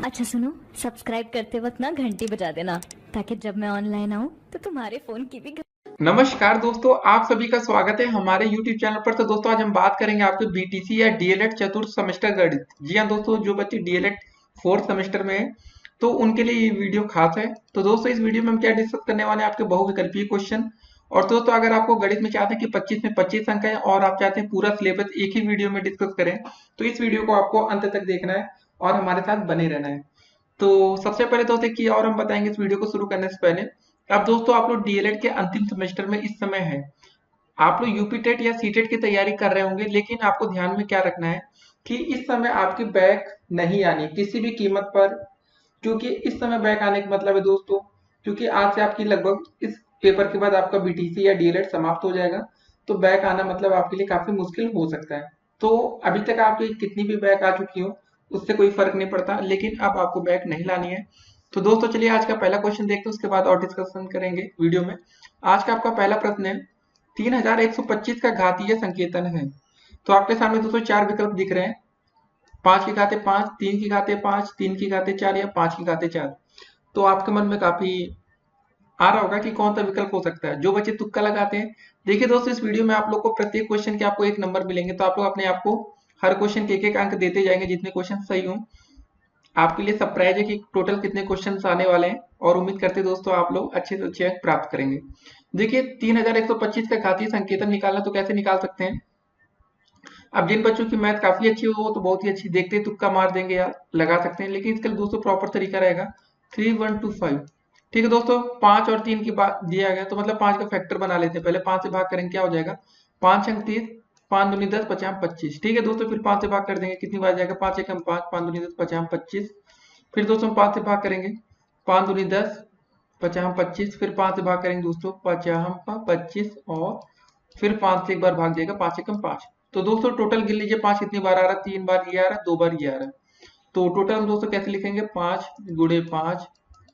अच्छा सुनो, सब्सक्राइब करते वक्त ना घंटी बजा देना ताकि जब मैं ऑनलाइन आऊँ तो तुम्हारे फोन की भी नमस्कार दोस्तों, आप सभी का स्वागत है हमारे YouTube चैनल पर। तो दोस्तों आज हम बात करेंगे आपके बीटीसी या डीएलएड चतुर्थ सेमेस्टर गणित। जी हाँ दोस्तों, जो बच्चे डीएलएड फोर्थ सेमेस्टर में है तो उनके लिए ये वीडियो खास है। तो दोस्तों इस वीडियो में हम क्या डिस्कस करने वाले हैं, आपके बहुविकल्पीय क्वेश्चन। और दोस्तों अगर आपको गणित में चाहते हैं कि 25 में 25 अंक है और आप चाहते हैं पूरा सिलेबस एक ही वीडियो में डिस्कस करें, तो इस वीडियो को आपको अंत तक देखना है और हमारे साथ बने रहना है। तो सबसे पहले दोस्तों की और हम बताएंगे इस वीडियो को शुरू करने से पहले। अब दोस्तों आप लोग डीएलएड के अंतिम सेमेस्टर में इस समय है, आप लोग यूपी टेट या सी टेट की तैयारी कर रहे होंगे, लेकिन आपको ध्यान में क्या रखना है कि इस समय आपकी बैक नहीं आनी किसी भी कीमत पर। क्योंकि इस समय बैक आने का मतलब है दोस्तों, क्योंकि आज से आपकी लगभग इस पेपर के बाद आपका बीटीसी या डीएलएड समाप्त हो जाएगा, तो बैक आना मतलब आपके लिए काफी मुश्किल हो सकता है। तो अभी तक आपकी कितनी भी बैक आ चुकी हो उससे कोई फर्क नहीं पड़ता, लेकिन अब आपको बैक नहीं लानी है। तो दोस्तों चलिए आज का पहला क्वेश्चन देखते हैं, उसके बाद और डिस्कशन करेंगे वीडियो में। आज का आपका पहला प्रश्न है, 3125 का घातीय संकेतन है। तो आपके सामने दोस्तों चार विकल्प दिख रहे हैं, 5 की घाते 5, 3 की घाते 5, 3 की घाते 4 या 5 की घाते 4। तो आपके मन में काफी आ रहा होगा कि कौन सा विकल्प हो सकता है। जो बच्चे तुक्का लगाते हैं, देखिए दोस्तों इस वीडियो में आप लोग को प्रत्येक क्वेश्चन के आपको एक नंबर मिलेंगे, तो आप लोग अपने आप को हर क्वेश्चन के एक एक अंक देते जाएंगे जितने क्वेश्चन सही हों। आपके लिए सरप्राइज है कि टोटल कितने क्वेश्चन आने वाले हैं, और उम्मीद करते हैं दोस्तों आप लोग अच्छे से अच्छे अंक प्राप्त करेंगे। देखिए 3125 का घातीय संकेतन निकालना तो कैसे निकाल सकते हैं। अब जिन बच्चों की मैथ काफी अच्छी हो वो तो बहुत ही अच्छी देखते तुक्का मार देंगे या लगा सकते हैं, लेकिन इसके लिए दोस्तों प्रॉपर तरीका रहेगा 3125। ठीक है दोस्तों, 5 और 3 की बात दिया गया तो मतलब 5 का फैक्टर बना लेते हैं। पहले 5 से भाग करेंगे क्या हो जाएगा, 5 अंक 30, 5 दूनी 10, 50 25। ठीक है दोस्तों, फिर 5 से भाग कर देंगे, कितनी बार जाएगा, 5 एकम 5, 5 दूनी 10, 50 25। फिर दोस्तों 5 से भाग करेंगे, 5 दूनी 10, 50 25। फिर 5 से भाग करेंगे दोस्तों, 50 25, और फिर 5 से एक बार भाग जाएगा, 5 एकम 5। तो दोस्तों टोटल गिन लीजिए 5 कितनी बार आ रहा है, 3 बार ये आ रहा है, 2 बार ये आ रहा है। तो टोटल हम दोस्तों कैसे लिखेंगे, 5 गुड़े 5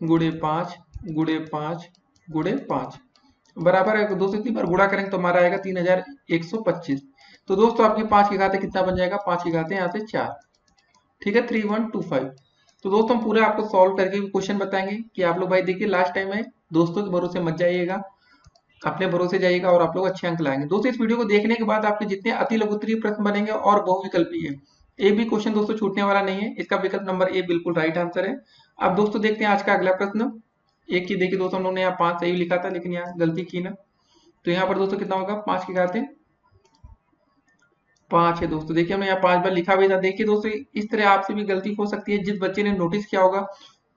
गुड़े 5 गुड़े 5 गुड़े 5 बराबर है। दोस्तों इतनी बार गुणा करेंगे तो हमारा आएगा 3125। तो दोस्तों आपके 5 की घाते कितना बन जाएगा, 5 की घाते यहाँ से 4। ठीक है 3125। तो दोस्तों हम पूरा आपको सॉल्व करके क्वेश्चन बताएंगे कि आप लोग भाई देखिए लास्ट टाइम है, दोस्तों के भरोसे मत जाइएगा, अपने भरोसे जाइएगा और आप लोग अच्छे अंक लाएंगे। दोस्तों इस वीडियो को देखने के बाद आपके जितने अति लघु उत्तरीय प्रश्न बनेंगे और बहुविकल्पीय है, एक भी क्वेश्चन दोस्तों छूटने वाला नहीं है। इसका विकल्प नंबर ए बिल्कुल राइट आंसर है। अब दोस्तों देखते हैं आज का अगला प्रश्न। एक की देखिए दोस्तों, हम लोगों ने यहाँ 5 सही लिखा था लेकिन यहाँ गलती की ना, तो यहाँ पर दोस्तों कितना होगा, 5 की घाते 5 है। दोस्तों देखिए हमने यहाँ 5 बार लिखा भी था। देखिए दोस्तों इस तरह आपसे भी गलती हो सकती है, जिस बच्चे ने नोटिस किया होगा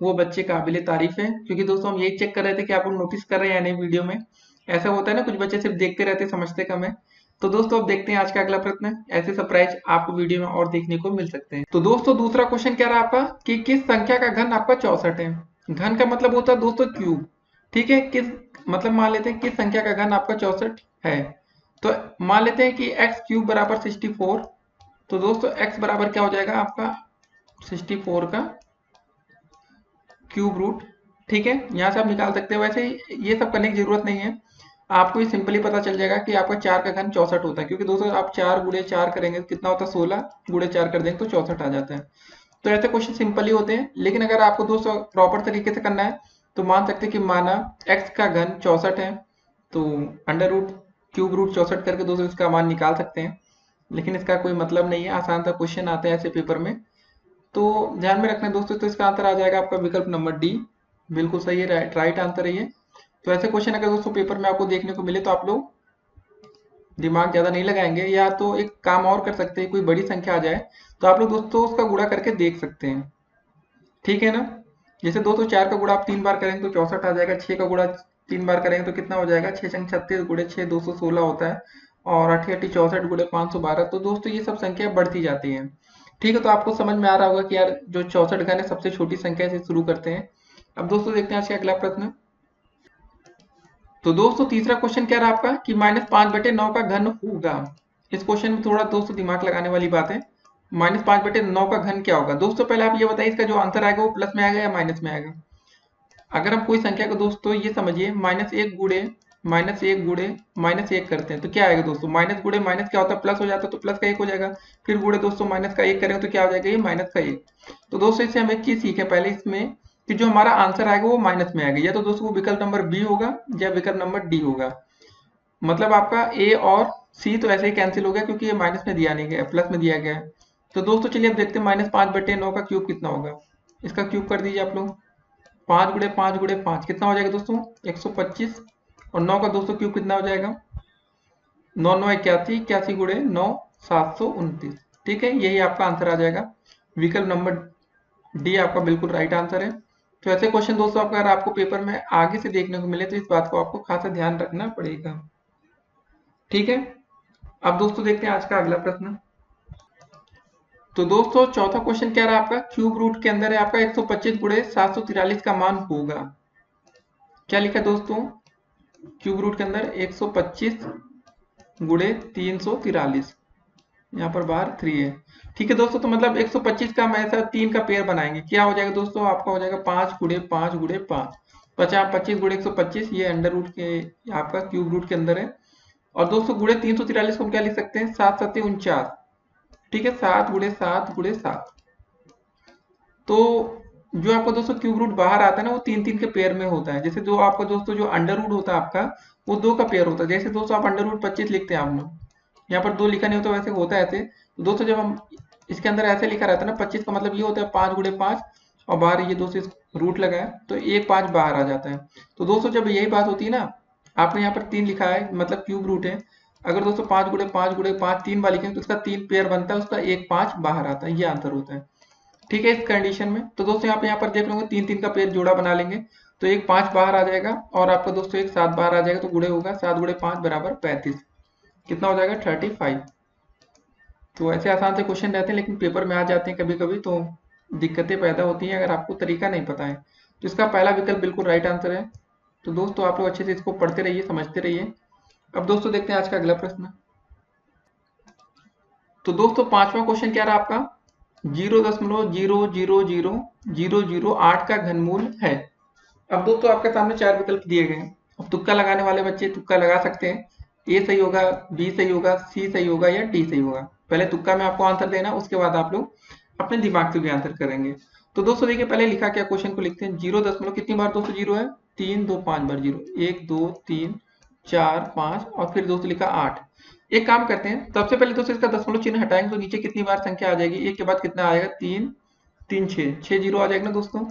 वो बच्चे काबिले तारीफ है, क्योंकि दोस्तों हम यही चेक कर रहे थे कि आप लोग नोटिस कर रहे हैं या नहीं वीडियो में। ऐसा होता है ना, कुछ बच्चे सिर्फ देखते रहते समझते कम है। तो दोस्तों अब देखते हैं आज का अगला प्रश्न। ऐसे सरप्राइज आपको वीडियो में और देखने को मिल सकते हैं। तो दोस्तों दूसरा क्वेश्चन क्या रहा आपका कि किस संख्या का घन आपका 64 है। घन का मतलब होता है दोस्तों क्यूब। ठीक है, किस मतलब मान लेते हैं किस संख्या का घन आपका 64 है। तो मान लेते हैं कि एक्स क्यूब बराबर 64। तो दोस्तों x बराबर क्या हो जाएगा आपका 64 का क्यूब रूट। ठीक है, यहाँ से आप निकाल सकते हो। वैसे ये सब करने की जरूरत नहीं है, आपको ये सिंपली पता चल जाएगा कि आपका 4 का घन 64 होता है, क्योंकि दोस्तों आप 4 गुणे 4 करेंगे तो कितना होता है, 16 गुणे 4 कर देंगे तो 64 आ जाता है। तो ऐसे क्वेश्चन सिंपल ही होते हैं, लेकिन अगर आपको दोस्तों प्रॉपर तरीके से करना है तो मान सकते हैं कि माना x का घन 64 है, तो अंडर रूट क्यूब रूट 64 करके दोस्तों इसका मान निकाल सकते हैं। लेकिन इसका कोई मतलब नहीं है, आसान सा क्वेश्चन आता है ऐसे पेपर में, तो ध्यान में रखना है दोस्तों। तो इसका आंसर आ जाएगा आपका विकल्प नंबर डी, बिल्कुल सही है, राइट आंसर है ये। तो ऐसे क्वेश्चन अगर दोस्तों पेपर में आपको देखने को मिले तो आप लोग दिमाग ज्यादा नहीं लगाएंगे, या तो एक काम और कर सकते हैं, कोई बड़ी संख्या आ जाए तो आप लोग दोस्तों उसका गुणा करके देख सकते हैं। ठीक है ना, जैसे दोस्तों 4 का गुणा आप 3 बार करेंगे तो 64 आ जाएगा, 6 का गुणा 3 बार करेंगे तो कितना हो जाएगा, 6 छंग 36 गुणे 6 216 होता है, और 8 8 64 गुणे 512। तो दोस्तों ये सब संख्या बढ़ती जाती हैं। ठीक है, तो आपको समझ में आ रहा होगा कि यार जो 64 घन है सबसे छोटी संख्या से शुरू करते हैं। अब दोस्तों देखते हैं आज का अगला प्रश्न। तो दोस्तों तीसरा क्वेश्चन क्या रहा आपका कि -5/9 का घन होगा। इस क्वेश्चन में थोड़ा दोस्तों दिमाग लगाने वाली बात है। -5/9 का घन क्या होगा। दोस्तों पहले आप ये बताइए इसका जो आंसर आएगा वो प्लस में आएगा या माइनस में आएगा। अगर हम कोई संख्या को दोस्तों ये समझिए -1 गुणे -1 गुणे -1 करते हैं तो क्या आएगा दोस्तों, माइनस गुणे माइनस क्या होता है, प्लस हो जाता है, तो प्लस का 1 हो जाएगा। फिर गुणे दोस्तों माइनस का 1 करेंगे तो क्या हो जाएगा, ये माइनस का 1। तो दोस्तों इससे हम एक चीज सीखे पहले इसमें कि जो हमारा आंसर आएगा वो माइनस में आएगा, या तो दोस्तों वो विकल्प नंबर बी होगा या विकल्प नंबर डी होगा। मतलब आपका ए और सी तो ऐसे ही कैंसिल हो गया क्योंकि ये माइनस में दिया नहीं गया, प्लस में दिया गया है। तो दोस्तों चलिए अब देखते हैं -5/9 का क्यूब कितना होगा। इसका क्यूब कर दीजिए आप लोग। 5 × 5 × 5 कितना हो जाएगा दोस्तों, 125। और 9 का दोस्तों क्यूब कितना हो जाएगा, 9 × 9 = 81, 81 × 9 729। ठीक है, यही आपका आंसर आ जाएगा। विकल्प नंबर डी आपका बिल्कुल राइट आंसर है। तो ऐसे क्वेश्चन दोस्तों अगर आपको पेपर में आगे से देखने को मिले तो इस बात को आपको खासा ध्यान रखना पड़ेगा। ठीक है, अब दोस्तों देखते हैं आज का अगला प्रश्न। तो दोस्तों चौथा क्वेश्चन क्या रहा आपका, क्यूब रूट के अंदर है आपका 125 × 743 का मान होगा। क्या लिखा है दोस्तों, क्यूब रूट के अंदर 125 × 343, यहाँ पर बाहर 3 है। ठीक है दोस्तों, तो मतलब 125 का हम ऐसा 3 का पेयर बनाएंगे, क्या हो जाएगा दोस्तों, आपका हो जाएगा 5 × 5 × 5, 25 × 125, ये अंडर रूट के आपका क्यूब रूट के अंदर है। और दोस्तों गुणे 343 को हम क्या लिख सकते हैं, 7 × 7 = 49। ठीक है, 7 × 7 × 7। तो जो आपका दोस्तों क्यूब रूट बाहर आता है ना वो 3 के पेयर में होता है। जैसे जो आपका दोस्तों जो अंडर रूट होता है आपका वो 2 का पेयर होता है। जैसे दोस्तों आप अंडर रूट 25 लिखते हैं आप लोग, यहाँ पर 2 लिखा नहीं होता, वैसे होता है ऐसे। तो दोस्तों जब हम इसके अंदर ऐसे लिखा रहता है ना 25 का मतलब ये होता है 5 × 5, और बाहर ये दोस्तों रूट लगा है तो 1 5 बाहर आ जाता है। तो दोस्तों जब यही बात होती है ना, आपने यहाँ पर 3 लिखा है मतलब क्यूब रूट है, अगर दोस्तों 5 × 5 × 5 3 बार लिखेंगे तो उसका 3 पेयर बनता है, उसका 1 5 बाहर आता है, ये आंसर होता है। ठीक है, इस कंडीशन में तो दोस्तों यहाँ पर देख लोगे 3 3 का पेयर जोड़ा बना लेंगे तो 1 5 बाहर आ जाएगा और आपका दोस्तों 1 7 बाहर आ जाएगा, तो गुणे होगा 7 × 5 = 35। कितना हो जाएगा, 35। तो ऐसे आसान से क्वेश्चन रहते हैं लेकिन पेपर में आ जाते हैं कभी कभी तो दिक्कतें पैदा होती हैं अगर आपको तरीका नहीं पता है। तो इसका पहला विकल्प बिल्कुल राइट आंसर है। तो दोस्तों आप लोग अच्छे से इसको पढ़ते रहिए, समझते रहिए। अब दोस्तों देखते हैं आज का अगला प्रश्न। तो दोस्तों पांचवा क्वेश्चन क्या रहा आपका, 0.0000008 का घनमूल है। अब दोस्तों आपके सामने 4 विकल्प दिए गए हैं। अब तुक्का लगाने वाले बच्चे तुक्का लगा सकते हैं, ए सही होगा, बी सही होगा, सी सही होगा या डी सही होगा। पहले तुक्का में आपको आंसर देना, उसके बाद आप लोग अपने दिमाग से भी आंसर करेंगे। तो दोस्तों देखिए पहले लिखा क्या, क्वेश्चन को लिखते हैं 0. कितनी बार दोस्तों 0 है, 3 2 5 बार 0, 1 2 3 4 5 और फिर दोस्तों लिखा 8। एक काम करते हैं, सबसे पहले दोस्तों इसका दशमलव चिन्ह हटाएंगे तो नीचे कितनी बार संख्या आ जाएगी, एक के बाद कितना आएगा, 3 3 6 0 आ जाएगा ना दोस्तों।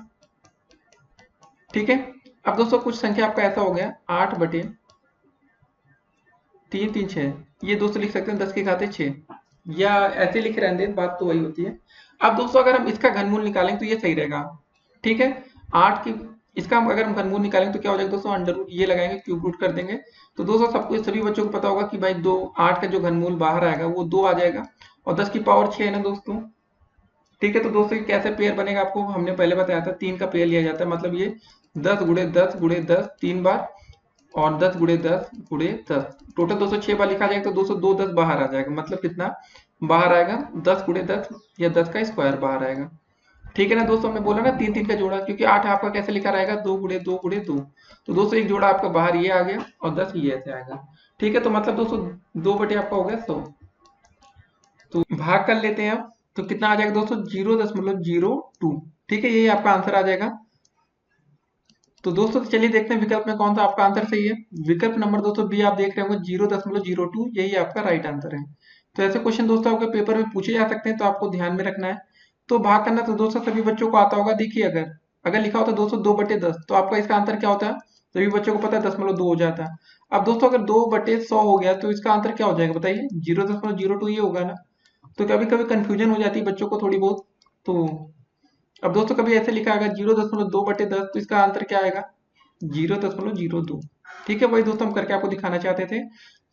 ठीक है, अब दोस्तों कुछ संख्या आपका ऐसा हो गया 8/3 3 6, ये दोस्तों लिख सकते हैं 10 की घाते 6, या ऐसे लिखे रहते हैं, बात तो वही होती है। अब दोस्तों अगर हम इसका घनमूल निकालें तो ये सही रहेगा। ठीक है, 8 की इसका हम अगर हम घनमूल निकालेंगे तो क्या हो जाएगा दोस्तों, अंडर रूट ये लगाएंगे, क्यूब रूट कर देंगे। तो दोस्तों सबको सभी बच्चों को पता होगा कि भाई 8 का जो घनमूल बाहर आएगा वो 2 आ जाएगा, और 10 की पावर 6 है ना दोस्तों। ठीक है, तो दोस्तों ये कैसे पेयर बनेगा आपको हमने पहले बताया था, 3 का पेयर लिया जाता है, मतलब ये 10 × 10 × 10 3 बार और 10 × 10 × 10, टोटल 206 बार लिखा जाएगा। तो दोस्तों 2 10 बाहर आ जाएगा, मतलब कितना बाहर आएगा, 10 × 10 या 10 का स्क्वायर बाहर आएगा। ठीक है ना दोस्तों, हमने बोला ना 3 3 का जोड़ा, क्योंकि 8 आपका कैसे लिखा रहेगा, 2 × 2 × 2। तो दोस्तों एक जोड़ा आपका बाहर ये आ गया और 10 ये ऐसे आएगा। ठीक है, तो मतलब दोस्तों 2 आपका हो गया 100। तो भाग कर लेते हैं अब, तो कितना आ जाएगा दोस्तों, 0.02। ठीक है, यही आपका आंसर आ जाएगा। तो दोस्तों तो चलिए देखते हैं विकल्प में कौन सा आपका आंसर सही है। विकल्प नंबर दोस्तों बी आप देख रहे होंगे 0.02, यही आपका राइट आंसर है। तो ऐसे क्वेश्चन दोस्तों आपके पेपर में पूछे जा सकते हैं, तो आपको ध्यान में रखना है। तो भाग करना तो दोस्तों सभी बच्चों को आता होगा। देखिए अगर अगर लिखा होता दोस्तों 2/10, तो आपका इसका आंसर क्या होता है, सभी बच्चों को पता है 0.2 हो जाता है। अब दोस्तों अगर 2/100 हो गया तो इसका आंसर क्या हो जाएगा बताइए, 0.02 ये होगा ना। तो कभी कभी कंफ्यूजन हो जाती है बच्चों को थोड़ी बहुत। तो अब दोस्तों कभी ऐसे लिखा आएगा 0.2/10, तो इसका आंसर क्या आएगा, 0.02। ठीक है, वही दोस्तों हम करके आपको दिखाना चाहते थे।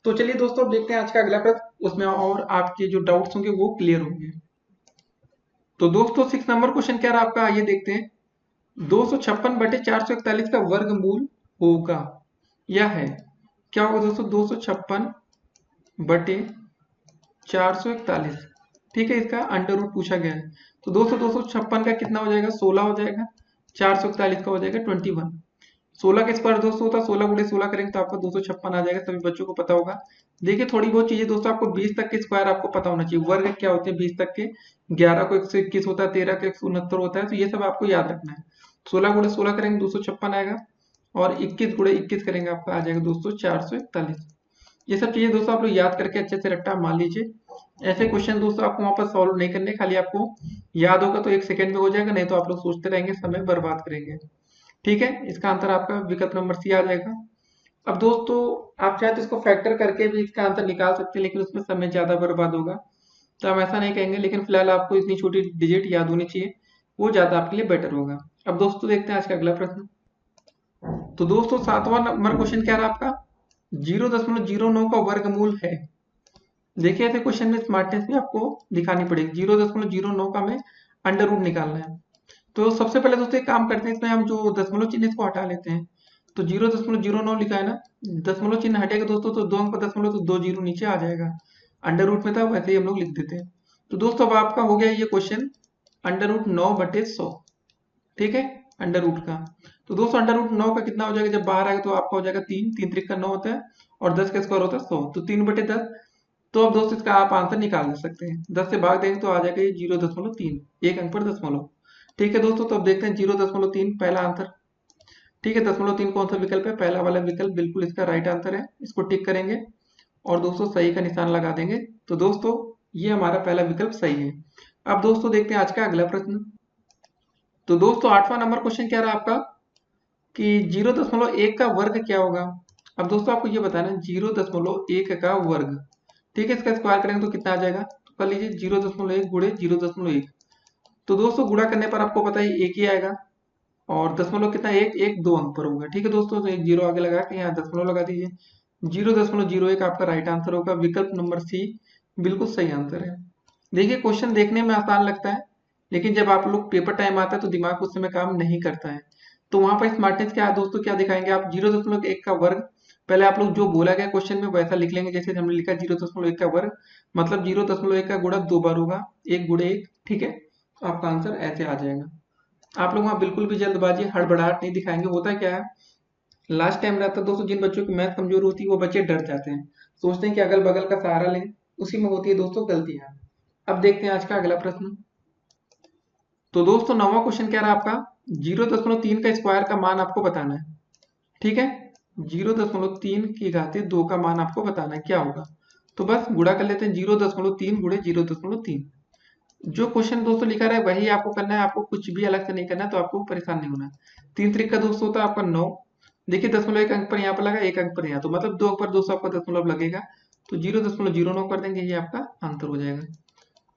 तो चलिए दोस्तों अब देखते हैं आज का अगला प्रश्न, उसमें और आपके जो डाउट्स होंगे वो क्लियर होंगे। तो दोस्तों 6 नंबर क्वेश्चन क्या रहा आपका, आइए देखते हैं। 256/441 का वर्गमूल होगा या है, क्या होगा दोस्तों, 256/441। ठीक है, इसका अंडर रूट पूछा गया है। तो दोस्तों 256 का कितना हो जाएगा, 16 हो जाएगा, 441 का हो जाएगा 21। 16 का स्क्वायर दोस्तों होता है 16 गुणे 16 करेंगे तो आपका 256 आ जाएगा, सभी बच्चों को पता होगा। देखिए थोड़ी बहुत चीजें दोस्तों आपको 20 तक के स्क्वायर आपको पता होना चाहिए, वर्ग क्या होते हैं 20 तक के, 11 को 121 होता है, 13 को 169 होता है, तो ये सब आपको याद रखना है। 16 गुणे 16 करेंगे 256 आएगा, और 21 गुणे 21 करेंगे आपका आ जाएगा दोस्तों 441। ये सब चीजें दोस्तों आप लोग याद करके अच्छे से रट्टा मान लीजिए। ऐसे क्वेश्चन दोस्तों आपको वहां पर सॉल्व नहीं करने, खाली आपको याद होगा तो 1 सेकंड में हो जाएगा, नहीं तो आप लोग सोचते रहेंगे, समय बर्बाद करेंगे। ठीक है, इसका आंसर आपका विकल्प नंबर सी आ जाएगा। अब दोस्तों आप चाहे तो इसको फैक्टर करके भी इसका आंसर निकाल सकते हैं, लेकिन उसमें समय ज्यादा बर्बाद होगा, तो हम ऐसा नहीं कहेंगे, लेकिन फिलहाल आपको इतनी छोटी डिजिट याद होनी चाहिए, वो ज्यादा आपके लिए बेटर होगा। अब दोस्तों देखते हैं आज का अगला प्रश्न। तो दोस्तों 7वां नंबर क्वेश्चन क्या रहा आपका, 0.09 का वर्गमूल है। देखिए ऐसे क्वेश्चन में स्मार्टनेस भी आपको दिखानी पड़ेगी। 0.09 का हमें अंडर रूट निकालना है। तो सबसे पहले दोस्तों एक काम करते हैं, इसमें हम जो दशमलव चिन्ह इसको हटा लेते हैं। तो 0.09 लिखा है ना, दशमलव चिन्ह हटेगा दोस्तों तो 2 अंक पर दशमलव, तो 2 जीरो नीचे आ जाएगा। अंडर रूट में था वैसे ही हम लोग लिख देते हैं। तो दोस्तों अब आपका हो गया ये क्वेश्चन अंडर रूट 9/100। ठीक है, अंडर रूट का। तो दोस्तों अंडर रूट 9 का कितना हो जाएगा, जब बाहर आएगा तो आपका हो जाएगा 3, 3 त्रिक का 9 होता है, और 10 का स्क्वायर होता है 100, तो 3/10। तो अब दोस्तों इसका आप आंसर निकाल दे सकते हैं, 10 से भाग देंगे तो आ जाएगा ये 0.3, एक अंक पर दशमलव। ठीक है दोस्तों, तो अब देखते हैं 0.3 पहला आंसर। ठीक है, 0.3 कौन सा विकल्प है, पहला वाला विकल्प बिल्कुल इसका राइट आंसर है, इसको टिक करेंगे और दोस्तों सही का निशान लगा देंगे। तो दोस्तों ये हमारा पहला विकल्प सही है। अब दोस्तों देखते हैं आज का अगला प्रश्न। तो दोस्तों 8वां नंबर क्वेश्चन क्या रहा आपका कि 0.1 का वर्ग क्या होगा। अब दोस्तों आपको ये बताना है 0.1 का वर्ग। ठीक है, इसका स्क्वायर करेंगे तो कितना आ जाएगा, तो कर लीजिए 0.1 गुणे 0.1। तो दोस्तों गुणा करने पर आपको पता है एक ही आएगा, और दशमलव कितना, एक एक 2 अंक पर होगा। ठीक है दोस्तों, तो एक जीरो आगे लगा के यहाँ दशमलव लगा दीजिए। 0.01 आपका राइट आंसर होगा, विकल्प नंबर सी बिल्कुल सही आंसर है। देखिए क्वेश्चन देखने में आसान लगता है, लेकिन जब आप लोग पेपर टाइम आता है तो दिमाग उस समय काम नहीं करता है। तो वहां पर स्मार्टनेस क्या है दोस्तों, क्या दिखाएंगे आप, 0.1 का वर्ग। पहले आप लोग जो बोला गया क्वेश्चन में वैसा लिख लेंगे, जैसे हमने लिखा 0.1 का वर्ग, मतलब 0.1 का गुणा 2 बार होगा, 1 गुणे 1। ठीक है, तो आपका आंसर ऐसे आ जाएगा। आप लोग वहां बिल्कुल भी जल्दबाजी हड़बड़ाहट नहीं दिखाएंगे। होता क्या है, लास्ट टाइम रहता है दोस्तों, जिन बच्चों की मैथ कमजोर होती है वो बच्चे डर जाते हैं, सोचते हैं कि अगल बगल का सहारा लें, उसी में होती है दोस्तों गलतियां। अब देखते हैं आज का अगला प्रश्न। तो दोस्तों 9वां क्वेश्चन क्या रहा आपका, 0.3 का स्क्वायर का मान आपको बताना है। ठीक है, 0.3 की घाते 2 का मान आपको बताना है क्या होगा। तो बस गुणा कर लेते हैं, 0.3 गुणे 0.3। जो क्वेश्चन दोस्तों लिखा रहा है वही आपको करना है, आपको कुछ भी अलग से नहीं करना है, तो आपको परेशान नहीं होना है। 3 त्रिक का दोस्तों होता है आपका 9। देखिए दशमलव एक अंक पर यहाँ पर लगा, एक अंक पर यहाँ, तो मतलब 2 अंक पर 200 आपका दशमलव लगेगा, तो 0.09 कर देंगे, ये आपका आंसर हो जाएगा।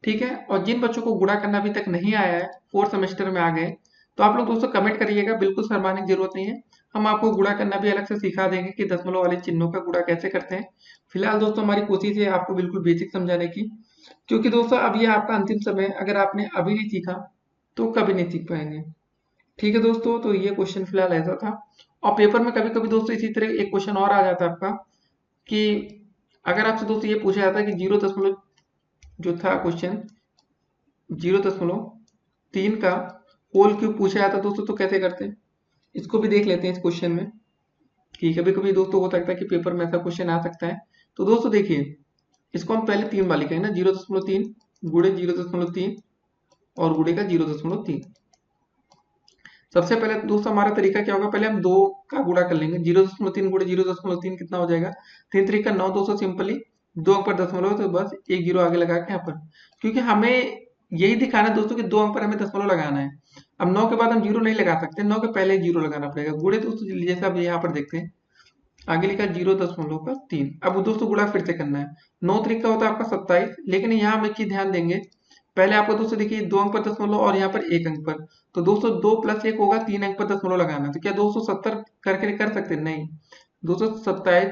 ठीक है, और जिन बच्चों को गुणा करना अभी तक नहीं आया है, 4th सेमेस्टर में आ गए, तो आप लोग दोस्तों कमेंट करिएगा, बिल्कुल शर्माने की जरूरत नहीं है, हम आपको गुणा करना भी अलग से सिखा देंगे कि दशमलव वाले चिन्हों का गुणा कैसे करते हैं। फिलहाल दोस्तों हमारी कोशिश है आपको बिल्कुल बेसिक समझाने की, क्योंकि दोस्तों अब ये आपका अंतिम समय, अगर आपने अभी नहीं सीखा तो कभी नहीं सीख पाएंगे। ठीक है दोस्तों, तो ये क्वेश्चन फिलहाल ऐसा था। और पेपर में कभी कभी दोस्तों इसी तरह एक क्वेश्चन और आ जाता है आपका, कि अगर आपसे दोस्तों ये पूछा जाता है कि 0. जो था क्वेश्चन 0.3 का होल क्यूब पूछा जाता है दोस्तों, तो कैसे करते हैं, इसको भी देख लेते हैं इस क्वेश्चन में, कि कभी कभी दोस्तों हो सकता है कि पेपर में ऐसा क्वेश्चन आ सकता है। तो दोस्तों देखिए, इसको हम पहले 3 बार लिखेंगे ना, 0.3 गुणे 0.3 और गुणे का 0.3। सबसे पहले दोस्तों हमारा तरीका क्या होगा, पहले हम 2 का गुणा कर लेंगे, 0.3 गुणे 0.3 कितना हो जाएगा, 3 त्रिक का 9 दोस्तों, सिंपली 2 अंक पर दशमलव, तो बस एक जीरो आगे लगा के यहाँ पर, क्योंकि हमें यही दिखाना है दोस्तों कि 2 अंक पर हमें दशमलव लगाना है। अब 9 के बाद हम जीरो नहीं लगा सकते, 9 के पहले जीरो लगाना पड़ेगा। गुणे दोस्तों जैसे आप यहाँ पर देखते हैं आगे लिखा 0.3। अब दोस्तों गुणा फिर से करना है, 9 त्रिक का होता है आपका 27, लेकिन यहाँ हम एक चीज ध्यान देंगे, पहले आपको दोस्तों देखिए 2 अंक पर दशमलव और यहाँ पर 1 अंक पर, तो दोस्तों 2 + 1 होगा, 3 अंक पर दशमलव लगाना है, तो क्या 270 करके कर सकते हैं, नहीं, 227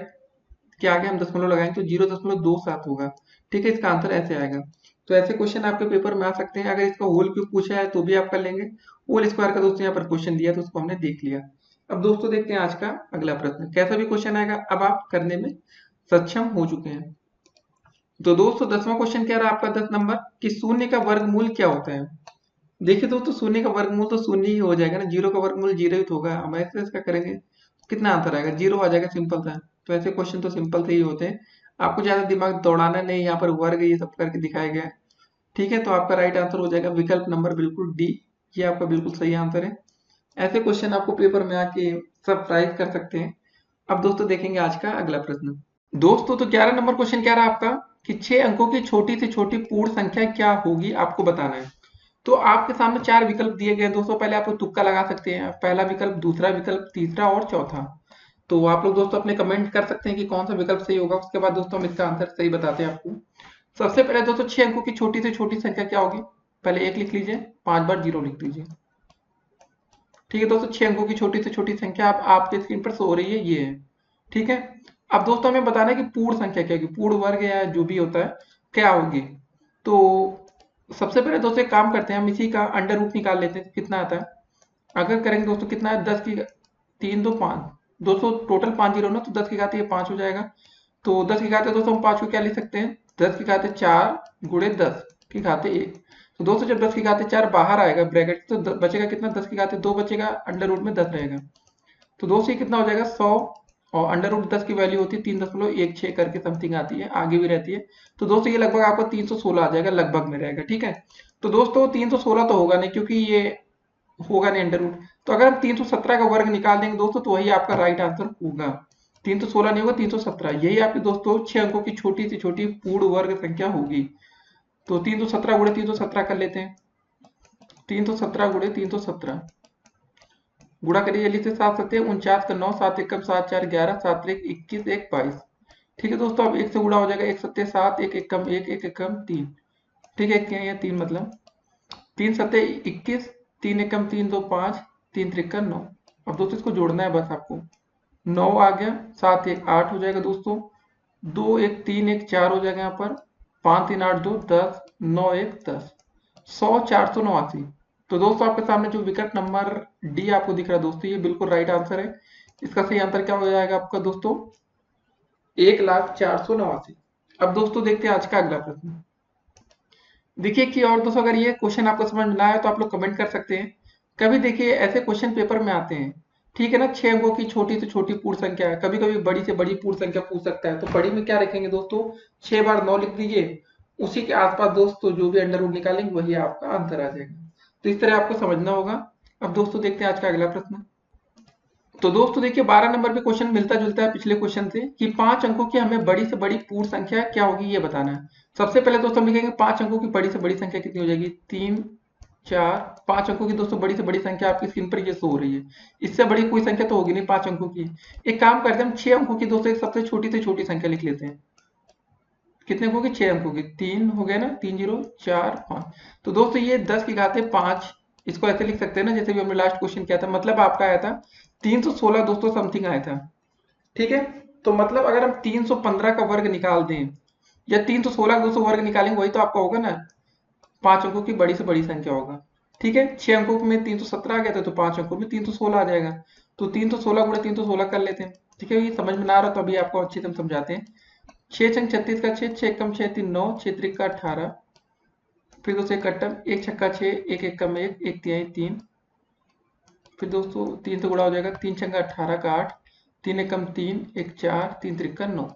के आगे हम दशमलव लगाएंगे तो 0.27 होगा। ठीक है, इसका आंसर ऐसे आएगा। तो ऐसे क्वेश्चन आपके पेपर में आ सकते हैं, अगर इसका होल क्यूब पूछा है तो भी आप कर लेंगे, होल स्क्वायर का दोस्तों यहाँ पर क्वेश्चन दिया तो उसको हमने देख लिया। अब दोस्तों देखते हैं आज का अगला प्रश्न, कैसा भी क्वेश्चन आएगा अब आप करने में सक्षम हो चुके हैं। तो दोस्तों 10वां क्वेश्चन क्या रहा आपका, 10 नंबर, कि शून्य का वर्गमूल क्या होता है। देखिए दोस्तों, शून्य का वर्गमूल तो शून्य ही हो जाएगा ना, जीरो का वर्गमूल जीरो ही तो होगा। हम ऐसे इसका करेंगे, कितना आंसर आएगा, जीरो आ जाएगा, सिंपल था। तो ऐसे क्वेश्चन तो सिंपल से ही होते हैं, आपको ज्यादा दिमाग दौड़ाना नहीं, यहाँ पर वर्ग ये सब करके दिखाया गया है। ठीक है, तो आपका राइट आंसर हो जाएगा विकल्प नंबर बिल्कुल डी, ये आपका बिल्कुल सही आंसर है। ऐसे क्वेश्चन आपको पेपर में आके सरप्राइज कर सकते हैं। अब दोस्तों देखेंगे आज का अगला प्रश्न। दोस्तों तो 11 नंबर क्वेश्चन कह रहा है आपका कि 6 अंकों की छोटी से छोटी पूर्ण संख्या क्या होगी, आपको बताना है। तो आपके सामने 4 विकल्प दिए गए हैं दोस्तों, पहले आप लोग तुक्का लगा सकते हैं, पहला विकल्प, दूसरा विकल्प, तीसरा और चौथा। तो आप लोग दोस्तों अपने कमेंट कर सकते हैं कि कौन सा विकल्प सही होगा, उसके बाद दोस्तों हम इसका आंसर सही बताते हैं आपको। सबसे पहले दोस्तों 6 अंकों की छोटी से छोटी संख्या क्या होगी, पहले 1 लिख लीजिए, 5 बार 0 लिख लीजिए। ठीक है दोस्तों, 6 अंकों की छोटी से छोटी संख्या आपके स्क्रीन पर शो हो रही है, ये है। ठीक है, अब दोस्तों हमें बताना है कि पूर्ण संख्या क्या होगी, पूर्ण वर्ग या जो भी होता है क्या होगी। तो सबसे पहले दोस्तों एक काम करते हैं, हम इसी का अंडर रूट निकाल लेते हैं, कितना आता है। अगर करेंगे दोस्तों, कितना है, 10 की 3 2 5, दोस्तों टोटल 5 जीरो ना, तो 10 की घात ये 5 हो जाएगा। तो 10 की घात दोस्तों हम 5 को क्या लिख सकते हैं, 10 की घात 4 गुणे 10 की घात 1। तो दोस्तों जब 10 की घात 4 बाहर आएगा ब्रैकेट, तो बचेगा कितना, 10 की घात 2 बचेगा, अंडर रूट में 10 रहेगा। तो दोस्तों ये कितना हो जाएगा, 100। और अंडर रूट 10 की वैल्यू होती है 3.16 करके समथिंग आती है, आगे भी रहती है। तो दोस्तों ये लगभग आपका 316 आ जाएगा, लगभग में रहेगा। ठीक है, तो दोस्तों 316 तो होगा नहीं, क्योंकि ये होगा नहीं अंडर रूट। तो अगर हम 317 का वर्ग निकाल देंगे दोस्तों, तो वही आपका राइट आंसर होगा। 316 नहीं होगा, 317, यही आपकी दोस्तों 6 अंकों की छोटी से छोटी पूर्ण वर्ग संख्या होगी। तो 317 गुणे 317 कर लेते हैं, 317 गुणे 317, गुणा करिए जल्दी से, 7 सत्ते 49 का 9, 7 एकम 7 4 11, 7 1 21, 1 22। ठीक है दोस्तों, अब 1 से गुणा हो जाएगा, 1 सत्ते 7, 1 एकम 1, 1 एकम 3। ठीक है, 1 या 3 मतलब 3 सत्ते 21, 3 एकम 3 2 5, 3 त्रिका 9। अब दोस्तों इसको जोड़ना है बस आपको, 9 आ गया, 7 1 8 हो जाएगा दोस्तों, 2 1 3 1 4 हो जाएगा यहाँ पर, 5 3 8 2 10, 9 1 10, 100 489। तो दोस्तों आपके सामने जो विकल्प नंबर डी आपको दिख रहा है दोस्तों, ये बिल्कुल राइट आंसर है। इसका सही आंसर क्या हो जाएगा आपका दोस्तों, 1,04,89। अब दोस्तों देखते हैं आज का अगला प्रश्न। देखिए कि और दोस्तों अगर ये क्वेश्चन आपको समझ में ना आए तो आप लोग कमेंट कर सकते हैं। कभी देखिए ऐसे क्वेश्चन पेपर में आते हैं, ठीक है ना, 6 अंकों की छोटी से छोटी पूर्ण संख्या है, कभी कभी बड़ी से बड़ी पूर्ण संख्या पूछ सकता है। तो बड़ी में क्या रखेंगे दोस्तों, 6 बार 9 लिख दीजिए, उसी के आसपास दोस्तों जो भी अंडर रूट निकालेंगे वही आपका आंसर आ जाएगा। तो इस तरह आपको समझना होगा। अब दोस्तों देखते हैं आज का अगला प्रश्न। तो दोस्तों देखिए 12 नंबर पे क्वेश्चन मिलता जुलता है पिछले क्वेश्चन से, कि 5 अंकों की हमें बड़ी से बड़ी पूर्ण संख्या क्या होगी ये बताना है। सबसे पहले दोस्तों हम लिखेंगे 5 अंकों की बड़ी से बड़ी संख्या कितनी हो जाएगी, 3 4, 5 अंकों की दोस्तों बड़ी से बड़ी संख्या आपकी स्क्रीन पर ये शो हो रही है। इससे बड़ी कोई संख्या तो होगी नहीं 5 अंकों की। एक काम करते हैं, हम 6 अंकों की दोस्तों एक सबसे छोटी से छोटी संख्या लिख लेते हैं। कितने अंकों की, 6 अंकों की, 3 हो गए ना, 3 0 4 5। तो दोस्तों ये 10 की घात 5, इसको ऐसे लिख सकते हैं ना, जैसे भी हमने लास्ट क्वेश्चन किया था, मतलब आपका आया था 316 दोस्तों समथिंग आया था। ठीक है, तो मतलब अगर हम 315 का वर्ग निकाल दें या 316 का दोस्तों वर्ग निकालेंगे, वही तो आपका होगा ना, 5 अंकों की बड़ी से बड़ी संख्या होगा। ठीक है, 6 अंकों में 317 आ गया था, तो 5 अंकों में 316 आ जाएगा। तो 316 गुणे 316 कर लेते हैं। ठीक है, ये समझ में ना आ रहा तो अभी आपको अच्छे से हम समझाते हैं। 6 छंग 36 का 6, 6 कम 6 3 9, 6 त्रिक का 18, फिर दोस्तों एक कट्टम, 1 छक्का 6, 1 एक कम 1, 1 तिहाई 3, फिर दोस्तों 3 से गुणा हो जाएगा, 3 छंगा 18 का 8, 3 एक कम 3, 1 4, 3 त्रिक का 9।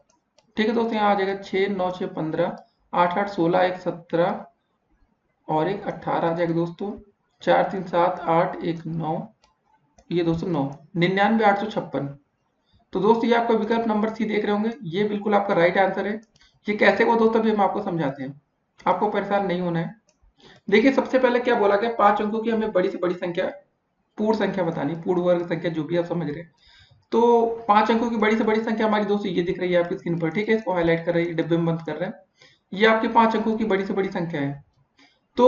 ठीक है दोस्तों, यहाँ आ जाएगा 6 9 6 15, 8 8 16, 1 17 और 1 18 आ जाएगा दोस्तों, 4 3 7 8 1 9, ये दोस्तों 9, 99 856। तो दोस्तों ये आपका विकल्प नंबर सी देख रहे होंगे, ये बिल्कुल आपका राइट आंसर है। ये कैसे हुआ दोस्तों अभी हम आपको समझाते हैं, आपको परेशान नहीं होना है। देखिए सबसे पहले क्या बोला गया, 5 अंकों की हमें बड़ी से बड़ी संख्या पूर्ण संख्या बतानी, पूर्ण वर्ग संख्या जो भी आप समझ रहे हैं। तो 5 अंकों की बड़ी से बड़ी संख्या हमारी दोस्तों ये दिख रही है आपकी स्क्रीन पर। ठीक है, इसको हाईलाइट कर रहे हैं, डिब्बे में बंद कर रहे हैं, ये आपके 5 अंकों की बड़ी से बड़ी संख्या है। तो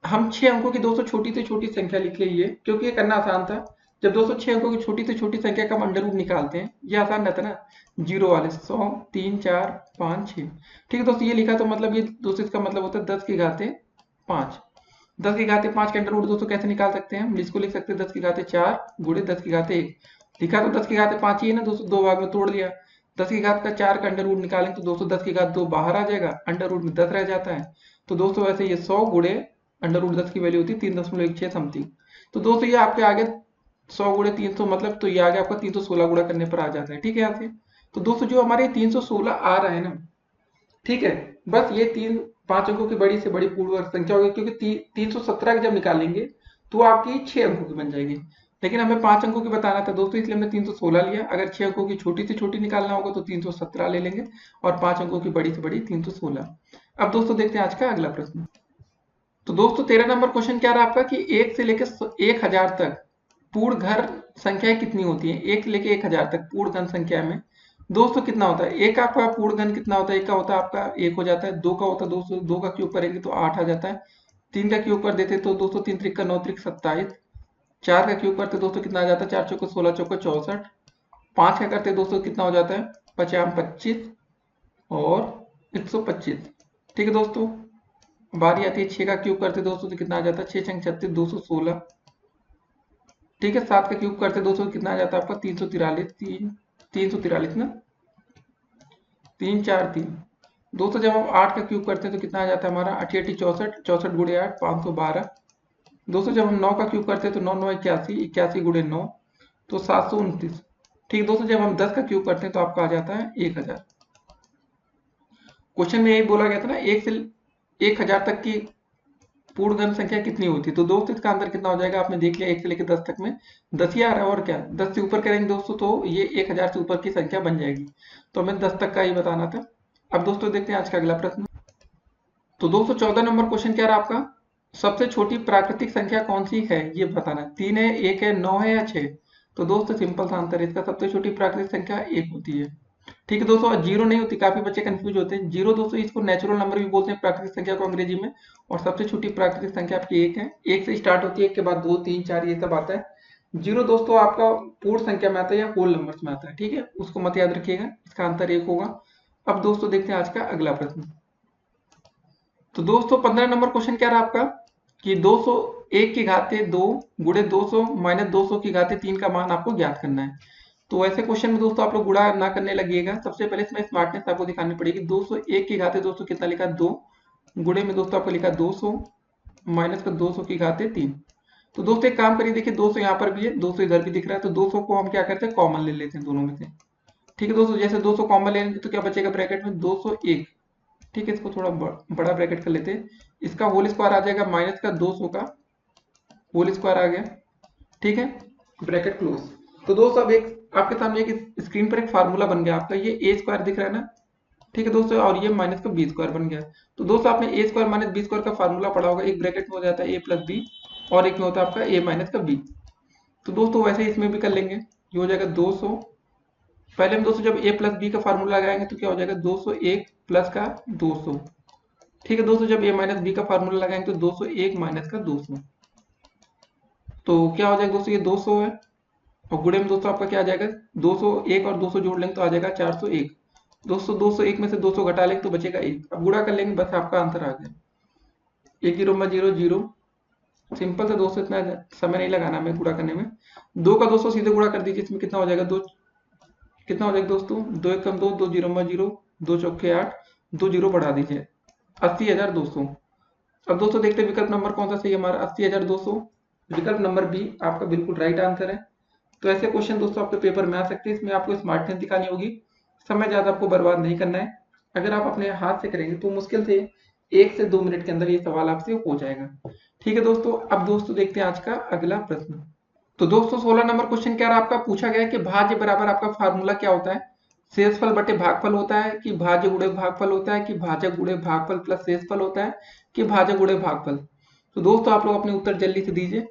हम 6 अंकों की दोस्तों छोटी से छोटी संख्या लिख लिए, क्योंकि ये करना आसान था। जब दोस्तों 6 अंकों की छोटी से छोटी संख्या का हम अंडर रूट निकालते हैं, ये आसान रहता है ना, जीरो वाले 100 3 4 5 6। ठीक है दोस्तों, ये लिखा तो मतलब ये दोस्तों इसका मतलब होता है 10 की घाते 5। 10 की घाते 5 के अंडर रूट दोस्तों कैसे निकाल सकते हैं, हम इसको लिख सकते हैं 10 की घाते 4 गुणे 10 की घाते 1। लिखा तो 10 की घाते 5 ही है ना दोस्तों, दो भाग में तोड़ लिया। 10 की घात का 4 का अंडर रूट निकालेंगे तो दोस्तों 10 की घात 2 बाहर आ जाएगा, अंडर रूट में 10 रह जाता है। तो दोस्तों वैसे ये 100 गुणे अंडर रूट 10 की वैल्यू होती है 3.16 समथिंग। तो दोस्तों ये आपके आगे 100 गुणे 300 मतलब, तो ये आगे आपका 316 गुणा करने पर आ जाता है। ठीक है यहाँ से। तो दोस्तों जो हमारे 316 आ रहा है ना, ठीक है, बस ये 5 अंकों की बड़ी से बड़ी पूर्ण वर्ग संख्या होगी, क्योंकि 317 जब निकालेंगे तो आपकी 6 अंकों की बन जाएगी, लेकिन हमें 5 अंकों की बताना था दोस्तों, इसलिए हमने 316 लिया। अगर 6 अंकों की छोटी से छोटी निकालना होगा तो 317 ले लेंगे, और 5 अंकों की बड़ी से बड़ी 316। अब दोस्तों देखते हैं आज का अगला प्रश्न। तो दोस्तों 13 नंबर क्वेश्चन क्या रहा आपका कि 1 से लेकर 1000 तक पूर्ण घर संख्याएं कितनी होती हैं। 1 से लेकर 1000 तक पूर्ण घन संख्या में दोस्तों कितना होता है। एक आपका पूर्ण घन कितना होता है, एक का होता है आपका 1 हो जाता है, 2 का होता है 200, 2 का क्यूब करेंगे तो 8 आ जाता है, 3 का क्यूब कर देते तो दोस्तों 3 त्रिक का 9 त्रिक 27, 4 का क्यूब करते दोस्तों कितना आ जाता है, 4 चौको 16 चौको 64, 5 का करते दोस्तों कितना हो जाता है 50 25 और 125। ठीक है दोस्तों, बारी आती है 6 का क्यूब करते दोस्तों तो कितना आ जाता है 6 छंग 36 216। ठीक है, 7 का क्यूब करते दोस्तों कितना आ जाता है आपका 343, 343 ना, 3 4 3। दोस्तों जब हम 8 का क्यूब करते हैं तो कितना आ जाता है हमारा 8 8 64, 64 गुणे 8 512। दोस्तों जब हम 9 का क्यूब करते हैं तो 9 9 81, 81 गुणे 9 तो 729। ठीक दोस्तों, जब हम 10 का क्यूब करते हैं तो आपका आ जाता है 1000। क्वेश्चन में यही बोला गया था ना, 1 से 1000 तक की पूर्ण घन संख्या कितनी होती है। तो दोस्तों इसका आंसर कितना हो जाएगा, आपने देख लिया 1 से लेकर 10 तक में 10 ही आ रहा है, और क्या 10 से ऊपर करेंगे दोस्तों तो ये 1000 से ऊपर की संख्या बन जाएगी। तो हमें 10 तक का ही बताना था। अब दोस्तों देखते हैं आज का अगला प्रश्न। तो दोस्तों 14 नंबर क्वेश्चन क्या रहा आपका, सबसे छोटी प्राकृतिक संख्या कौन सी है ये बताना है। 3 है, 1 है, 9 है या 6। तो दोस्तों सिंपल सा आंसर है इसका, सबसे छोटी प्राकृतिक संख्या 1 होती है। ठीक है दोस्तों, जीरो नहीं होती, काफी बच्चे कंफ्यूज होते हैं। जीरो दोस्तों इसको नेचुरल नंबर भी बोलते हैं प्राकृतिक संख्या को अंग्रेजी में, और सबसे छोटी प्राकृतिक संख्या आपकी 1 है। 1 से स्टार्ट होती है, 1 के बाद 2 3 4 ये सब आता है। जीरो दोस्तों आपका पूर्ण संख्या में आता है या होल नंबर्स में आता है। ठीक है, उसको मत याद रखिएगा, इसका आंसर 1 होगा। अब दोस्तों देखते हैं आज का अगला प्रश्न। तो दोस्तों 15 नंबर क्वेश्चन क्या रहा आपका कि 201 की घाते 2 गुणे 200 माइनस 200 की घाते 3 का मान आपको ज्ञात करना है। तो ऐसे क्वेश्चन में दोस्तों आप लोग गुणा ना करने लगिएगा, सबसे पहले इसमें स्मार्टनेस आपको दिखानी पड़ेगी। 201 की घाते दोस्तों कितना लिखा 2, गुणे में दोस्तों आपको लिखा 200 माइनस का 200 की घाते 3। तो दोस्तों एक काम करिए, देखिए 200 यहाँ पर भी है, 200 इधर भी दिख रहा है, तो 200 को हम क्या करते हैं कॉमन ले लेते हैं दोनों में से। ठीक है दोस्तों, जैसे 200 कॉमन ले लेंगे तो क्या बचेगा ब्रैकेट में 201। ठीक है, इसको थोड़ा बड़ा ब्रैकेट कर लेते हैं, इसका होल स्क्वायर आ जाएगा माइनस का 200 का होल स्क्वायर आ गया। ठीक है, ब्रैकेट क्लोज। तो दोस्तों अब एक आपके सामने एक स्क्रीन पर एक फार्मूला बन गया आपका, ये ए स्क्वायर दिख रहा है ना। ठीक है दोस्तों, और ये माइनस का बी स्क्वायर बन गया। तो दोस्तों आपने ए स्क्वायर माइनस बी स्क्वायर का फार्मूला पढ़ा होगा, एक ब्रैकेट में हो जाता है ए प्लस बी और एक में होता है आपका ए माइनस का बी। तो दोस्तों वैसे ही इसमें भी कर लेंगे, ये हो जाएगा 200। पहले हम दोस्तों जब ए प्लस बी का फार्मूला लगाएंगे तो क्या हो जाएगा 201 प्लस का 200। ठीक है दोस्तों, जब ए माइनस बी का फार्मूला लगाएंगे तो 201 माइनस का 200, तो क्या हो जाएगा दोस्तों ये 200 है, और गुणे में दोस्तों आपका क्या आ जाएगा 201 और 200 जोड़ लेंगे तो आ जाएगा 401। दोस्तों 201 में से 200 घटा लेंगे तो बचेगा 1। अब गुणा कर लेंगे, बस आपका आंसर आ गया। 1 जीरो में 0 0, सिंपल से दोस्तों इतना समय नहीं लगाना हमें गुणा करने में। 2 का 200 सीधे गुणा कर दीजिए, इसमें कितना हो जाएगा 2, कितना हो जाएगा दोस्तों 2 1 कम 2, 2 जीरो में 0, 2 चौके 8, 2 जीरो बढ़ा दीजिए 80,200। अब दोस्तों देखते हैं विकल्प नंबर कौन सा सही है हमारा 80,200। विकल्प नंबर बी आपका बिल्कुल राइट आंसर है। तो ऐसे क्वेश्चन दोस्तों आपके पेपर में आ सकते हैं, इसमें आपको स्मार्टनेस दिखानी होगी, समय ज्यादा आपको बर्बाद नहीं करना है। अगर आप अपने हाथ से करेंगे तो मुश्किल से 1 से 2 मिनट के अंदर ये सवाल आपसे हो जाएगा। ठीक है दोस्तों, अब दोस्तों देखते हैं आज का अगला प्रश्न। तो दोस्तों 16 नंबर क्वेश्चन क्या रहा आपका, पूछा गया है कि भाज्य बराबर आपका फार्मूला क्या होता है। शेषफल बटे भागफल होता है कि भाज्य गुणे भागफल होता है कि भाजक गुणे भागफल प्लस शेषफल होता है कि भाजक गुणे भागफल। तो दोस्तों आप लोग अपने उत्तर जल्दी से दीजिए।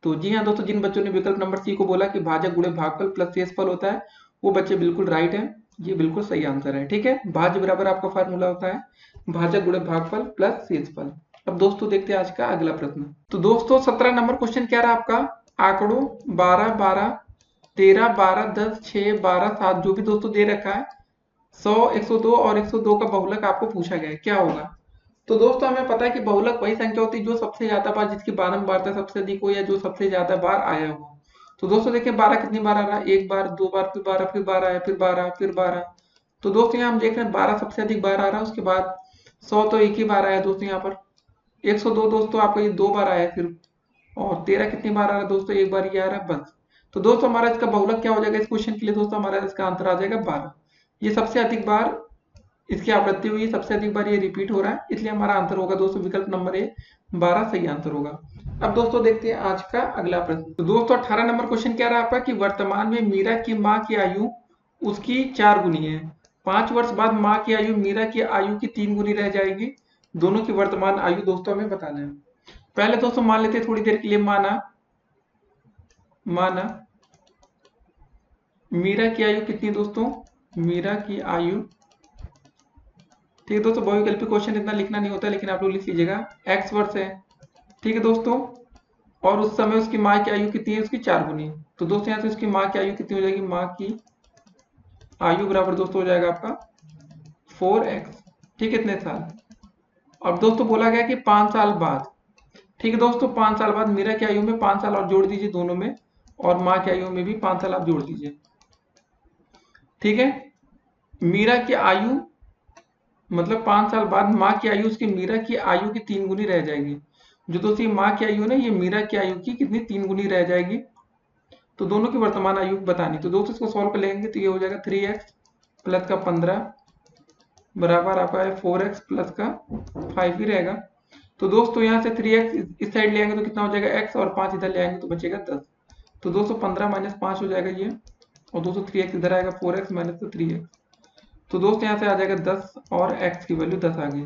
तो जी हाँ दोस्तों, जिन बच्चों ने विकल्प नंबर सी को बोला कि भाजक गुणे भागफल प्लस शेषफल होता है वो बच्चे बिल्कुल राइट हैं, ये बिल्कुल सही आंसर है। ठीक है, भाज्य बराबर आपका फार्मूला होता है भाजक गुणे भागफल प्लस शेषफल। अब दोस्तों देखते हैं आज का अगला प्रश्न। तो दोस्तों 17 नंबर क्वेश्चन क्या रहा आपका, आंकड़ों 12 12 13 12 10 6 12 7 जो भी दोस्तों दे रखा है 100 102 और 102 का बहुलक आपको पूछा गया है, क्या होगा। तो दोस्तों हमें पता है कि बहुलक वही संख्या होती है जो सबसे ज्यादा बार, जिसकी बारंबारता सबसे अधिक हो या जो सबसे ज्यादा बार आया हो। तो दोस्तों देखिए 12 कितनी बार आ रहा है, एक बार, दो बार, फिर 12, फिर 12 आया, फिर 12, फिर 12। तो दोस्तों यहाँ हम देख रहे हैं 12 सबसे अधिक बार आ रहा है, उसके बाद 100 तो एक ही बार आया दोस्तों यहाँ पर। 102 दोस्तों आपका ये 2 बार आया है फिर, और 13 कितनी बार आ रहा है दोस्तों, एक बार ये आ रहा है बस। तो दोस्तों हमारा इसका बहुलक क्या हो जाएगा इस क्वेश्चन के लिए दोस्तों, हमारा इसका आंसर आ जाएगा 12। ये सबसे अधिक बार इसकी आवृत्ति हुई है, सबसे अधिक बार ये रिपीट हो रहा है, इसलिए हमारा आंसर होगा दोस्तों विकल्प नंबर ए 12 सही आंसर होगा। अब दोस्तों देखते हैं आज का अगला प्रश्न। तो दोस्तों 18 नंबर क्वेश्चन क्या रहा आपका कि वर्तमान में मीरा की माँ की आयु उसकी 4 गुनी है, 5 वर्ष बाद माँ की आयु मीरा की आयु की 3 गुनी रह जाएगी, दोनों की वर्तमान आयु दोस्तों हमें बताना है। पहले दोस्तों मान लेते हैं थोड़ी देर के लिए, माना मीरा की आयु कितनी दोस्तों, मीरा की आयु, ठीक है दोस्तों, बहुविकल्पी क्वेश्चन इतना लिखना नहीं होता, लेकिन आप लोग लिख लीजिएगा, x वर्ष है, ठीक है दोस्तों, और उस समय उसकी माँ की आयु कितनी है, उसकी 4 गुनी। तो दोस्तों यहाँ से उसकी माँ की आयु कितनी हो जाएगी, माँ की आयु बराबर दोस्तों हो जाएगा आपका 4x, ठीक है, इतने साल। अब दोस्तों बोला गया कि 5 साल बाद, ठीक है दोस्तों, 5 साल बाद मीरा की आयु में 5 साल और जोड़ दीजिए दोनों में, और माँ की आयु में भी 5 साल आप जोड़ दीजिए, ठीक है। मीरा की आयु मतलब 5 साल बाद माँ की आयु उसकी मीरा की आयु की 3 गुनी रह जाएगी। जो दोस्तों माँ की आयु है ना, ये मीरा की आयु की कितनी 3 गुनी रह जाएगी। तो दोनों की वर्तमान आयु बतानी, तो दोस्तों इसको सॉल्व कर लेंगे तो ये हो जाएगा 3x प्लस का 15 बराबर आपका है 4x प्लस का 5 ही रहेगा। तो दोस्तों यहाँ से 3x इस साइड ले आएंगे तो कितना हो जाएगा x, और 5 इधर ले आएंगे तो बचेगा 10। तो दोस्तों 15 माइनस 5 हो जाएगा ये, और दोस्तों 3x इधर आएगा, 4x माइनस 3x। तो दोस्तों यहाँ से आ जाएगा 10 और x की वैल्यू 10 आ गई।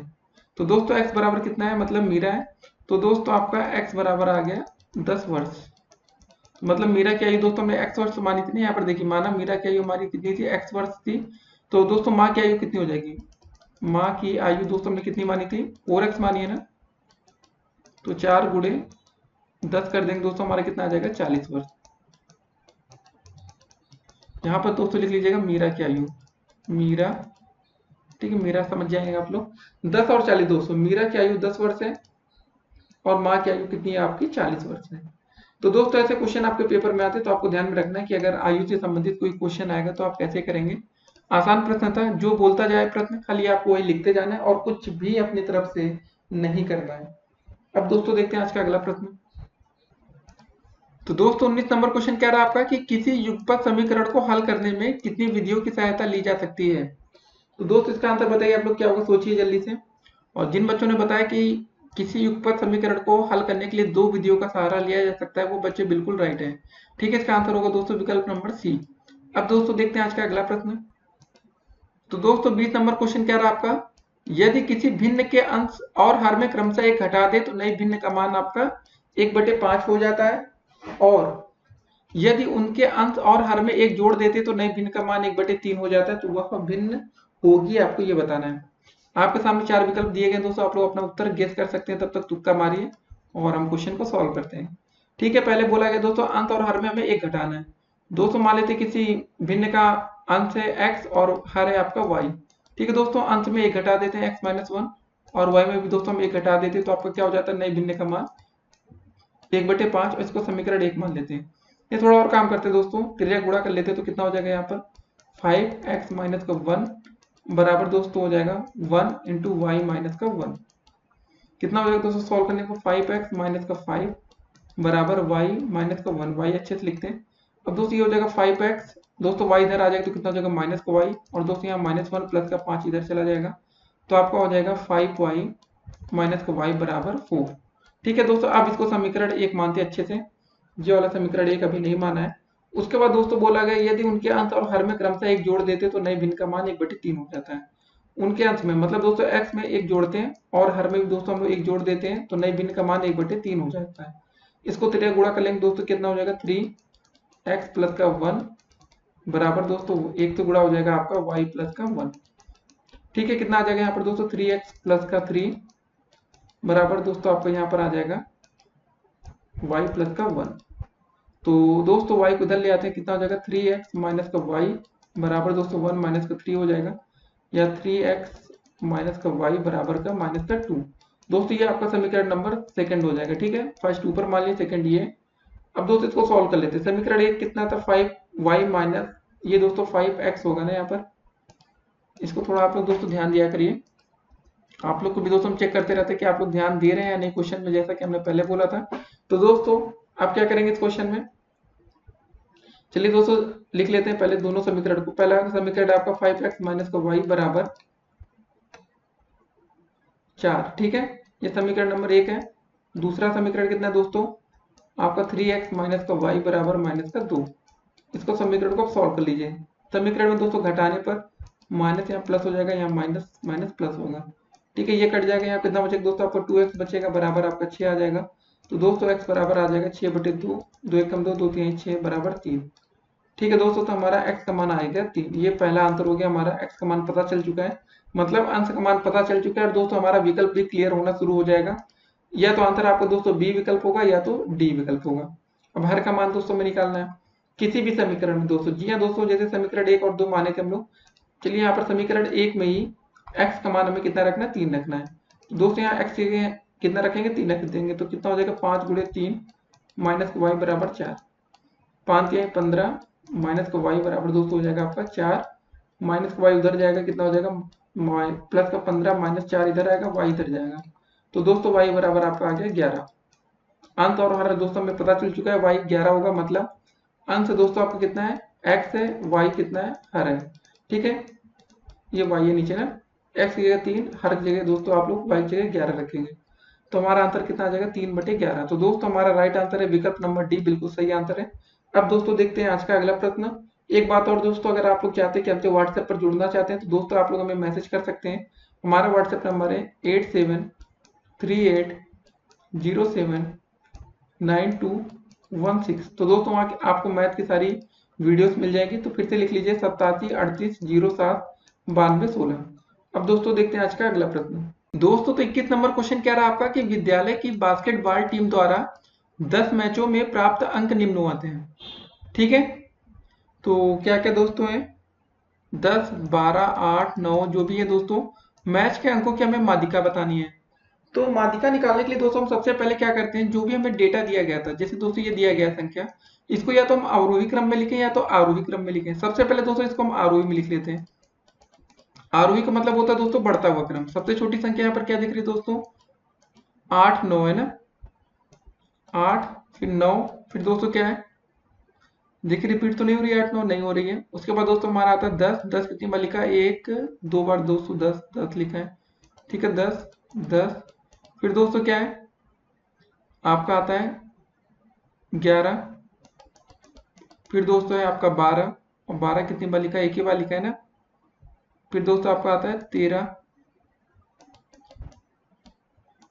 तो दोस्तों x बराबर कितना है, मतलब मीरा है, तो दोस्तों आपका x बराबर आ गया 10 वर्ष। मतलब मीरा की आयु दोस्तों हमने x वर्ष मानी थी ना, यहाँ पर देखिए माना मीरा की आयु हमारी कितनी थी, x वर्ष थी। तो दोस्तों माँ की आयु कितनी हो जाएगी, माँ की आयु दोस्तों हमने कितनी मानी थी, 4x मानी है ना, तो 4 गुणे 10 कर देंगे दोस्तों, हमारा कितना आ जाएगा 40 वर्ष। यहाँ पर दोस्तों लिख लीजिएगा मीरा की आयु, मीरा, ठीक है, मीरा समझ जाएंगे आप लोग, 10 और 40 दोस्तों, मीरा की आयु 10 वर्ष है और माँ की आयु कितनी है आपकी 40 वर्ष है। तो दोस्तों ऐसे क्वेश्चन आपके पेपर में आते हैं तो आपको ध्यान में रखना है कि अगर आयु से संबंधित कोई क्वेश्चन आएगा तो आप कैसे करेंगे। आसान प्रश्न था, जो बोलता जाए प्रश्न खाली आपको वही लिखते जाना है और कुछ भी अपनी तरफ से नहीं करना है। अब दोस्तों देखते हैं आज का अगला प्रश्न। तो दोस्तों 19 नंबर क्वेश्चन क्या रहा आपका कि किसी युगपत समीकरण को हल करने में कितनी विधियों की सहायता ली जा सकती है। तो दोस्तों इसका आंसर बताइए आप लोग क्या होगा, सोचिए जल्दी से। और जिन बच्चों ने बताया कि किसी युगपत समीकरण को हल करने के लिए 2 विधियों का सहारा लिया जा सकता है, वो बच्चे बिल्कुल राइट है, ठीक है, इसका आंसर होगा दोस्तों विकल्प नंबर सी। अब दोस्तों देखते हैं आज का अगला प्रश्न। तो दोस्तों 20 नंबर क्वेश्चन क्या रहा आपका, यदि किसी भिन्न के अंश और हर में क्रमशः 1 घटा दे तो नई भिन्न का मान आपका 1/5 हो जाता है, और यदि उनके अंश और हर में 1 जोड़ देते तो नई भिन्न का मान 1/3 हो जाता है, तो वह भिन्न होगी, आपको ये बताना है। आपके सामने 4 विकल्प दिए गए दोस्तों, आप लोग अपना उत्तर गेस कर सकते हैं, तब तक तुक्का मारिए और हम क्वेश्चन को सॉल्व करते हैं। ठीक है, पहले बोला गया दोस्तों अंश और हर में हमें 1 घटाना है। दोस्तों मान लेते किसी भिन्न का अंश है x और हर है आपका y, ठीक है दोस्तों, अंश में 1 घटा देते हैं x-1 और y में भी दोस्तों हम 1 घटा देते हैं, तो आपका क्या हो जाता है, नई भिन्न का मान 1/5, और इसको समीकरण 1 मान लेते हैं। ये थोड़ा और काम करते हैं दोस्तों, त्रिज्या गुणा कर लेते हैं, तो कितना हो जाएगा यहाँ पर 5x-1 बराबर दोस्तों हो जाएगा 1 इंटू वाई माइनस का 1। कितना हो जाएगा दोस्तों सॉल्व करने को, 5x माइनस का 5 बराबर y माइनस का 1, y अच्छे से लिखते हैं। अब दोस्तों ये हो जाएगा 5x, दोस्तों y इधर आ जाएगा तो कितना हो जाएगा माइनस का y, और दोस्तों यहाँ -1 प्लस का 5 इधर चला जाएगा, तो आपका हो जाएगा 5y माइनस का y बराबर 4। ठीक है दोस्तों, अब इसको समीकरण 1 मानते हैं अच्छे से, ये वाला समीकरण 1 अभी नहीं माना है। उसके बाद दोस्तों बोला गया यदि उनके अंश और हर में क्रमशः 1 जोड़ देते तो नई भिन्न का मान 1/3 हो जाता है। उनके अंश में मतलब दोस्तों x में 1 जोड़ते हैं और हर में भी दोस्तों हम लोग 1 जोड़ देते हैं, तो नई भिन्न का मान 1/3 हो जाता है। इसको त्रिज्या गुणा कर लेंगे दोस्तों, कितना हो जाएगा 3x प्लस का 1 बराबर दोस्तों 1 तो गुणा हो जाएगा आपका y प्लस का 1। ठीक है, कितना आ जाएगा यहाँ पर दोस्तों 3x प्लस का 3 बराबर दोस्तों आपको यहाँ पर आ जाएगा y प्लस का 1। तो दोस्तों y को इधर ले आते हैं, कितना हो जाएगा 3x माइनस का y बराबर दोस्तों 1 माइनस का 3 हो जाएगा, या 3x माइनस का y बराबर का माइनस का 2। दोस्तों ये आपका समीकरण नंबर 2 हो जाएगा। ठीक है, फर्स्ट ऊपर मान लिया, सेकंड ये। अब दोस्तों इसको सॉल्व कर लेते हैं। समीकरण 1 कितना था 5y माइनस ये दोस्तों 5x होगा ना यहाँ पर, इसको थोड़ा आप लोग दोस्तों ध्यान दिया करिए। आप लोग को भी दोस्तों हम चेक करते रहते हैं कि आप लोग ध्यान दे रहे हैं या नहीं क्वेश्चन में, जैसा कि हमने पहले बोला था। तो दोस्तों आप क्या करेंगे इस क्वेश्चन में, चलिए दोस्तों लिख लेते हैं पहले दोनों समीकरण को। पहला समीकरण आपका 5x माइनस का वाई बराबर 4, ठीक है, ये समीकरण नंबर 1 है। दूसरा समीकरण कितना है दोस्तों, आपका 3x माइनस का वाई बराबर माइनस का 2। इसको समीकरण को आप सॉल्व कर लीजिए। समीकरण में दोस्तों घटाने पर माइनस यहाँ प्लस हो जाएगा, यहाँ माइनस माइनस प्लस होगा, ठीक है, ये कट जाएगा। यहाँ कितना बचेगा दोस्तों, आपको 2x बचेगा बराबर आपका 6 आ जाएगा। तो दोस्तों x बराबर आ जाएगा 6/2, 2 1 कम 2, 2 3 6 बराबर 3, ठीक है दोस्तों। तो हमारा x का मान आएगा 3। ये पहला आंसर हो गया, हमारा x का मान पता चल चुका है, मतलब अंश का मान पता चल चुका है। और दोस्तों हमारा विकल्प भी क्लियर होना शुरू हो जाएगा। या तो आंसर आपको दोस्तों बी विकल्प होगा या तो डी विकल्प होगा। अब हर का मान दोस्तों में निकालना है किसी भी समीकरण में दोस्तों। जी हाँ दोस्तों, जैसे समीकरण 1 और 2 माने थे हम लोग। चलिए यहाँ पर समीकरण 1 में ही x का मान हमें कितना रखना है, 3 रखना है। तो दोस्तों यहाँ x के कितना रखेंगे, 3 रख देंगे। तो कितना हो जाएगा 5 गुणे 3 माइनस का वाई बराबर 4, 5 या 15 माइनस का वाई बराबर दोस्तों हो जाएगा आपका 4, माइनस का वाई उधर जाएगा, कितना हो जाएगा प्लस का 15 माइनस 4 इधर आएगा, वाई इधर जाएगा। तो दोस्तों वाई बराबर आपका आ गया 11। अंत और हमारा दोस्तों हमें पता चल चुका है, वाई 11 होगा, मतलब अंश दोस्तों आपका कितना है, x है, y कितना है, हर है, ठीक है। ये y है नीचे ना, x की जगह 3, हर की जगह दोस्तों आप लोग y की जगह 11 रखेंगे। तो हमारा आंसर कितना आ जाएगा, 3/11। तो दोस्तों हमारा राइट आंसर है विकल्प नंबर डी, बिल्कुल सही आंसर है। अब दोस्तों देखते हैं आज का अगला प्रश्न। एक बात और दोस्तों, अगर आप लोग चाहते हैं कि हमसे व्हाट्सएप पर जुड़ना चाहते हैं तो दोस्तों आप लोग हमें मैसेज कर सकते हैं। हमारा व्हाट्सएप नंबर है 8738079216। तो दोस्तों वहाँ आपको मैथ की सारी वीडियोस मिल जाएगी। तो फिर से लिख लीजिए 8738079216। अब दोस्तों देखते हैं आज का अगला प्रश्न। दोस्तों तो 21 नंबर क्वेश्चन कह रहा है आपका कि विद्यालय की बास्केटबॉल टीम द्वारा 10 मैचों में प्राप्त अंक निम्नलिखित हैं, ठीक है। तो क्या क्या दोस्तों है, 10 12 8 9 जो भी है दोस्तों, मैच के अंकों की हमें माध्यिका बतानी है। तो माध्यिका निकालने के लिए दोस्तों हम सबसे पहले क्या करते हैं, जो भी हमें डेटा दिया गया था, जैसे दोस्तों ये दिया गया संख्या, इसको या तो हम अवरोही क्रम में लिखें या तो आरोही क्रम में लिखें। सबसे पहले दोस्तों इसको हम आरोही में लिख लेते हैं। आरोही का मतलब होता है दोस्तों बढ़ता हुआ क्रम। सबसे छोटी संख्या यहाँ पर क्या दिख रही है दोस्तों, 8 9 है ना, 8 फिर 9 फिर दोस्तों क्या है, देखिए रिपीट तो नहीं हो रही है, 8 9 नहीं हो रही है। उसके बाद दोस्तों हमारा आता है 10, 10 कितनी बार लिखा है, 1 2 बार दोस्तों 10 10 लिखा है, ठीक है, 10 10। फिर दोस्तों क्या है, आपका आता है 11, फिर दोस्तों है आपका 12, और 12 कितनी बार लिखा है, एक ही बार लिखा है ना। फिर दोस्तों आपका आता है 13,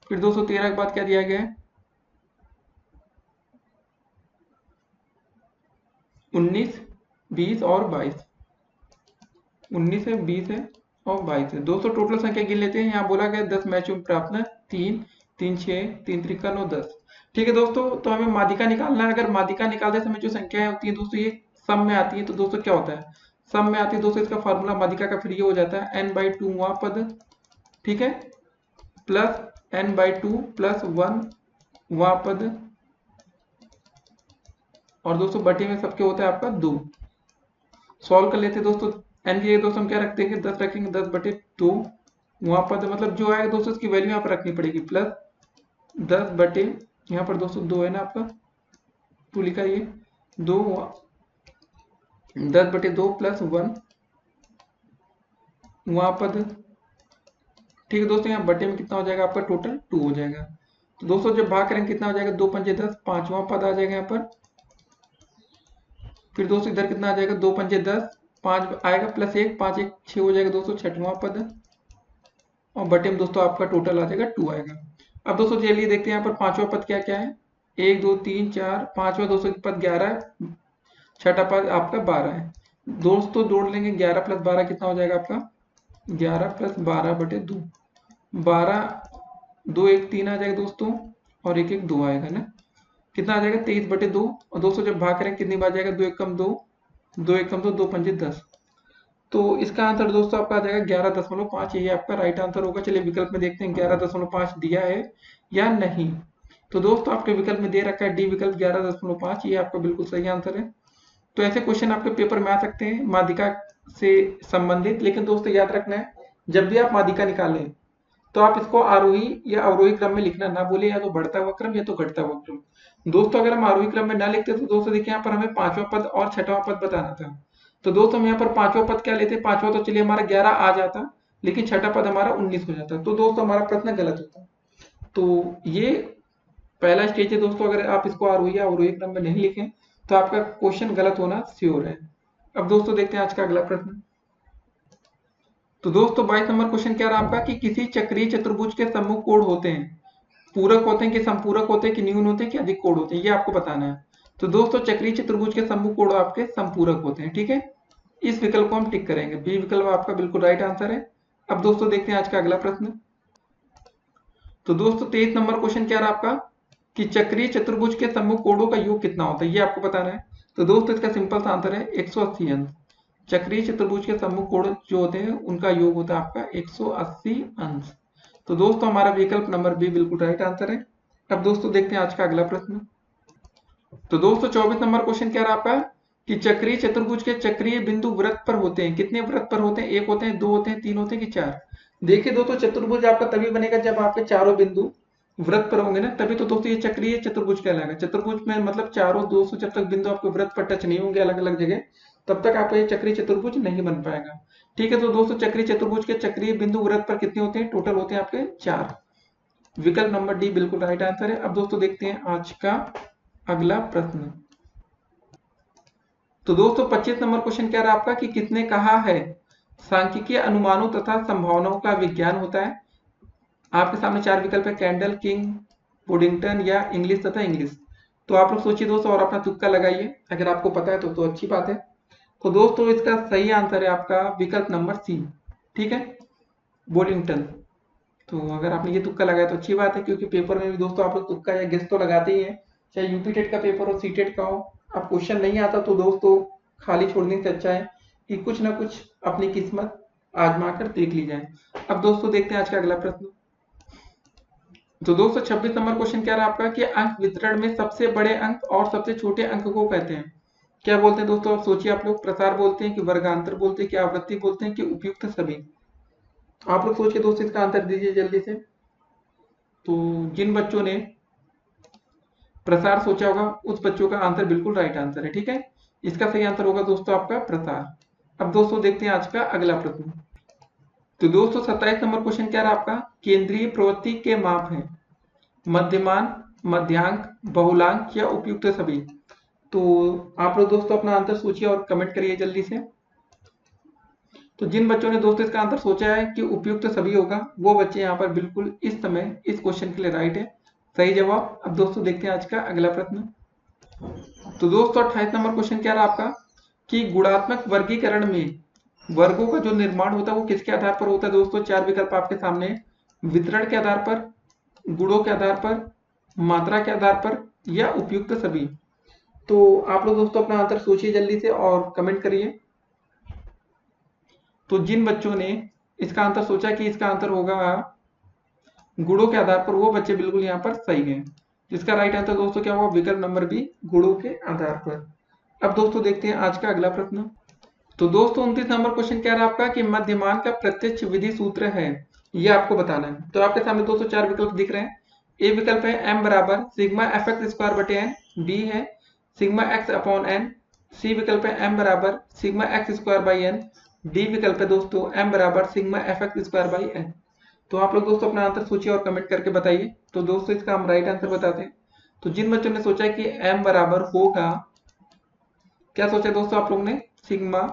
फिर दोस्तों 13 के बाद क्या दिया गया है, 19 20 और 22, 19 है 20 है और 22 है। दोस्तों टोटल संख्या गिन लेते हैं। यहाँ बोला गया 10 मैचों में प्राप्त है 3 3 6 3 त्रिका 9 10, ठीक है दोस्तों। तो हमें माध्यिका निकालना है। अगर माध्यिका निकालते समय जो संख्याएं होती है दोस्तों ये सम में आती है, तो दोस्तों क्या होता है, सम में आती है दोस्तों, इसका फॉर्मूला माध्यिका का फिर ये हो जाता है n/2वां पद, ठीक है, प्लस n/2 प्लस 1वां पद, और दोस्तों बटे में सबके होता है आपका 2। सॉल्व कर लेते हैं दोस्तों। एन की दोस्तों हम क्या रखते हैं, 10 रखेंगे, 10/2 वहां पर मतलब जो आएगा दोस्तों इसकी वैल्यू यहाँ पर रखनी पड़ेगी, प्लस 10 बटे यहाँ पर दोस्तों 2 है ना आपका, 2 लिखा ये 2, 10/2 प्लस 1 वहां पद, ठीक है दोस्तों। यहाँ बटे में कितना हो जाएगा आपका, टोटल 2 हो जाएगा। तो दोस्तों जब भाग करेंगे कितना हो जाएगा, 2 पंजे 10, 5वां पद आ जाएगा यहाँ पर। फिर दोस्तों इधर कितना आ जाएगा, 2 पंजे 10, 5 आएगा प्लस 1, 5 1 6 हो जाएगा दोस्तों, 6वां पद, और बटे में दोस्तों आपका टोटल आ जाएगा 2 आएगा। अब दोस्तों चलिए देखते हैं यहाँ पर पांचवा पद क्या क्या है, 1 2 3 4, पांचवा दोस्तों पद 11 है, छठा पद आपका 12 है। दोस्तों जोड़ लेंगे 11 प्लस 12 कितना हो जाएगा आपका, 11 प्लस 12/2, 12 2 1 3 आ जाएगा दोस्तों, और 1 1 2 आएगा ना, कितना आ जाएगा 23/2। और दोस्तों जब भाग करेंगे कितनी बार जाएगा, 2 1 कम 2, 2 1 कम 2, 2 पंजे 10। तो इसका आंसर दोस्तों आपका आ जाएगा 11.5, यही आपका राइट आंसर होगा। चलिए विकल्प में देखते हैं 11.5 दिया है या नहीं। तो दोस्तों आपके विकल्प में दे रखा है डी विकल्प 11.5, ये आपका बिल्कुल सही आंसर है। तो ऐसे क्वेश्चन आपके पेपर में आ सकते हैं माध्यिका से संबंधित, लेकिन दोस्तों याद रखना है जब भी आप माध्यिका निकालें तो आप इसको आरोही या अवरोही क्रम में लिखना ना भूले, या तो बढ़ता हुआ क्रम या तो घटता हुआ क्रम। दोस्तों अगर हम आरोही क्रम में ना लिखते तो दोस्तों देखिए यहाँ पर हमें पांचवा पद और छठवां पद बताना था। तो दोस्तों हम यहाँ पर पांचवा पद क्या लेते, पांचवा तो चलिए हमारा 11 आ जाता, लेकिन छठा पद हमारा 19 हो जाता, तो दोस्तों हमारा प्रश्न गलत होता। तो ये पहला स्टेज है दोस्तों, अगर आप इसको आरोही या अवरोही क्रम में नहीं लिखें तो आपका क्वेश्चन गलत होना श्योर है। अब दोस्तों देखते हैं आज का अगला प्रश्न। तो दोस्तों 22 नंबर क्वेश्चन क्या रहा आपका कि किसी चक्रीय चतुर्भुज के सम्मुख कोण होते हैं, पूरक होते हैं कि समपूरक होते हैं कि न्यून होते हैं कि अधिक कोण होते हैं, ये आपको बताना है। तो दोस्तों चक्रीय चतुर्भुज के सम्मुख कोण आपके समपूरक होते हैं, ठीक है। इस विकल्प को हम टिक करेंगे, बी विकल्प आपका बिल्कुल राइट आंसर है। अब दोस्तों देखते हैं आज का अगला प्रश्न। तो दोस्तों 23 नंबर क्वेश्चन क्या रहा आपका कि चक्रीय चतुर्भुज के सम्मुख कोणों का योग कितना होता है, ये आपको बताना है। तो दोस्तों इसका सिंपल सा आंसर है 180 अंश। चक्रीय चतुर्भुज के सम्मुख कोण जो होते हैं उनका योग होता है आपका 180 अंश। तो दोस्तों हमारा विकल्प नंबर बी बिल्कुल राइट आंसर है। अब दोस्तों देखते हैं आज का अगला प्रश्न। तो दोस्तों 24 नंबर क्वेश्चन क्या रहा आपका कि चक्रीय चतुर्भुज के चक्रीय बिंदु वृत्त पर होते हैं, कितने वृत्त पर होते हैं, एक होते हैं, दो होते हैं, तीन होते हैं कि चार। देखिए दोस्तों चतुर्भुज आपका तभी बनेगा जब आपके चारों बिंदु वृत्त पर होंगे ना, तभी तो दोस्तों ये चक्रीय चतुर्भुज कहलाएगा। चतुर्भुज में मतलब चारों दोस्तों जब तक बिंदु आपके वृत्त पर टच नहीं होंगे अलग अलग जगह, तब तक आपका ये चक्रीय चतुर्भुज नहीं बन पाएगा, ठीक है। तो दोस्तों चक्रीय चतुर्भुज के चक्रीय बिंदु वृत्त पर कितने होते हैं, टोटल होते हैं आपके 4। विकल्प नंबर डी बिल्कुल राइट आंसर है। अब दोस्तों देखते हैं आज का अगला प्रश्न। तो दोस्तों 25 नंबर क्वेश्चन क्या रहा आपका कि किसने कहा है सांख्यिकीय अनुमानों तथा संभावनाओं का विज्ञान होता है। आपके सामने 4 विकल्प है, कैंडल, किंग, पुडिंगटन या इंग्लिश तथा इंग्लिश। तो आप लोग सोचिए दोस्तों और अपना तुक्का लगाइए, अगर आपको पता है तो अच्छी बात है। तो दोस्तों इसका सही आंसर है आपका विकल्प नंबर सी, ठीक है, बोलिंगटन। तो अगर आपने ये तुक्का लगाया तो अच्छी बात है, क्योंकि पेपर में भी दोस्तों आप लोग तुक्का या गेस तो लगाते ही हैं, चाहे यूपी टेट का पेपर हो, सी टेट का हो। अब क्वेश्चन नहीं आता तो दोस्तों खाली छोड़ने से अच्छा है कि कुछ ना कुछ अपनी किस्मत आजमा कर देख ली जाए। अब दोस्तों देखते हैं आज का अगला प्रश्न। तो दोस्तों 26 नंबर क्वेश्चन क्या रहा आपका कि अंक वितरण में सबसे बड़े अंक और सबसे छोटे अंक को कहते हैं, क्या बोलते हैं दोस्तों, आप सोचिए। आप लोग प्रसार बोलते हैं कि वर्गांतर बोलते हैं कि आवृत्ति बोलते हैं कि उपयुक्त सभी। आप लोग सोचिए दोस्तों, इसका आंसर दीजिए जल्दी से। तो जिन बच्चों ने प्रसार सोचा होगा उस बच्चों का आंसर बिल्कुल राइट आंसर है, ठीक है। इसका सही आंसर होगा दोस्तों आपका प्रसार। अब दोस्तों देखते हैं आज का अगला प्रश्न। तो दोस्तों 27 नंबर क्वेश्चन क्या रहा आपका, केंद्रीय प्रवृत्ति के माप है, मध्यमान, मध्यांक, बहुलांक या उपयुक्त सभी। तो आप लोग दोस्तों अपना आंसर सोचिए और कमेंट करिए जल्दी से। तो जिन बच्चों ने दोस्तों इसका आंसर सोचा है कि उपयुक्त सभी होगा, वो बच्चे यहाँ पर बिल्कुल इस समय इस क्वेश्चन के लिए राइट है, सही जवाब। अब दोस्तों देखते हैं आज का अगला प्रश्न। तो दोस्तों 28 नंबर क्वेश्चन क्या रहा आपका कि गुणात्मक वर्गीकरण में वर्गों का जो निर्माण होता है वो किसके आधार पर होता है। दोस्तों 4 विकल्प आपके सामने, वितरण के आधार पर, गुणों के आधार पर, मात्रा के आधार पर या उपयुक्त सभी। तो आप लोग दोस्तों अपना आंसर सोचिए जल्दी से और कमेंट करिए। तो जिन बच्चों ने इसका आंसर सोचा कि इसका आंसर होगा गुणों के आधार पर, वो बच्चे बिल्कुल यहाँ पर सही हैं। जिसका राइट आंसर दोस्तों क्या होगा, विकल्प नंबर बी, गुणों के आधार पर। अब दोस्तों देखते हैं आज का अगला प्रश्न। तो दोस्तों 29 नंबर क्वेश्चन क्या रहा आपका कि मध्यमान का प्रत्यक्ष विधि सूत्र है, ये आपको बताना है। तो आपके सामने दोस्तों 4 विकल्प दिख रहे हैं। ए विकल्प है m बराबर सिग्मा एफ एक्स स्क्वायर बटे एन, बी है sigma x upon n, C विकल्प है m बराबर sigma x square by n, D विकल्प है दोस्तों m बराबर sigma f x square by n. तो आप लोग दोस्तों अपना आंसर सोचिए और कमेंट करके बताइए। तो दोस्तों इसका हम राइट आंसर बताते हैं। तो जिन बच्चों ने सोचा कि m बराबर होगा, क्या सोचा दोस्तों आप लोग ने, सिग्मा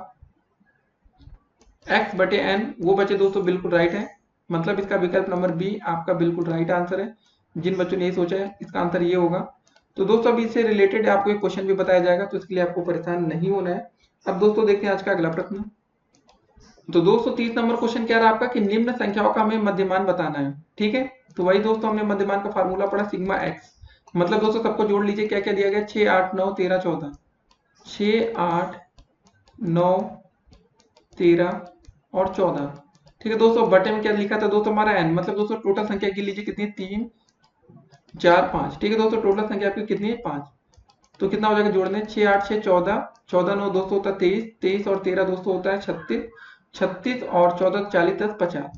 x बटे n, वो बच्चे दोस्तों बिल्कुल राइट है। मतलब इसका विकल्प नंबर बी आपका बिल्कुल राइट आंसर है। जिन बच्चों ने ये सोचा है इसका आंसर ये होगा। तो दोस्तों अभी इससे रिलेटेड आपको एक क्वेश्चन भी बताया जाएगा, तो इसके लिए आपको परेशान नहीं होना है। अब दोस्तों देखते हैं आज का अगला प्रश्न। तो दोस्तों 30 नंबर क्वेश्चन क्या रहा आपका कि निम्न संख्याओं का हमें मध्यमान बताना है, ठीक है। तो वही दोस्तों हमने मध्यमान का फार्मूला पढ़ा सिग्मा एक्स। मतलब दोस्तों सबको जोड़ लीजिए, क्या क्या दिया गया, 6 8 9 13 14, 6 8 9 13 और 14, ठीक है दोस्तों। बटे में क्या लिखा था दोस्तों हमारा n, मतलब दोस्तों टोटल संख्या गिन लीजिए कितनी, 3 4 5, ठीक है दोस्तों। टोटल संख्या आपकी कितनी है, 5। तो कितना हो जाएगा जोड़ने, 6 8 6 14, 14 9 दोस्तों होता है 23, 23 और 13 दोस्तों होता है 36, 36 और 14 40 10 50।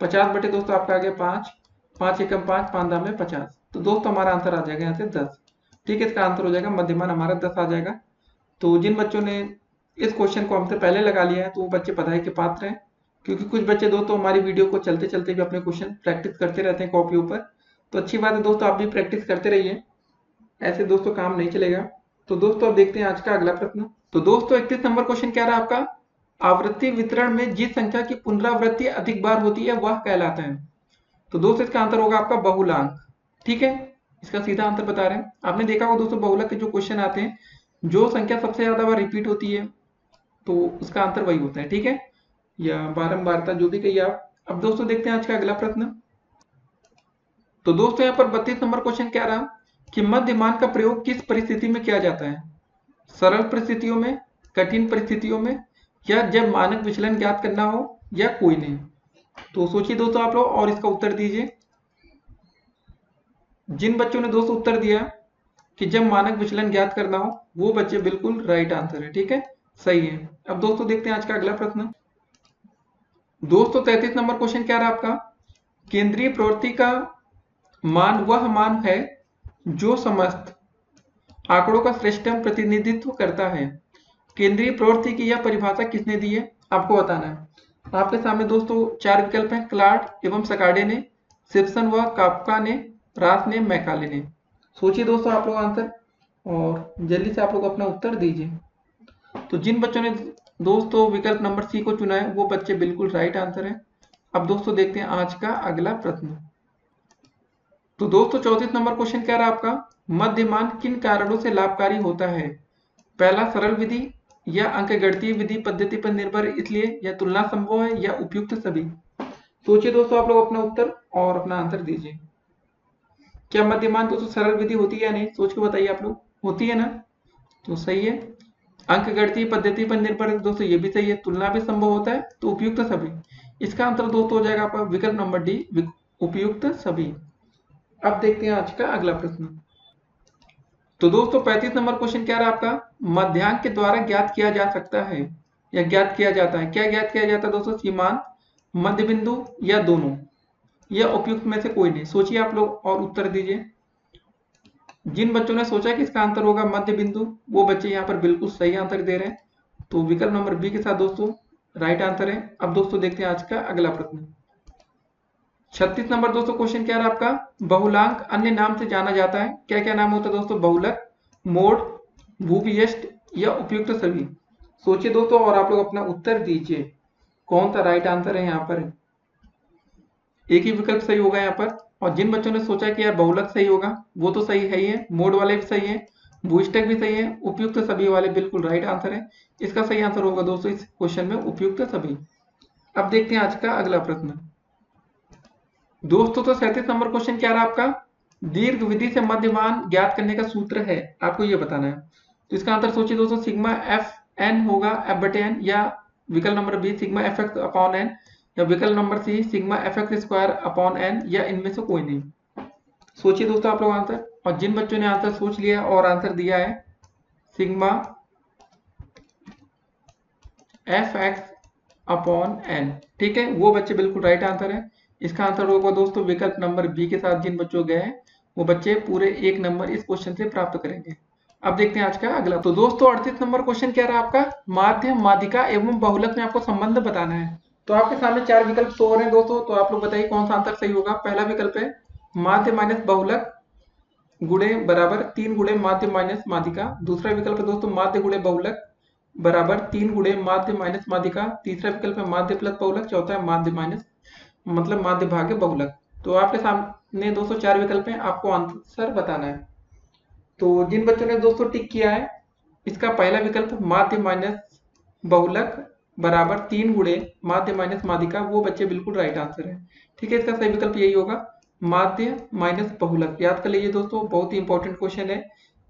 50 बटे दोस्तों आपका आ गया 5, 5 एकम 5, 5 दाम में 50। तो दोस्तों हमारा आंसर आ जाएगा यहाँ से 10। ठीक है, इसका आंसर हो जाएगा मध्यमान हमारा 10 आ जाएगा। तो जिन बच्चों ने इस क्वेश्चन को हमसे पहले लगा लिया है तो वो बच्चे बधाई के पात्र हैं, क्योंकि कुछ बच्चे दोस्तों हमारी वीडियो को चलते चलते भी अपने क्वेश्चन प्रैक्टिस करते रहते हैं कॉपियों पर। तो अच्छी बात है दोस्तों, आप भी प्रैक्टिस करते रहिए, ऐसे दोस्तों काम नहीं चलेगा। तो दोस्तों अब देखते हैं आज का अगला प्रश्न। तो दोस्तों 31 नंबर क्वेश्चन क्या रहा आपका, आवृत्ति वितरण में जिस संख्या की पुनरावृत्ति अधिक बार होती है वह कहलाता है। तो दोस्तों इसका आंसर होगा आपका बहुलांक। ठीक है, इसका सीधा आंसर बता रहे हैं। आपने देखा होगा दोस्तों बहुलक के जो क्वेश्चन आते हैं, जो संख्या सबसे ज्यादा बार रिपीट होती है तो उसका आंसर वही होता है। ठीक है, या बारंबारता जो भी कहिए आप। अब दोस्तों देखते हैं आज का अगला प्रश्न। तो दोस्तों यहाँ पर 32 नंबर क्वेश्चन क्या रहा कि मध्यमान का प्रयोग किस परिस्थिति में किया जाता है, सरल परिस्थितियों में, कठिन परिस्थितियों में, या जब मानक विचलन ज्ञात करना हो, या कोई नहीं। तो सोचिए दोस्तों आप लोग और इसका उत्तर दीजिए। जिन बच्चों ने दोस्तों उत्तर दिया कि जब मानक विचलन ज्ञात करना हो, वो बच्चे बिल्कुल राइट आंसर है। ठीक है, सही है। अब दोस्तों देखते हैं आज का अगला प्रश्न। दोस्तों 33 नंबर क्वेश्चन क्या रहा आपका, केंद्रीय प्रवृत्ति का मान वह मान है जो समस्त आंकड़ों का श्रेष्ठतम प्रतिनिधित्व करता है। केंद्रीय प्रवृत्ति की यह परिभाषा किसने दी है, आपको बताना है। आपके सामने दोस्तों 4 विकल्प हैं, क्लार्क एवं सकाडे ने, सिप्सन व काफ्का ने, रास ने, मैकाले ने। सोचिए दोस्तों आप लोग आंसर और जल्दी से आप लोग अपना उत्तर दीजिए। तो जिन बच्चों ने दोस्तों विकल्प नंबर सी को चुना है वो बच्चे बिल्कुल राइट आंसर है। अब दोस्तों देखते हैं आज का अगला प्रश्न। तो दोस्तों 34 नंबर क्वेश्चन क्या रहा आपका, मध्यमान किन कारणों से लाभकारी होता है, पहला सरल विधि, या अंकगणितीय विधि पद्धति पर निर्भर इसलिए, या तुलना संभव है, या उपयुक्त सभी। सोचिए दोस्तों आप लोग अपना उत्तर और अपना आंसर दीजिए। क्या मध्यमान दोस्तों सरल विधि होती है या नहीं, सोच के बताइए आप लोग। होती है ना, तो सही है। अंकगणितीय पद्धति पर निर्भर है दोस्तों, ये भी सही है। तुलना भी संभव होता है, तो उपयुक्त सभी। इसका आंसर दोस्तों हो जाएगा आपका विकल्प नंबर डी, उपयुक्त सभी। अब देखते हैं आज का अगला प्रश्न। तो दोस्तों 35 नंबर क्वेश्चन क्या रहा आपका, मध्यांक के द्वारा ज्ञात किया जा सकता है या ज्ञात किया जाता है। क्या ज्ञात किया जाता है दोस्तों, सीमांत, मध्य बिंदु, या दोनों, या उपयुक्त में से कोई नहीं। सोचिए आप लोग और उत्तर दीजिए। जिन बच्चों ने सोचा कि इसका आंसर होगा मध्य बिंदु, वो बच्चे यहाँ पर बिल्कुल सही आंसर दे रहे हैं। तो विकल्प नंबर बी के साथ दोस्तों राइट आंसर है। अब दोस्तों देखते हैं आज का अगला प्रश्न। 36 नंबर दोस्तों क्वेश्चन क्या रहा आपका, बहुलांक अन्य नाम से जाना जाता है। क्या क्या नाम होता है दोस्तों, बहुलक, मोड, भूवियष्ट, या उपयुक्त सभी। सोचिए दोस्तों और आप लोग अपना उत्तर दीजिए, कौन सा राइट आंसर है यहाँ पर। एक ही विकल्प सही होगा यहाँ पर। और जिन बच्चों ने सोचा कि यार बहुलक सही होगा, वो तो सही है ही है, मोड वाले भी सही है, भूइष्टक भी सही है, उपयुक्त सभी वाले बिल्कुल राइट आंसर है। इसका सही आंसर होगा दोस्तों इस क्वेश्चन में उपयुक्त सभी। अब देखते हैं आज का अगला प्रश्न। दोस्तों तो 37 नंबर क्वेश्चन क्या रहा आपका, दीर्घ विधि से मध्यमान ज्ञात करने का सूत्र है, आपको ये बताना है। तो इसका आंसर सोचिए दोस्तों, सिग्मा एफ एन होगा, एफ बटे एन, या विकल्प नंबर B sigma f x upon n, या विकल्प नंबर C sigma f x square upon n, या इनमें से कोई नहीं। सोचिए दोस्तों आप लोग आंसर। और जिन बच्चों ने आंसर सोच लिया और आंसर दिया है sigma f x upon n, ठीक है, वो बच्चे बिल्कुल राइट आंसर है। इसका आंसर होगा दोस्तों विकल्प नंबर बी के साथ। जिन बच्चों गए हैं वो बच्चे पूरे 1 नंबर इस क्वेश्चन से प्राप्त करेंगे। अब देखते हैं आज का अगला। तो दोस्तों 38 नंबर क्वेश्चन क्या रहा आपका, माध्य, माध्यिका एवं बहुलक में आपको संबंध बताना है। तो आपके सामने 4 विकल्प शो हो रहे हैं दोस्तों, तो आप लोग बताइए कौन सा आंसर सही होगा। पहला विकल्प है माध्य माइनस बहुलक गुणे बराबर 3 गुणे माध्य माइनस माध्यिका। दूसरा विकल्प है दोस्तों माध्य गुणे बहुलक बराबर 3 गुणे माध्य माइनस माध्यिका। तीसरा विकल्प है माध्य प्लस बहुलक। चौथा है माध्य माइनस मतलब माध्य भाग्य बहुलक। तो आपके सामने दोस्तों 4 विकल्प हैं, आपको आंसर बताना है। तो जिन बच्चों ने दोस्तों टिक किया है, इसका पहला विकल्प माध्य माइनस बहुलक बराबर 3 गुणे माध्य माइनस माध्यिका, वो बच्चे बिल्कुल राइट आंसर है। ठीक है, इसका सही विकल्प यही होगा, माध्य माइनस बहुलक। याद कर लीजिए दोस्तों, बहुत ही इंपॉर्टेंट क्वेश्चन है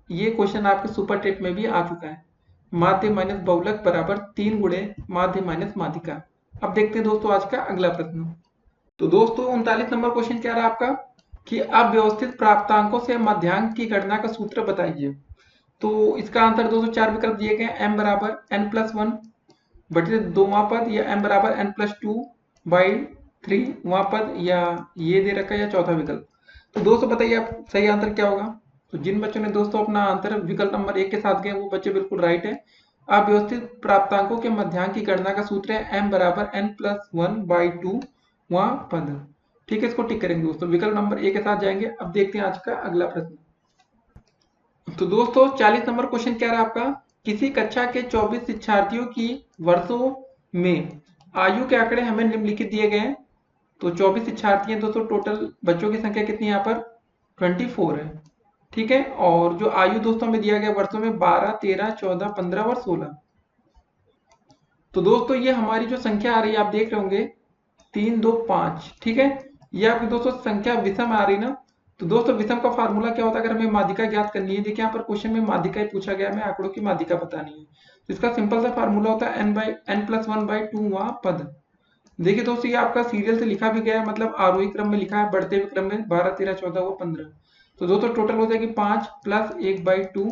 ये। क्वेश्चन आपके सुपर टेट में भी आ चुका है, माध्य माइनस बहुलक बराबर 3 गुणे माध्य माइनस माध्यिका। अब देखते हैं दोस्तों आज का अगला प्रश्न। तो दोस्तों 39 नंबर क्वेश्चन क्या रहा आपका कि अव्यवस्थित प्राप्तांकों से मध्यांक की गणना का सूत्र बताइए। तो इसका आंसर दोस्तों 4 विकल्प दिए गए, m बराबर n+1 बटे 2वां पद, या m बराबर n+2 बाई 3 वहां पद, या ये दे रखा है या चौथा विकल्प। तो दोस्तों बताइए आप सही आंसर क्या होगा। तो जिन बच्चों ने दोस्तों अपना आंसर विकल्प नंबर 1 के साथ गए वो बच्चे बिल्कुल राइट है। अव्यवस्थित प्राप्तांकों के मध्यांक की गणना का सूत्र है m बराबर n+1/2 वहां पद। ठीक है, इसको टिक करेंगे दोस्तों, विकल्प नंबर 1 के साथ जाएंगे। अब देखते हैं आज का अगला प्रश्न। तो दोस्तों 40 नंबर क्वेश्चन क्या रहा आपका, किसी कक्षा के 24 शिक्षार्थियों की वर्षों में आयु के आंकड़े हमें निम्नलिखित दिए गए हैं। तो 24 शिक्षार्थी हैं दोस्तों, टोटल बच्चों की संख्या कितनी है यहाँ पर 24 है। ठीक है, और जो आयु दोस्तों में दिया गया वर्षों में 12, 13, 14, 15 और 16। तो दोस्तों ये हमारी जो संख्या आ रही है आप देख रहे होंगे 3, 2, 5। ठीक है, ये आपकी दोस्तों संख्या विषम आ रही ना। तो दोस्तों विषम का फार्मूला क्या होता है, अगर हमें माध्यिका ज्ञात करनी है, देखिए यहाँ पर क्वेश्चन में माध्यिका ही पूछा गया, हमें आंकड़ों की माध्यिका बतानी है। तो इसका सिंपल सा फार्मूला होता है n+1/2 वहां पद। देखिए दोस्तों ये आपका सीरियल से लिखा भी गया है, मतलब आरोही क्रम में लिखा है, बढ़ते हुए क्रम में 12, 13, 14 और 15। तो दोस्तों टोटल हो जाएगी 5 + 1/2।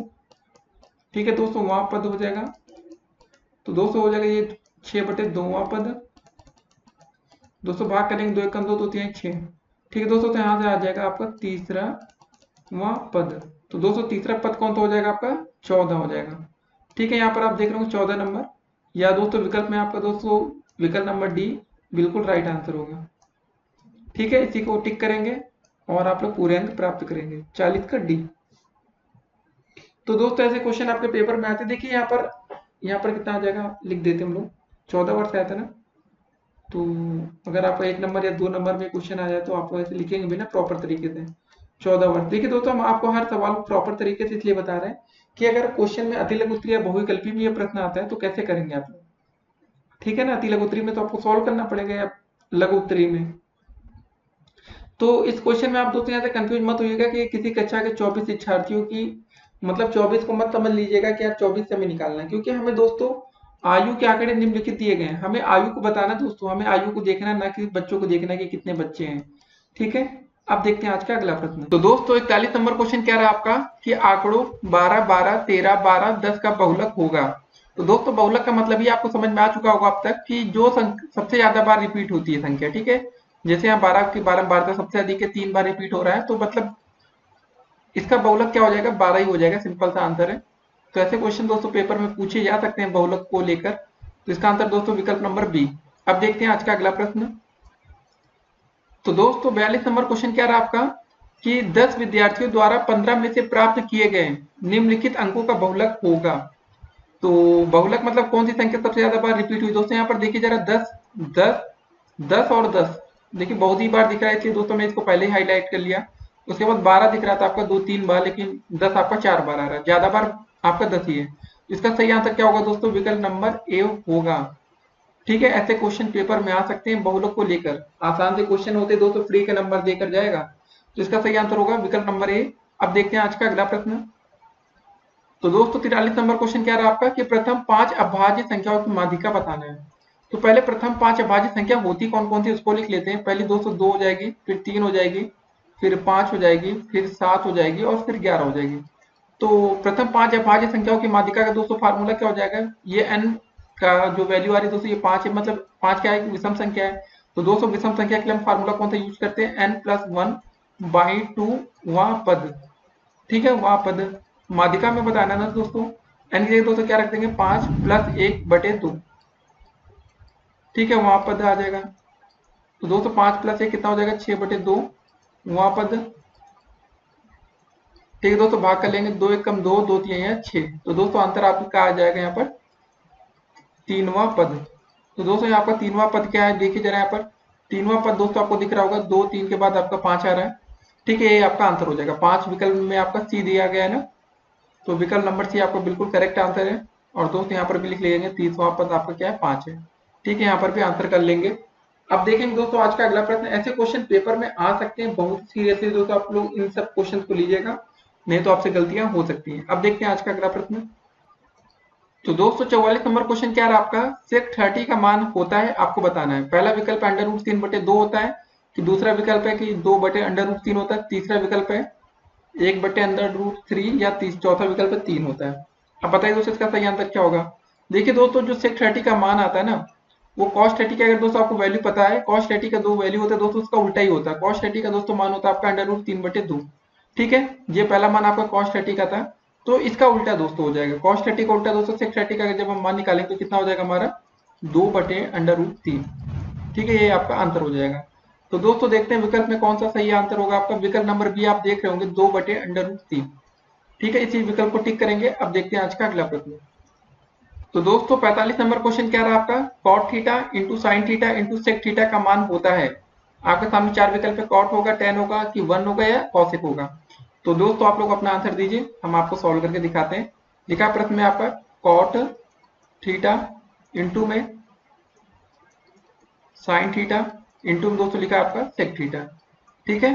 ठीक है दोस्तों, वहां पद हो जाएगा। तो दोस्तों हो जाएगा ये 6/2 वहां पद। दोस्तों भाग करेंगे, 2 एकम 2, 2 3 6। ठीक है दोस्तों, तो यहाँ से आ जाएगा आपका तीसरा वहां पद। तो दोस्तों तीसरा पद कौन सा हो जाएगा आपका 14 हो जाएगा। ठीक है, यहाँ पर आप देख रहे हो 14 नंबर, या दोस्तों विकल्प में आपका दोस्तों विकल्प नंबर डी बिल्कुल राइट आंसर होगा। ठीक है, इसी को टिक करेंगे और आप लोग पूरे अंक प्राप्त करेंगे, 40 का डी। तो दोस्तों ऐसे क्वेश्चन आपके पेपर में आते, देखिए यहाँ पर कितना आ जाएगा लिख देते हम लोग, 14 वर्ष आया था ना। तो अगर आपका 1 नंबर या 2 नंबर में क्वेश्चन आ जाए तो आप ऐसे लिखेंगे भी ना प्रॉपर तरीके से 14 वर्ष। देखिए दोस्तों हम आपको हर सवाल प्रॉपर तरीके से इसलिए बता रहे हैं कि अगर क्वेश्चन में अतिलघु उत्तरी या बहुविकल्पी में ये प्रश्न आता है तो कैसे करेंगे आप लोग। ठीक है ना, अतिलघु उत्तरी में तो आपको सॉल्व करना पड़ेगा, या लघु उत्तरी में। तो इस क्वेश्चन में आप दोस्तों यहाँ से कंफ्यूज मत होइएगा कि किसी कक्षा के 24 शिक्षार्थियों की, मतलब 24 को मत समझ लीजिएगा कि यार 24 से हमें निकालना है, क्योंकि हमें दोस्तों आयु के आंकड़े निम्नलिखित दिए गए हैं। हमें आयु को बताना दोस्तों, हमें आयु को देखना है, ना कि बच्चों को देखना है कि कितने बच्चे हैं। ठीक है, अब देखते हैं आज का अगला प्रश्न। तो दोस्तों 41 नंबर क्वेश्चन क्या रहा आपका कि आंकड़ों 12, 12, 13, 12, 10 का बहुलक होगा। तो दोस्तों बहुलक का मतलब ही आपको समझ में आ चुका होगा अब तक कि जो सबसे ज्यादा बार रिपीट होती है संख्या। ठीक है, जैसे यहाँ 12 की 12 12 सबसे अधिक है, 3 बार रिपीट हो रहा है, तो मतलब इसका बहुलक क्या हो जाएगा 12 ही हो जाएगा, सिंपल सा आंसर है। तो ऐसे क्वेश्चन दोस्तों पेपर में पूछे जा सकते हैं बहुलक को लेकर। तो इसका आंसर दोस्तों विकल्प नंबर बी। अब देखते हैं आज का अगला प्रश्न। तो दोस्तों 42 नंबर क्वेश्चन क्या रहा आपका कि 10 विद्यार्थियों द्वारा 15 में से प्राप्त किए गए निम्नलिखित अंकों का बहुलक होगा। तो बहुलक मतलब कौन सी संख्या सबसे ज्यादा बार रिपीट हुई। दोस्तों यहाँ पर देखिए जरा 10, 10, 10 और 10, देखिए बहुत ही बार दिख रहा है, इसलिए दोस्तों मैं इसको पहले ही हाईलाइट कर लिया। उसके बाद 12 दिख रहा था आपका 2-3 बार, लेकिन 10 आपका 4 बार आ रहा है, ज्यादा बार आपका 10 ही है। इसका सही आंसर क्या होगा दोस्तों, विकल्प नंबर ए होगा। ठीक है, ऐसे क्वेश्चन पेपर में आ सकते हैं बहुलक को लेकर, आसान से क्वेश्चन होते दोस्तों फ्री के नंबर देकर जाएगा। तो इसका सही आंसर होगा विकल्प नंबर ए। अब देखते हैं आज का अगला प्रश्न। तो दोस्तों 43 नंबर क्वेश्चन क्या रहा आपका कि प्रथम 5 अभाज्य संख्याओं की माध्यिका बताना है। तो पहले प्रथम 5 अभाज्य संख्या होती कौन कौन सी उसको लिख लेते हैं। पहले दोस्तों 2 हो जाएगी, फिर 3 हो जाएगी, फिर 5 हो जाएगी, फिर 7 हो जाएगी और फिर 11 हो जाएगी। तो प्रथम 5 अभाज्य संख्याओं की माध्यिका का दोस्तों फार्मूला क्या हो जाएगा, ये n का जो वैल्यू आ रही है दोस्तों ये 5 है, मतलब 5 क्या है विषम संख्या है। तो दोस्तों विषम संख्या के लिए हम फार्मूला कौन सा यूज करते हैं, n+1/2 वहां पद। ठीक है, वहां पद माध्यिका में बताना ना दोस्तों, n की जगह दोस्तों क्या रख देंगे 5 + 1/2। ठीक है, वहां पद आ जाएगा। तो दोस्तों 5 + 1 कितना हो जाएगा 6/2 वहां पद। ठीक है दोस्तों, भाग कर लेंगे, 2 एकम 2, 2 3 6। तो दोस्तों आंसर आपका आ जाएगा यहाँ पर 3वां पद। तो दोस्तों यहाँ पर 3वां पद क्या है, देखिए जरा यहाँ पर 3वां पद दोस्तों आपको दिख रहा होगा, 2 3 के बाद आपका 5 आ रहा है। ठीक है, ये आपका आंसर हो जाएगा। 5 विकल्प में आपका सी दिया गया है ना, तो विकल्प नंबर सी आपका बिल्कुल करेक्ट आंसर है। और दोस्त यहाँ पर भी लिख लेंगे 30वां पद आपका क्या है 5 है। ठीक है, यहाँ पर भी आंसर कर लेंगे। अब देखेंगे दोस्तों आज का अगला प्रश्न। ऐसे क्वेश्चन पेपर में आ सकते हैं, बहुत सीरियसली दोस्तों आप लोग इन सब क्वेश्चन को लीजिएगा, नहीं तो आपसे गलतियां हो सकती हैं। अब देखते हैं आज का अगला प्रश्न। तो दोस्तों 44 नंबर क्वेश्चन क्या रहा आपका, सेक 30 का मान होता है आपको बताना है। पहला विकल्प √3/2 होता है, कि दूसरा विकल्प है कि 2/√3 होता है, तीसरा विकल्प है 1/√3 या चौथा विकल्प है 3 होता है। अब बताइए दोस्तों इसका सही आंसर क्या होगा। देखिए दोस्तों जो सेक 30 का मान आता है ना, वो cos 30 का अगर दोस्तों आपको वैल्यू पता है, cos 30 का 2 वैल्यू होता है दोस्तों, उसका उल्टा ही होता है। cos 30 का दोस्तों मान होता है आपका अंडर रूट 3/2। ठीक है, ये पहला मान आपका cos 30 का था, तो इसका उल्टा दोस्तों हो जाएगा। cos 30 का उल्टा दोस्तों sec 30 का जब हम मान निकालेंगे तो कितना हो जाएगा हमारा 2/√3। ठीक है, ये आपका आंसर हो जाएगा। तो दोस्तों देखते हैं विकल्प में कौन सा सही आंसर होगा आपका। विकल्प नंबर बी आप देख रहे होंगे 2/√3। ठीक है, इसी विकल्प को टिक करेंगे। अब देखते हैं आज का अगला प्रश्न। तो दोस्तों 45 नंबर क्वेश्चन क्या रहा आपका, cot theta into sine theta into sec theta का मान होता है। आपके सामने चार विकल्प है, cot होगा, tan होगा कि 1 होगा या cosec होगा। तो दोस्तों आप लोग अपना आंसर दीजिए, हम आपको सॉल्व करके दिखाते हैं। लिखा प्रश्न में आपका cot थीटा इंटू में साइन थीटा इंटू में दोस्तों लिखा आपका सेक थीटा। ठीक है,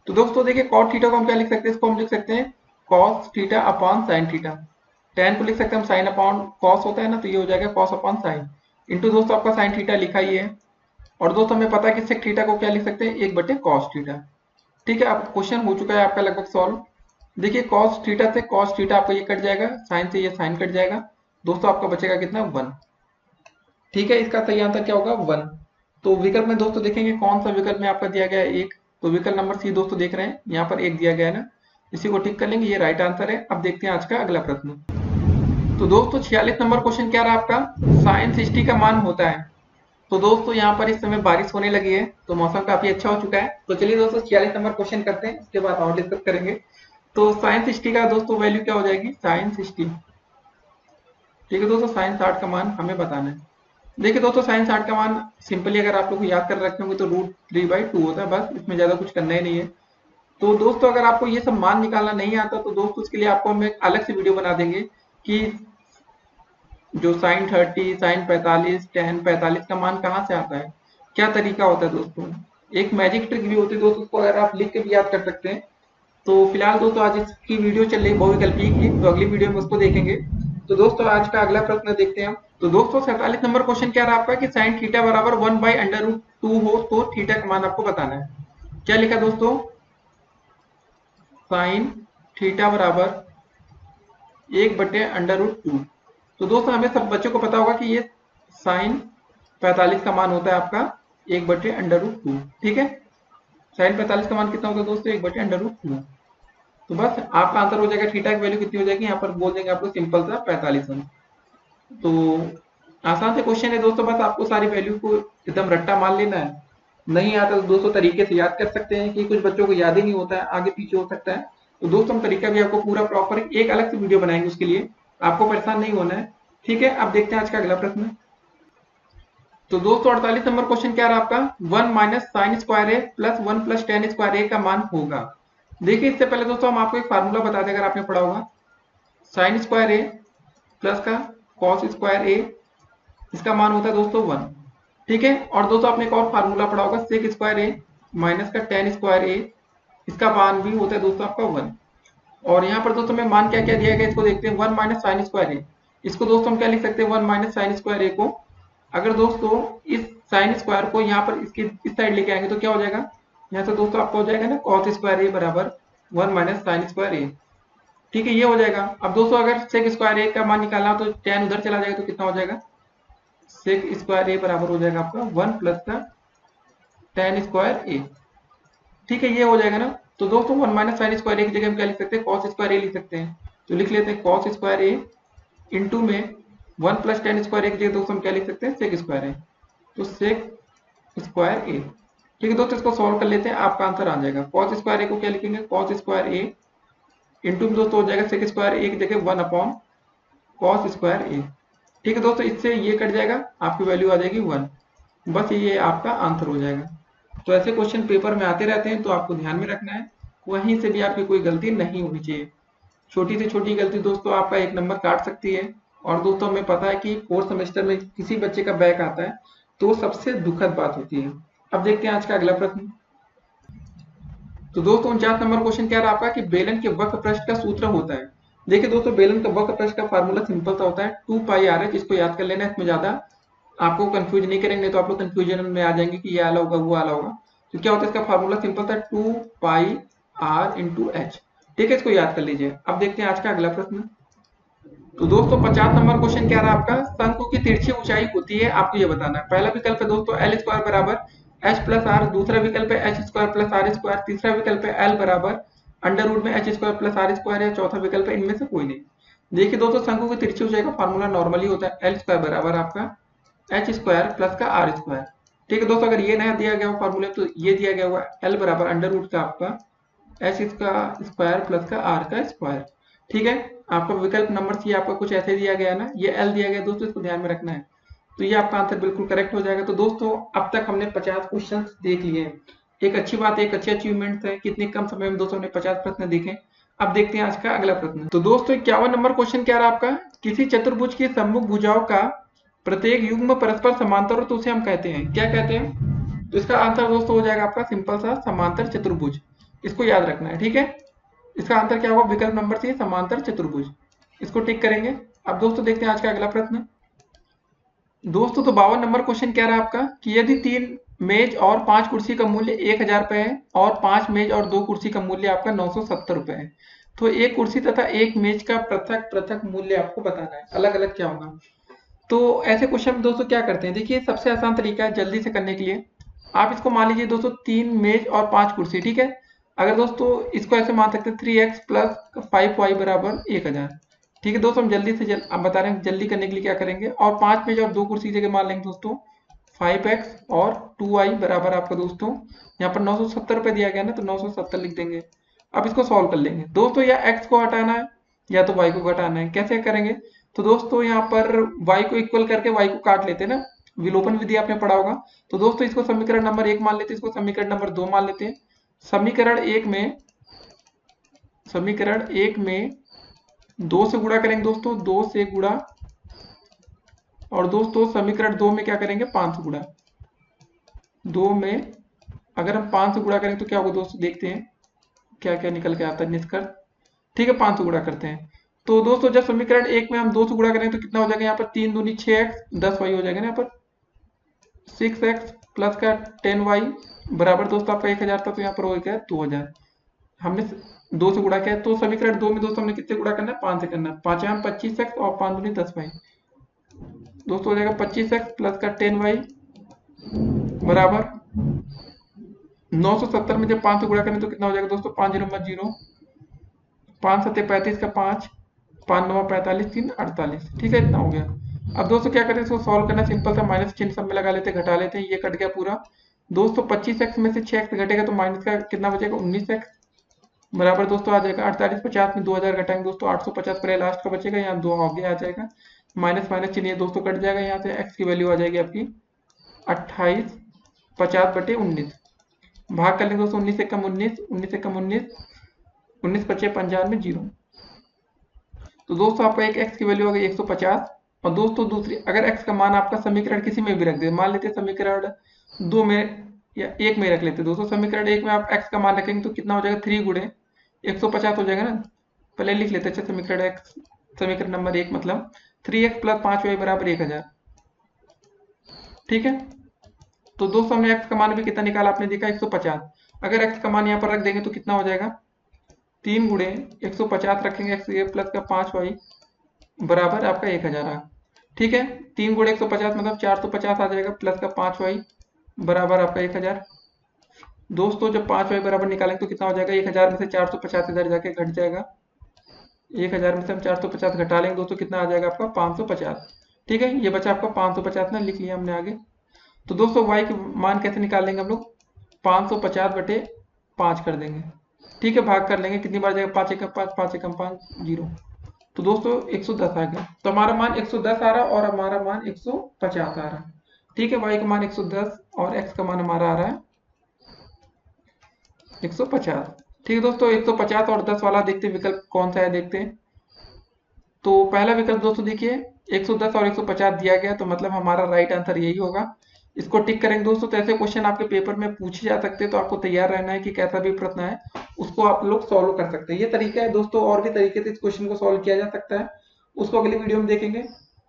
तो दोस्तों देखिए cot थीटा को हम क्या लिख सकते हैं, इसको हम लिख सकते हैं cos theta upon sine theta. tan को लिख सकते हैं हम साइन अपॉन कॉस होता है ना, तो ये हो जाएगा कॉस अपॉन साइन इंटू दोस्तों आपका साइन थीटा लिखा ही है। और दोस्तों हमें पता है कि सेक थीटा को क्या लिख सकते हैं, 1/cos थीटा। ठीक है, अब क्वेश्चन हो चुका है आपका लगभग सॉल्व। देखिए cos थीटा से cos थीटा आपका ये कट जाएगा, साइन से ये साइन कट जाएगा, दोस्तों आपका बचेगा कितना 1। ठीक है, इसका सही आंसर क्या होगा 1। तो विकल्प में दोस्तों देखेंगे कौन सा विकल्प में आपका दिया गया है 1। तो विकल्प नंबर सी दोस्तों देख रहे हैं, यहाँ पर 1 दिया गया है ना, इसी को टिक कर लेंगे, ये राइट आंसर है। अब देखते हैं आज का अगला प्रश्न। तो दोस्तों 46 नंबर क्वेश्चन क्या रहा आपका, साइन 60 का मान होता है। तो दोस्तों यहाँ पर इस समय बारिश होने लगी है, तो मौसम काफी अच्छा हो चुका है। तो चलिए दोस्तों 46 नंबर क्वेश्चन करते हैं, उसके बाद और डिस्कस करेंगे। तो साइन 60 का दोस्तों वैल्यू क्या हो जाएगी, साइन 60। ठीक है दोस्तों, साइन 60 का मान हमें बताना है। देखिए दोस्तों साइन 60 का मान सिंपली अगर आप लोग याद कर रखे होंगे तो √3/2 होता है, बस इसमें ज्यादा कुछ करना ही नहीं है। तो दोस्तों अगर आपको ये सब मान निकालना नहीं आता तो दोस्तों उसके लिए आपको हम एक अलग से वीडियो बना देंगे कि जो साइन 30, साइन 45, tan 45 का मान कहाँ से आता है, क्या तरीका होता है दोस्तों। एक मैजिक ट्रिक भी होती है दोस्तों, उसको अगर आप लिख के भी याद कर सकते हैं। तो फिलहाल दोस्तों आज इसकी वीडियो चल रही बहुविकल्पीय की, तो अगली वीडियो में उसको देखेंगे। तो दोस्तों आज का अगला प्रश्न देखते हैं हम। तो दोस्तों 47 नंबर क्वेश्चन क्या रहा आपका कि साइन थीटा बराबर 1/√2 हो तो थीटा का मान आपको बताना है। क्या लिखा दोस्तों, साइन थीटा बराबर 1/√2। तो दोस्तों हमें सब बच्चों को पता होगा कि ये साइन 45 का मान होता है आपका 1/√2। ठीक है, साइन 45 का मान कितना होता है दोस्तों, 1/√2। तो बस आपका आंसर हो जाएगा, थीटा की वैल्यू कितनी हो जाएगी, यहाँ पर बोल देंगे आपको सिंपल सा 45। तो आसान से क्वेश्चन है दोस्तों, बस आपको सारी वैल्यू को एकदम रट्टा मान लेना है। नहीं आता तो दोस्तों तरीके से याद कर सकते हैं, कि कुछ बच्चों को याद ही नहीं होता है, आगे पीछे हो सकता है। तो दोस्तों हम तरीका भी आपको पूरा प्रॉपर एक अलग से वीडियो बनाएंगे उसके लिए, आपको परेशान नहीं होना है। ठीक है, अब देखते हैं आज का अगला प्रश्न। तो दोस्तों 48 नंबर क्वेश्चन क्या रहा आपका, 1 माइनस साइन स्क्वायर ए प्लस 1 प्लस टेन स्क्वायर ए का मान होगा। देखिए इससे पहले दोस्तों हम आपको एक फार्मूला बता दें, अगर आपने पढ़ा होगा, साइन स्क्वायर ए प्लस का कॉस स्क्वायर ए, इसका मान होता है दोस्तों 1। ठीक है, और दोस्तों आपने एक और फार्मूला पढ़ा होगा, सेक स्क्वायर ए माइनस का टेन स्क्वायर ए, इसका मान भी होता है दोस्तों आपका 1। और यहाँ पर दोस्तों में मान क्या क्या दिया गया इसको देखते हैं, 1 माइनस साइन स्क्वायर ए, इसको दोस्तों हम क्या लिख सकते हैं, 1 माइनस साइन स्क्वायर ए को अगर दोस्तों इस साइन स्क्वायर को यहाँ पर इसकी इस साइड लेके आएंगे तो क्या हो जाएगा, यहाँ से दोस्तों आपको हो जाएगा ना कॉस स्क्वायर ए बराबर 1 माइनस साइन स्क्वायर ए। ठीक है, ये हो जाएगा। अब दोस्तों अगर सेक स्क्वायर ए का मान निकालना तो tan उधर चला जाएगा तो कितना हो जाएगा, सेक स्क्वायर ए बराबर हो जाएगा आपका 1 प्लस का tan स्क्वायर ए। ठीक है, ये हो जाएगा ना। तो दोस्तों 1 माइनस साइन स्क्वायर ए की जगह हम क्या लिख सकते हैं, कॉस स्क्वायर ए लिख सकते हैं। तो लिख लेते हैं कॉस स्क्वायर ए इंटू में 1 प्लस tan स्क्वायर ए की जगह दोस्तों हम क्या लिख सकते हैं, सेक स्क्वायर ए। तो सेक स्क्वायर ए। ठीक है दोस्तों, इसको सॉल्व कर लेते हैं, आपका आंसर आ जाएगा। कॉस स्क्वायर ए को क्या लिखेंगे, कॉस स्क्वायर ए इंटू में दोस्तों हो जाएगा सेक स्क्वायर ए की जगह 1 अपॉन कॉस स्क्वायर ए। ठीक है दोस्तों, इससे ये कट जाएगा, आपकी वैल्यू आ जाएगी 1। बस ये आपका आंसर हो जाएगा। तो ऐसे क्वेश्चन पेपर में आते रहते हैं, तो आपको ध्यान में रखना है, वहीं से भी आपकी कोई गलती नहीं होनी चाहिए। छोटी से छोटी गलती दोस्तों आपका 1 नंबर काट सकती है। और दोस्तों हमें पता है कि 4th सेमेस्टर में किसी बच्चे का बैक आता है तो सबसे दुखद बात होती है। अब देखते हैं आज का अगला प्रश्न। तो दोस्तों 49 नंबर क्वेश्चन क्या रहा आपका कि बेलन के वक्र पृष्ठ का सूत्र होता है। देखिए दोस्तों बेलन का वक्र पृष्ठ का फार्मूला सिंपल सा होता है 2πr, इसको याद कर लेना है, इसमें ज्यादा आपको कंफ्यूज नहीं करेंगे, तो आप लोग कंफ्यूजन में आ जाएंगे कि ये आला होगा वो आला होगा। तो क्या होता है इसका फार्मूला सिंपल था 2πr × h। ठीक है, इसको याद कर लीजिए। अब देखते हैं आज का अगला प्रश्न। तो दोस्तों 50 नंबर क्वेश्चन क्या रहा आपका, शंकु की तिरछी ऊंचाई होती है, आपको ये बताना है। पहला विकल्प है दोस्तों एल स्क्वायर बराबर एच प्लस आर, दूसरा विकल्प है H square plus R square, तीसरा विकल्प है एल बराबर अंडर रूट में H square plus R square, या चौथा विकल्प है इनमें से कोई नहीं। देखिए दोस्तों, शंकु की तिरछी ऊंचाई का फॉर्मूला नॉर्मली होता है एल स्क्वायर बराबर आपका एच स्क्वायर प्लस का आर स्क्वायर। ठीक है दोस्तों, अगर ये नया दिया गया हो फॉर्मूला तो ये दिया गया हुआ एल बराबर अंडर रूट का आपका एच का स्क्वायर प्लस का आर का स्क्वायर। ठीक है, आपका विकल्प नंबर सी आपका कुछ ऐसे दिया गया ना, ये एल दिया गया दोस्तों, इसको ध्यान में रखना है। तो ये आपका आंसर बिल्कुल करेक्ट हो जाएगा। तो दोस्तों अब तक हमने 50 क्वेश्चन देख लिए हैं। एक अच्छी बात है, एक अच्छी अचीवमेंट है, कितने कम समय में दोस्तों हमने 50 प्रश्न देखे। अब देखते हैं आज का अगला प्रश्न। तो दोस्तों 51 नंबर क्वेश्चन क्या रहा आपका, किसी चतुर्भुज की सम्मुख भुजाओं का प्रत्येक युग्म परस्पर समांतर हो तो उसे हम कहते हैं, क्या कहते हैं? तो इसका आंसर दोस्तों हो जाएगा आपका सिंपल सा समांतर चतुर्भुज। इसको याद रखना है, ठीक है। इसका आंसर क्या होगा, विकल्प नंबर सी समांतर चतुर्भुज। इसको टिक करेंगे। अब दोस्तों देखते हैं आज का अगला प्रश्न। दोस्तों तो 52 नंबर क्वेश्चन क्या रहा आपका कि यदि 3 मेज और 5 कुर्सी का मूल्य 1000 रुपए है और 5 मेज और 2 कुर्सी का मूल्य आपका 970 रुपए है, तो एक कुर्सी तथा एक मेज का पृथक पृथक मूल्य आपको बताना है, अलग अलग क्या होगा। तो ऐसे क्वेश्चन दोस्तों क्या करते हैं, देखिए सबसे आसान तरीका है जल्दी से करने के लिए, आप इसको मान लीजिए दोस्तों 3 मेज और 5 कुर्सी, ठीक है। अगर दोस्तों इसको ऐसे मान सकते हैं 3x प्लस 5y बराबर 1000। ठीक है दोस्तों, हम जल्दी से आप बता रहे हैं जल्दी करने के लिए क्या करेंगे, और 5 मेज और 2 कुर्सी की जगह मान लेंगे दोस्तों 5x और 2y बराबर आपका दोस्तों यहाँ पर 970 रुपए दिया गया ना, तो 970 लिख देंगे। अब इसको सॉल्व कर लेंगे दोस्तों, या x को हटाना है या तो y को घटाना है, कैसे करेंगे। तो दोस्तों यहाँ पर y को इक्वल करके y को काट लेते हैं ना, विलोपन विधि आपने पढ़ा होगा। तो दोस्तों इसको समीकरण नंबर 1 मान लेते हैं, इसको समीकरण नंबर 2 मान लेते हैं। समीकरण एक में 2 से गुणा करेंगे दोस्तों, 2 से गुणा, और दोस्तों समीकरण 2 में क्या करेंगे 5 से गुणा। 2 में अगर हम 5 से गुणा करेंगे तो क्या होगा दोस्तों, देखते हैं क्या क्या निकल के आता है निष्कर्ष। ठीक है, 5 से गुणा करते हैं। तो दोस्तों जब समीकरण 1 में हम 2 से गुणा करेंगे तो कितना हो जाएगा, यहाँ पर 3 दूनी 6x 10y हो जाएगा ना, यहाँ पर 6x प्लस का 10y बराबर दोस्तों आपका 1000 था, तो यहाँ पर हो गया 2000। हमने 2 से गुणा किया, तो समीकरण 2 में दोस्तों हमने कितने गुणा करना है, 5 से करना है। 5 में 25x और 5 दूनी 10y, दोस्तों हो जाएगा 25x प्लस का 10y बराबर 970 में जब 5 से गुणा करें तो कितना हो जाएगा दोस्तों, 5 0 0, 5 7 35 का 5, 5 9 45, 3 48। ठीक है, इतना हो गया। अब दोस्तों क्या करें, इसको सॉल्व करना सिंपल सा, माइनस चिन्ह सब में लगा लेते हैं, घटा लेते हैं, ये कट गया पूरा। दोस्तों 25x में से 6x घटेगा तो माइनस का कितना बचेगा, 19x बराबर दोस्तों आ जाएगा 48, 50 में 2000 घटाएंगे दोस्तों 850 पर लास्ट का बचेगा, यहाँ 2 आगे आ जाएगा, माइनस माइनस चिन्ह दोस्तों कट जाएगा, यहाँ से x की वैल्यू आ जाएगी आपकी 28 50 बटे 19। भाग कर लेंगे दोस्तों, 19 से कम 19, 19 से कम 19, 19 बचे 95 0। तो दोस्तों आपका एक x की वैल्यू आ गई 150। और दोस्तों दूसरी, अगर x का मान आपका समीकरण किसी में भी रख दे, मान लेते हैं समीकरण 2 में या 1 में रख लेते हैं दोस्तों, समीकरण 1 में आप x का मान रखेंगे तो कितना हो जाएगा, 3 गुणे 150 हो जाएगा ना। पहले लिख लेते हैं, अच्छा समीकरण x, समीकरण नंबर 1 मतलब 3x प्लस 5y बराबर 1000। ठीक है, तो दोस्तों हमने x का मान भी कितना निकाला, आपने देखा 150। अगर x का मान यहाँ पर रख देंगे तो कितना हो जाएगा, 3 गुणे 150 रखेंगे x प्लस का 5y बराबर आपका 1000 आ। ठीक है, 3 गुणे 150 मतलब 450 आ जाएगा, प्लस का 5y बराबर आपका 1000। दोस्तों जब 5y बराबर निकालेंगे तो कितना हो जाएगा, 1000 में से 450 इधर जाके घट जाएगा, 1000 में से हम 450 घटा लेंगे दोस्तों, कितना आ जाएगा आपका 550। ठीक है, ये बचा आपका 550 ना, लिख लिया हमने आगे। तो दोस्तों y के मान कैसे निकाल लेंगे हम लोग, 550 बटे 5 कर देंगे। ठीक है, भाग कर लेंगे, कितनी बार जाएगा, 5 एकम 5, 5 एकम 5 0। तो दोस्तों 110 आ गया, तो हमारा मान 110 आ रहा और हमारा मान 150 आ रहा। ठीक है, y का मान 110 और x का मान हमारा आ रहा है 150। ठीक है दोस्तों, 150 और 10 वाला देखते हैं विकल्प कौन सा है, देखते हैं। तो पहला विकल्प दोस्तों देखिए 110 और 150 दिया गया, तो मतलब हमारा राइट आंसर यही होगा। इसको टिक करेंगे दोस्तों। तो ऐसे क्वेश्चन आपके पेपर में पूछे जा सकते हैं, तो आपको तैयार रहना है कि कैसा भी प्रश्न है उसको आप लोग सॉल्व कर सकते हैं। ये तरीका है दोस्तों, और भी तरीके से इस क्वेश्चन को सॉल्व किया जा सकता है, उसको अगली वीडियो में देखेंगे।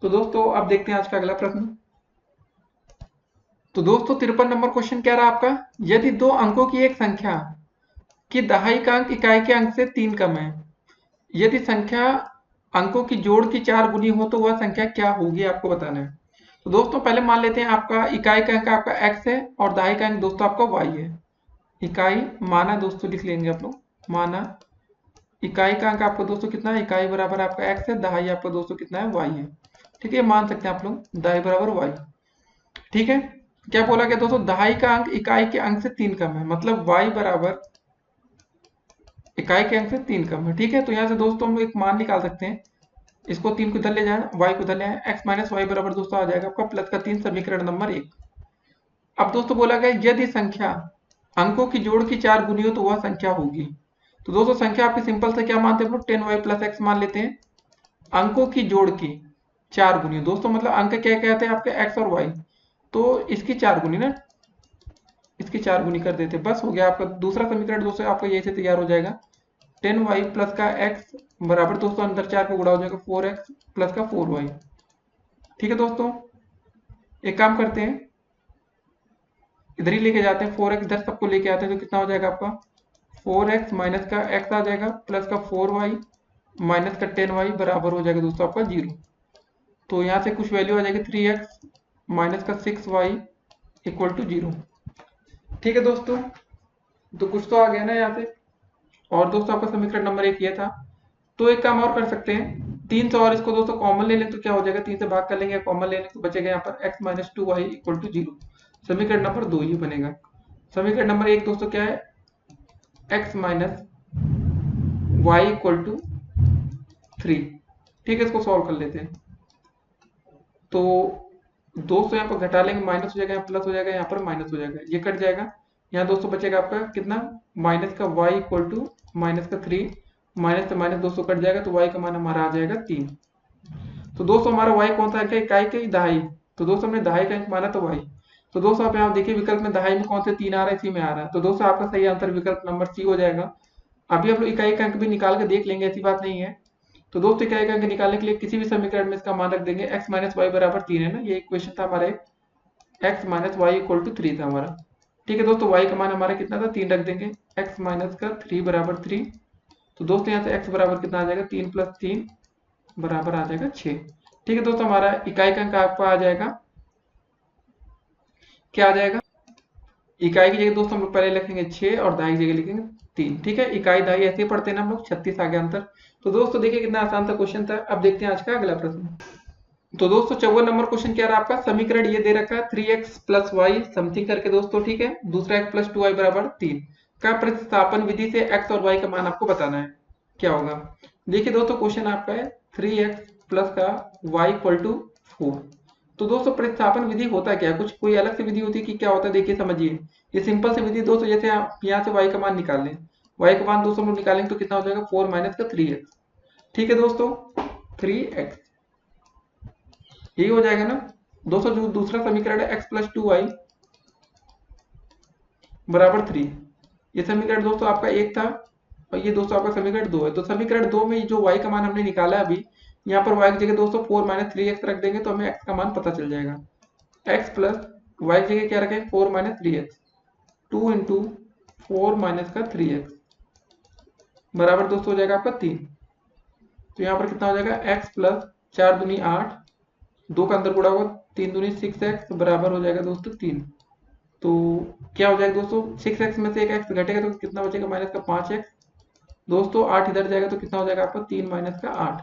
तो दोस्तों अब देखते हैं आज का अगला प्रश्न। तो दोस्तों 53 नंबर क्वेश्चन क्या रहा आपका, यदि 2 अंकों की एक संख्या की दहाई का अंक इकाई के अंक से 3 कम है, यदि संख्या अंकों की जोड़ की 4 गुनी हो तो वह संख्या क्या होगी, आपको बताना है। तो दोस्तों पहले मान लेते हैं आपका इकाई का अंक आपका x है और दहाई का अंक दोस्तों आपका y है। इकाई माना दोस्तों लिख लेंगे आप लोग, माना इकाई का अंक आपका दोस्तों कितना है, इकाई बराबर आपका x है, दहाई आपका दोस्तों कितना है, y है। ठीक है, मान सकते हैं आप लोग दहाई बराबर y। ठीक है, क्या बोला गया दोस्तों, दहाई का अंक इकाई के अंक से 3 कम है, मतलब y बराबर इकाई के अंक से 3 कम है। ठीक है, तो यहाँ से दोस्तों हम एक मान निकाल सकते हैं, इसको 3 को इधर ले जाए, y को इधर ले आए, x माइनस वाई बराबर दोस्तों आ जाएगा आपका प्लस का 3, समीकरण नंबर 1। अब दोस्तों बोला गया यदि संख्या अंकों की जोड़ की 4 गुनी हो तो वह संख्या होगी। तो दोस्तों संख्या आपकी सिंपल से क्या मानते हैं, 10y प्लस एक्स मान लेते हैं। अंकों की जोड़ की 4 गुनी दोस्तों, मतलब अंक क्या कहते हैं आपके x और y, तो इसकी 4 गुनी ना, इसकी 4 गुनी कर देते, बस हो गया आपका दूसरा समीकरण दोस्तों आपका यही से तैयार हो जाएगा। 10y प्लस का x बराबर दोस्तों अंदर 4 का गुणा हो जाएगा 4x प्लस का 4y। ठीक है दोस्तों, एक काम करते हैं, इधर ही लेके जाते हैं, 4x इधर सबको लेके आते हैं तो कितना हो जाएगा आपका 4x माइनस का x आ जाएगा प्लस का 4y माइनस का 10y बराबर हो जाएगा दोस्तों आपका 0। तो यहाँ से कुछ वैल्यू आ जाएगी 3x माइनस का 6y इक्वल टू 0। ठीक है दोस्तों, तो कुछ तो आ गया ना यहाँ से। और दोस्तों आपका समीकरण नंबर 1 ये था। तो एक काम और कर सकते हैं, 3 से और इसको दोस्तों कॉमन ले लें तो क्या हो जाएगा, 3 से भाग कर लेंगे, कॉमन ले लें तो बचेगा यहाँ पर x minus 2y equal to 0। समीकरण नंबर 2 ये बनेगा। समीकरण नंबर 1 दोस्तों क्या है, x minus y equal to 3। ठीक है, इसको सॉल्व कर लेते हैं। तो 200 यहाँ पर घटा लेंगे, माइनस हो जाएगा, यहाँ प्लस हो जाएगा, यहाँ पर माइनस हो जाएगा, ये कट जाएगा। यहाँ दोस्तों बचेगा आपका कितना, माइनस का y इक्वल टू माइनस का 3, माइनस से माइनस दोस्तों कट जाएगा, तो y का मान हमारा आ जाएगा 3। तो दोस्तों हमारा y कौन सा अंक है, इकाई के दहाई, तो दोस्तों हमने दहाई का अंक माना तो y। तो दोस्तों आप यहाँ देखिए विकल्प में दहाई में कौन से 3 आ रहा है, इसी में आ रहा है, तो दोस्तों आपका सही आंसर विकल्प नंबर सी हो जाएगा। अभी हम लोग इकाई का अंक भी निकाल के देख लेंगे, ऐसी बात नहीं है। तो दोस्तों इकाई का अंक निकालने के लिए किसी भी समीकरण में इसका मान रख देंगे, x माइनस वाई बराबर 3 है ना, ये इक्वेशन था हमारा, x minus y equal to 3 था हमारा। ठीक है दोस्तों, y का मान हमारा कितना था, 3 रख देंगे, x माइनस का 3 बराबर 3। तो दोस्तों यहाँ से x बराबर कितना आ जाएगा, 3 प्लस 3 बराबर आ जाएगा 6। ठीक है दोस्तों, हमारा इकाई का अंक आपका आ जाएगा, क्या आ जाएगा, इकाई की जगह दोस्तों हम लोग पहले लिखेंगे 6 और दहाई की जगह लिखेंगे 3। ठीक है, इकाई दहाई ऐसे ही पढ़ते हैं ना हम लोग, 36 आ गया अंतर। तो दोस्तों देखिए कितना आसान था क्वेश्चन था। अब देखते हैं आज का अगला प्रश्न। तो दोस्तों 54 नंबर क्वेश्चन क्या रहा आपका, समीकरण ये दे रखा है 3x प्लस वाई समथिंग करके दोस्तों। ठीक है, दूसरा x प्लस 2y बराबर 3 का प्रतिस्थापन विधि से x और y का मान आपको बताना है, क्या होगा। देखिए दोस्तों क्वेश्चन आपका है 3x प्लस का y इक्वल टू 4। तो दोस्तों प्रतिस्थापन विधि होता क्या है, कुछ कोई अलग से विधि होती है कि क्या होता है, देखिए समझिए। ये सिंपल सी विधि दोस्तों, जैसे आप यहाँ से y का मान निकाल लें, y का मान दोस्तों हम लोग निकालेंगे तो कितना हो जाएगा 4 माइनस का 3x। ठीक है दोस्तों, 3x यही हो जाएगा ना दोस्तों। जो दूसरा समीकरण है x प्लस 2y बराबर 3, ये समीकरण दोस्तों आपका 1 था और ये दोस्तों आपका समीकरण 2 है। तो समीकरण 2 में जो y का मान हमने निकाला है अभी, यहाँ पर y की जगह दोस्तों 4 माइनस 3x रख देंगे तो हमें x का मान पता चल जाएगा। x प्लस y की जगह क्या रखें, 4 माइनस 3x, 2 इंटू 4 माइनस का 3x बराबर दोस्तों हो जाएगा आपका 3। तो यहाँ पर कितना हो जाएगा, x प्लस 4 दूनी 8, 2 का अंदर गुणा होगा, 3 दूनी 6x बराबर हो जाएगा दोस्तों 3। तो क्या हो जाएगा दोस्तों, 6x में से एक x घटेगा तो कितना बचेगा, माइनस का 5x। दोस्तों 8 इधर जाएगा तो कितना हो जाएगा आपका 3 माइनस का 8।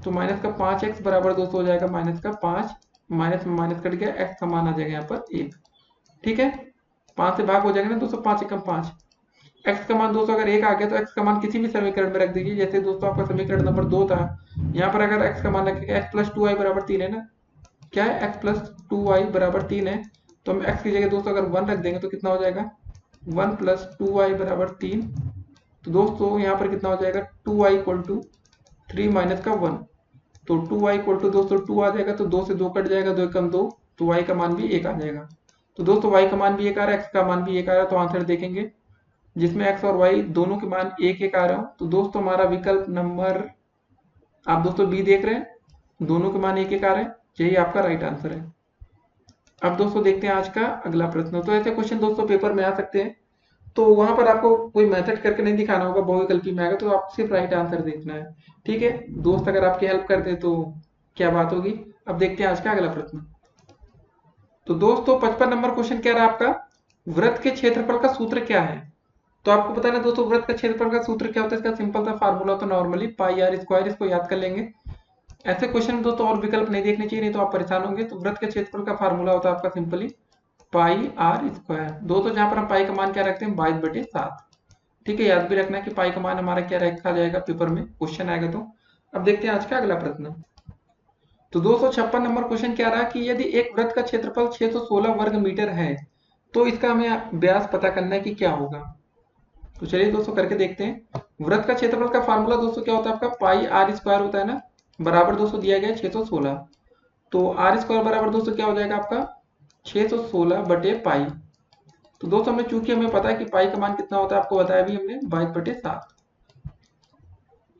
तो माइनस का 5x बराबर दोस्तों हो जाएगा माइनस का 5, माइनस में माइनस कट गया, x का मान आ जाएगा यहाँ पर 1। ठीक है, 5 से भाग हो जाएगा ना दोस्तों, 5 एकम 5। x का मान दोस्तों अगर 1 आ गया तो x का मान किसी भी समीकरण में रख दीजिए। जैसे दोस्तों आपका समीकरण नंबर 2 था, यहाँ पर अगर x का मान रखेगा, x प्लस 2y बराबर 3 है ना, क्या है, x प्लस 2y बराबर 3 है, तो हम x की जगह दोस्तों अगर 1 रख देंगे तो कितना हो जाएगा, 1 प्लस 2y बराबर 3। तो दोस्तों यहाँ पर कितना हो जाएगा, 2y इक्वल टू 3 माइनस का 1। तो 2y इक्वल टू दोस्तों 2 आ जाएगा, तो 2 से 2 कट जाएगा, 2 एकम 2, तो y का मान भी 1 आ जाएगा। तो दोस्तों y का मान भी 1 आ रहा है, x का मान भी 1 आ रहा है। तो आंसर देखेंगे जिसमें x और y दोनों के मान 1 1 आ रहा हो, तो दोस्तों हमारा विकल्प नंबर आप दोस्तों बी देख रहे हैं, दोनों के मान 1 1 आ रहे हैं, यही आपका राइट आंसर है। अब दोस्तों देखते हैं आज का अगला प्रश्न। तो ऐसे क्वेश्चन दोस्तों पेपर में आ सकते हैं, तो वहां पर आपको कोई मेथड करके नहीं दिखाना होगा, बहुविकल्पी में आएगा तो आप सिर्फ राइट आंसर देखना है। ठीक है, दोस्त अगर आपकी हेल्प कर दे तो क्या बात होगी। अब देखते हैं आज का अगला प्रश्न। तो दोस्तों 55 नंबर क्वेश्चन क्या रहा आपका, वृत्त के क्षेत्रफल का सूत्र क्या है। तो आपको पता है ना दोस्तों, वृत्त का क्षेत्रफल का सूत्र क्या होता है, इसका सिंपल सा फार्मूला होता है नॉर्मली पाई आर स्क्वायर, इसको याद कर लेंगे। ऐसे क्वेश्चन दोस्तों और विकल्प नहीं देखने चाहिए, नहीं तो आप परेशान होंगे। तो वृत्त के क्षेत्रफल का फार्मूला होता है आपका सिंपली पाई आर स्क्वायर। दोस्तों जहां पर हम पाई का मान क्या रखते हैं, 22/7। ठीक है, याद भी रखना है कि पाई का मान हमारा क्या रखा जाएगा, पेपर में क्वेश्चन आएगा तो। अब देखते हैं आज का अगला प्रश्न। तो 256 नंबर क्वेश्चन क्या रहा कि यदि एक वृत्त का क्षेत्रफल 616 वर्ग मीटर है तो इसका हमें व्यास पता करना है कि क्या होगा। तो चलिए दोस्तों करके देखते हैं। वृत्त का क्षेत्रफल का फार्मूला दोस्तों क्या होता है आपका, पाई आर स्क्वायर होता है ना, बराबर दोस्तों दिया गया 616। तो आर स्क्वायर बराबर दोस्तों क्या हो जाएगा आपका 616/पाई। तो दोस्तों हमें चूंकि हमें पता है कि पाई का मान कितना होता है, आपको बताया भी हमने 22/7,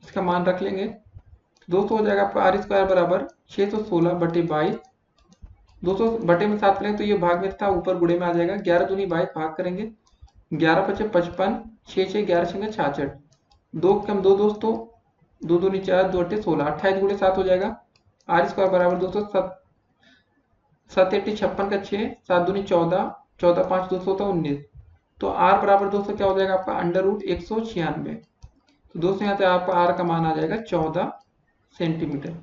इसका मान रख लेंगे। दोस्तों हो जाएगा आपका आर स्क्वायर बराबर 616/22। दोस्तों बटे में 7 करेंगे तो ये भाग में था, ऊपर गुड़े में आ जाएगा। 11 दूनी 22 भाग करेंगे, 11×5 = 55, 6×6 = 66, 2 दोस्तों 2 दूनी 4, 2 8 16, 28 × 7 हो जाएगा। आर स्क्वायर बराबर दोस्तों 7 8 56 का 6, 7 दूनी 14, 14 5 200 होता 19। तो आर बराबर दोस्तों क्या हो जाएगा आपका √196। तो दोस्तों यहाँ से आपका आर का मान आ जाएगा 14 सेंटीमीटर।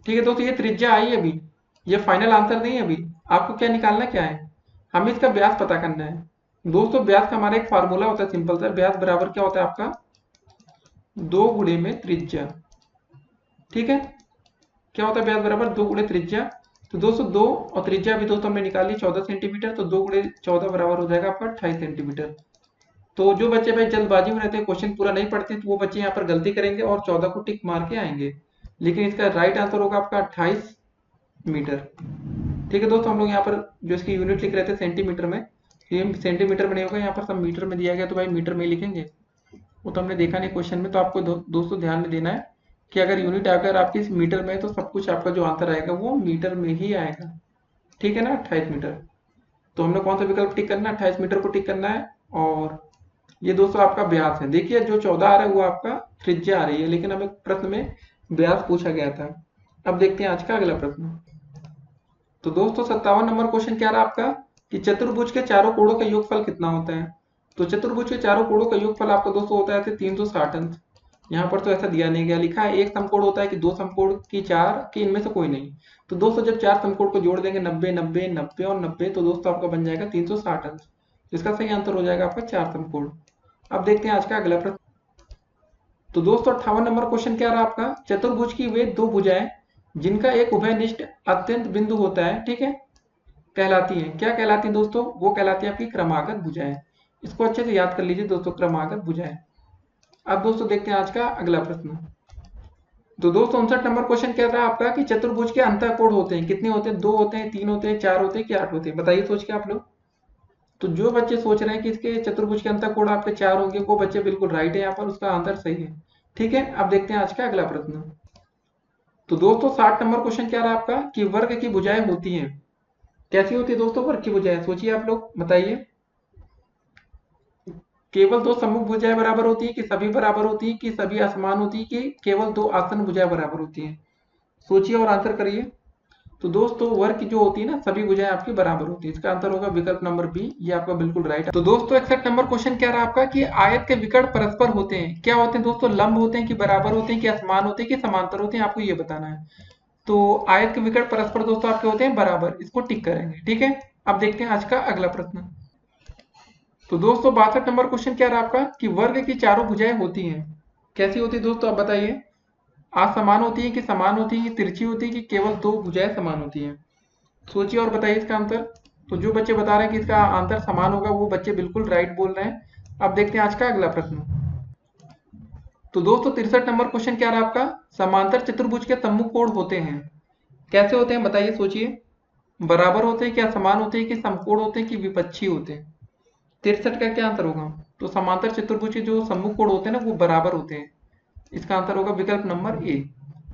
ठीक है दोस्तों, ये त्रिज्या आई अभी, ये फाइनल आंसर नहीं है अभी। आपको क्या निकालना क्या है, हमें इसका व्यास पता करना है। दोस्तों व्यास का हमारा एक फार्मूला होता है सिंपल सा, व्यास बराबर क्या होता है आपका 2 गुणे में त्रिज्या। ठीक है, क्या होता है व्यास बराबर 2 गुणे त्रिज्या। तो दोस्तों 2 और त्रिज्या भी दोस्तों हमने निकाली 14 सेंटीमीटर, तो 2 गुणे 14 बराबर हो जाएगा आपका 28 सेंटीमीटर। तो जो बच्चे भाई जल्दबाजी में रहते हैं, क्वेश्चन पूरा नहीं पढ़ते, तो वो बच्चे यहाँ पर गलती करेंगे और 14 को टिक मार के आएंगे, लेकिन इसका राइट आंसर होगा आपका 28 मीटर। ठीक है दोस्तों, हम लोग यहाँ पर जो इसकी यूनिट लिख रहे थे सेंटीमीटर में, ये सेंटीमीटर में नहीं होगा, यहाँ पर सब मीटर में दिया गया तो भाई मीटर में ही लिखेंगे। वो तो हमने देखा नहीं क्वेश्चन में, तो आपको दोस्तों ध्यान में देना है कि अगर यूनिट अगर आपकी मीटर में है तो सब कुछ आपका जो आंसर आएगा वो मीटर में ही आएगा। ठीक है ना, 28 मीटर। तो हमने कौन सा विकल्प टिक करना है, 28 मीटर को टिक करना है। और ये दोस्तों आपका व्यास है, देखिए जो 14 आ रहा है वो आपका त्रिज्या आ रही है, लेकिन हमें प्रश्न में व्यास पूछा गया था। अब देखते हैं आज का अगला प्रश्न। तो दोस्तों 57 नंबर क्वेश्चन क्या रहा आपका कि चतुर्भुज के चारों कोणों का योगफल कितना होता है। तो चतुर्भुज के चारों कोणों का योगफल आपका दोस्तों होता है 360 अंश। यहाँ पर तो ऐसा दिया नहीं गया, लिखा है एक समकोण होता है कि 2 समकोण की 4 की इनमें से कोई नहीं। तो दोस्तों जब 4 समकोण को जोड़ देंगे 90 90 90 और 90, तो दोस्तों आपका बन जाएगा 360 अंश। इसका सही आंसर हो जाएगा आपका 4 समकोण। अब देखते हैं आज का अगला प्रश्न। तो दोस्तों 58 नंबर क्वेश्चन क्या रहा आपका, चतुर्भुज की वे दो भुजाएं जिनका एक उभयनिष्ठ अत्यंत बिंदु होता है, ठीक है, कहलाती हैं, क्या कहलाती हैं दोस्तों, वो कहलाती है आपकी क्रमागत भुजाएं। इसको अच्छे से याद कर लीजिए दोस्तों, क्रमागत भुजाएं। अब दोस्तों देखते हैं आज का अगला प्रश्न। तो दोस्तों 59 नंबर क्वेश्चन क्या रहा आपका कि चतुर्भुज के अंतःकोण होते हैं, कितने होते हैं, 2 होते हैं, 3 होते हैं, 4 होते हैं कि 8 होते हैं, बताइए सोच के आप लोग। तो जो बच्चे सोच रहे हैं कि इसके चतुर्भुज के अंतःकोण आपके 4 होंगे, वो बच्चे बिल्कुल राइट है, यहाँ पर उसका आंसर सही है। ठीक है, अब देखते हैं आज का अगला प्रश्न। तो दोस्तों 60 नंबर क्वेश्चन क्या रहा आपका कि वर्ग की भुजाएं होती हैं, कैसी होती है दोस्तों वर्ग की भुजाएं, सोचिए आप लोग बताइए। केवल 2 सम्मुख भुजाएं बराबर होती है कि सभी बराबर होती है कि सभी असमान होती है कि केवल 2 आसन भुजाएं बराबर होती हैं, सोचिए और आंसर करिए। तो दोस्तों वर्ग की जो होती है ना, सभी भुजाएं आपकी बराबर होती है, इसका आंसर होगा विकल्प नंबर बी, ये आपका बिल्कुल राइट है। तो दोस्तों 61 नंबर क्वेश्चन क्या रहा आपका कि आयत के विकर्ण परस्पर होते हैं, क्या होते हैं दोस्तों, लंब होते हैं कि बराबर होते हैं कि असमान होते हैं कि समांतर होते हैं, आपको ये बताना है। तो आयत के विकर्ण परस्पर दोस्तों आपके होते हैं बराबर, इसको टिक करेंगे। ठीक है, अब देखते हैं आज का अगला प्रश्न। तो दोस्तों 62 नंबर क्वेश्चन क्या रहा आपका कि वर्ग की चारों भुजाएं होती हैं, कैसी होती है दोस्तों, आप बताइए। असमान होती है कि समान होती है कि तिरछी होती है कि केवल 2 भुजाएं समान होती हैं, सोचिए और बताइए इसका आंसर। तो जो बच्चे बता रहे हैं कि इसका आंसर समान होगा, वो बच्चे बिल्कुल राइट बोल रहे हैं। अब देखते हैं आज का अगला प्रश्न। तो दोस्तों 63 नंबर क्वेश्चन क्या रहा आपका, समांतर चतुर्भुज के सम्मुख कोण होते हैं, कैसे होते हैं बताइए सोचिए, बराबर होते हैं क्या, समान होते हैं कि समकोण होते हैं कि विपक्षी होते हैं। 63 का क्या आंसर होगा, तो समांतर चतुर्भुज के जो सम्मुख कोण होते हैं ना वो बराबर होते हैं, इसका आंसर होगा विकल्प नंबर ए।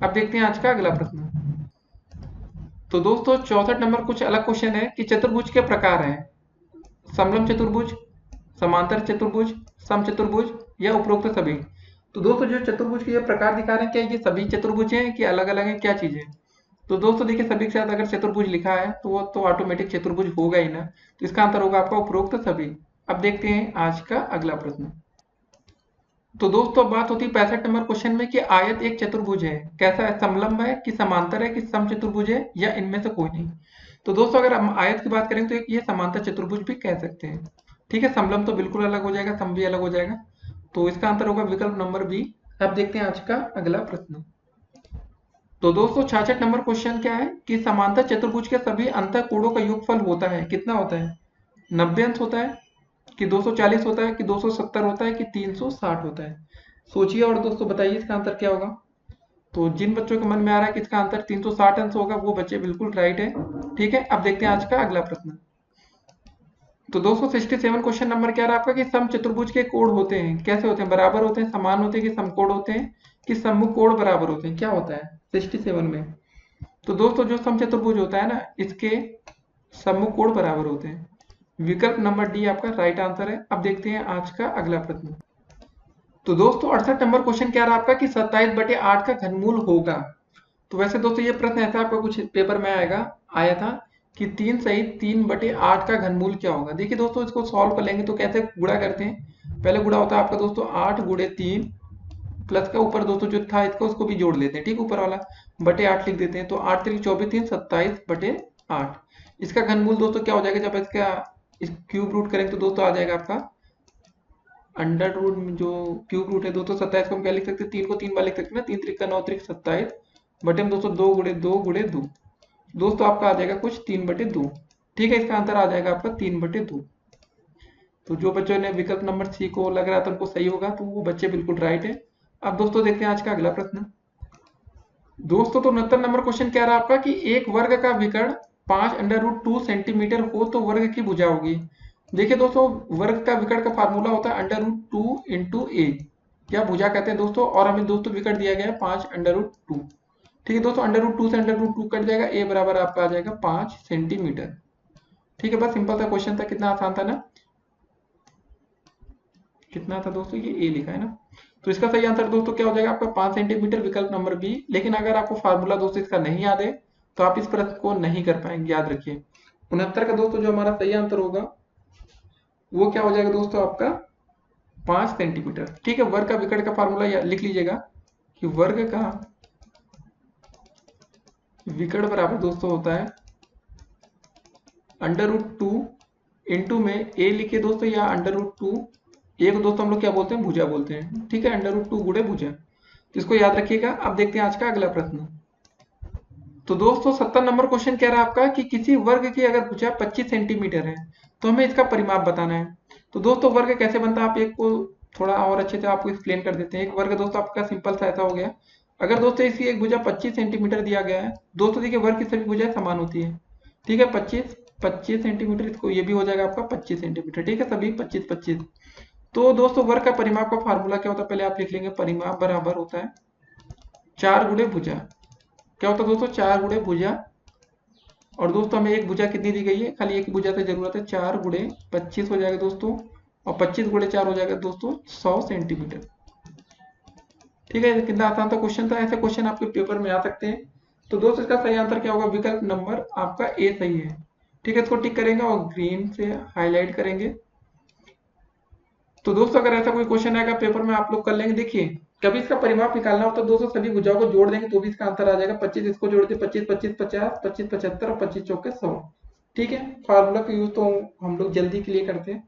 अब देखते हैं आज का अगला प्रश्न। तो दोस्तों 64 नंबर कुछ अलग क्वेश्चन है कि चतुर्भुज के प्रकार हैं, समलंब चतुर्भुज, समांतर चतुर्भुज, समचतुर्भुज या उपरोक्त सभी। तो दोस्तों जो चतुर्भुज के ये प्रकार दिखा रहे हैं, क्या ये सभी चतुर्भुज हैं कि अलग अलग हैं, क्या चीज है? तो दोस्तों देखिए, सभी के साथ अगर चतुर्भुज लिखा है तो वो तो ऑटोमेटिक चतुर्भुज होगा ही ना, तो इसका आंसर होगा आपका उपरोक्त सभी। अब देखते हैं आज का अगला प्रश्न। तो दोस्तों अब बात होती है 65 नंबर क्वेश्चन में कि आयत एक चतुर्भुज है, कैसा है? समलंब है कि समांतर है कि समचतुर्भुज है या इनमें से कोई नहीं? तो दोस्तों अगर हम आयत की बात करें तो एक ये समांतर चतुर्भुज भी कह सकते हैं। ठीक है, समलंब तो बिल्कुल अलग हो जाएगा, सम भी अलग हो जाएगा, तो इसका आंसर होगा विकल्प नंबर बी। अब देखते हैं आज का अगला प्रश्न। तो दोस्तों 66 नंबर क्वेश्चन क्या है कि समांतर चतुर्भुज के सभी अंतःकोणों का योगफल होता है, कितना होता है? 90 अंश होता है कि 240 होता है कि 270 होता है कि 360 होता है? सोचिए और दोस्तों बताइए इसका आंसर क्या होगा। तो जिन बच्चों के मन में आ रहा है कि इसका आंसर 360 अंश होगा, वो बच्चे बिल्कुल राइट है। ठीक है, अब देखते हैं आज का अगला प्रश्न। तो दोस्तों 67 क्वेश्चन नंबर क्या रहा आपका कि समचतुर्भुज के कोण होते हैं, कैसे होते हैं? बराबर होते हैं, समान होते हैं कि समकोण होते हैं कि सम्मुख कोण बराबर होते हैं? क्या होता है 67 में? तो दोस्तों जो समचतुर्भुज होता है ना, इसके सम्मुख कोण बराबर होते हैं। विकल्प नंबर डी आपका राइट आंसर है। अब देखते हैं आज का अगला प्रश्न। तो दोस्तों 68 नंबर क्वेश्चन क्या रहा आपका कि 27/8 का घनमूल होगा। तो वैसे दोस्तों ये प्रश्न ऐसा आपका कुछ पेपर में आया था कि 3 सहित 3/8 का घनमूल क्या होगा। देखिए दोस्तों इसको सॉल्व कर लेंगे तो कैसे गुणा करते हैं। पहले गुणा होता है आपका दोस्तों 8 गुणे 3 प्लस का ऊपर दोस्तों जो था इसको उसको भी जोड़ लेते हैं, ठीक, ऊपर वाला बटे 8 लिख देते हैं। तो 8 3 24 3 27/8। इसका घनमूल दोस्तों क्या हो जाएगा, जब इसका इस क्यूब रूट करेंगे तो दोस्तों आ जाएगा आपका अंडर रूट में जो क्यूब रूट है दोस्तों 27 को हम क्या लिख सकते हैं, 3 को 3 बार लिख सकते हैं ना, 3 त्रिक का 9 त्रिक 27 बटे में दोस्तों 2 गुणे 2 गुणे 2, दोस्तों आपका आ जाएगा कुछ 3/2। ठीक है, इसका आंसर आ जाएगा आपका 3/2। तो जो बच्चों ने विकल्प नंबर सी को लग रहा था उनको सही होगा, तो वो बच्चे बिल्कुल राइट है। अब दोस्तों देखते हैं आज का अगला प्रश्न। दोस्तों तो 69 नंबर क्वेश्चन क्या रहा आपका कि एक वर्ग का विकर्ण 5√2 सेंटीमीटर हो तो वर्ग की भुजा होगी। देखिए दोस्तों वर्ग का विकर्ण का फार्मूला होता है √2 इंटू ए, या भुजा कहते हैं दोस्तों, और हमें दोस्तों विकर्ण दिया गया है 5√2। ठीक है दोस्तों, √2 से √2 कट जाएगा, ए बराबर आपका आ जाएगा 5 सेंटीमीटर। ठीक है, बस सिंपल सा क्वेश्चन था, कितना आसान था ना, कितना था दोस्तों, ये ए लिखा है ना। तो इसका सही आंसर दोस्तों क्या हो जाएगा आपका 5 सेंटीमीटर, विकल्प नंबर बी। लेकिन अगर आपको फार्मूला दोस्तों इसका नहीं याद है तो आप इस प्रश्न को नहीं कर पाएंगे, याद रखिए। 69 का दोस्तों जो हमारा सही आंसर होगा वो क्या हो जाएगा दोस्तों आपका 5 सेंटीमीटर। ठीक है, वर्ग का विकर्ण का फार्मूला लिख लीजिएगा कि वर्ग का विकर्ण बराबर दोस्तों होता है √2 इंटू में ए लिखिए दोस्तों, या √2 ए को दोस्तों हम लोग क्या बोलते हैं, भुजा बोलते हैं। ठीक है, √2 गुणे भुजा, तो इसको याद रखिएगा। अब देखते हैं आज का अगला प्रश्न। तो दोस्तों 70 नंबर क्वेश्चन कह रहा है आपका कि किसी वर्ग की अगर भुजा 25 सेंटीमीटर है तो हमें इसका परिमाप बताना है। तो दोस्तों वर्ग कैसे बनता है, आप एक को थोड़ा और अच्छे से आपको एक्सप्लेन कर देते हैं। एक वर्ग दोस्तों आपका सिंपल सा ऐसा हो गया, अगर दोस्तों इसकी एक भुजा 25 सेंटीमीटर दिया गया है, दोस्तों देखिए वर्ग की सभी भुजाएं समान होती है। ठीक है, 25 सेंटीमीटर, इसको ये भी हो जाएगा आपका 25 सेंटीमीटर। ठीक है, सभी 25 25। तो दोस्तों वर्ग का परिमाप का फार्मूला क्या होता है, पहले आप लिख लेंगे, परिमाप बराबर होता है 4 गुणे भुजा। क्या होता है दोस्तों, 4 गुणे भुजा। और दोस्तों हमें एक भुजा कितनी दी गई है, खाली एक भुजा से जरूरत है, 4 गुणे 25 हो जाएगा दोस्तों, और 25 गुणे 4 हो जाएगा दोस्तों 100 सेंटीमीटर। ठीक है, कितना आसान था क्वेश्चन था, ऐसे क्वेश्चन आपके पेपर में आ सकते हैं। तो दोस्तों इसका सही आंसर क्या होगा, विकल्प नंबर आपका ए सही है। ठीक है, इसको टिक करेंगे और ग्रीन से हाईलाइट करेंगे। तो दोस्तों अगर ऐसा कोई क्वेश्चन आएगा पेपर में आप लोग कर लेंगे। देखिए कभी इसका परिमाप निकालना हो तो दोस्तों सभी भुजाओं को जोड़ देंगे तो भी इसका आंसर आ जाएगा 25, इसको जोड़ दे 25 25 50 25 75 और 25 चौके 100। ठीक है, फार्मूला का यूज तो हम लोग जल्दी के लिए करते हैं,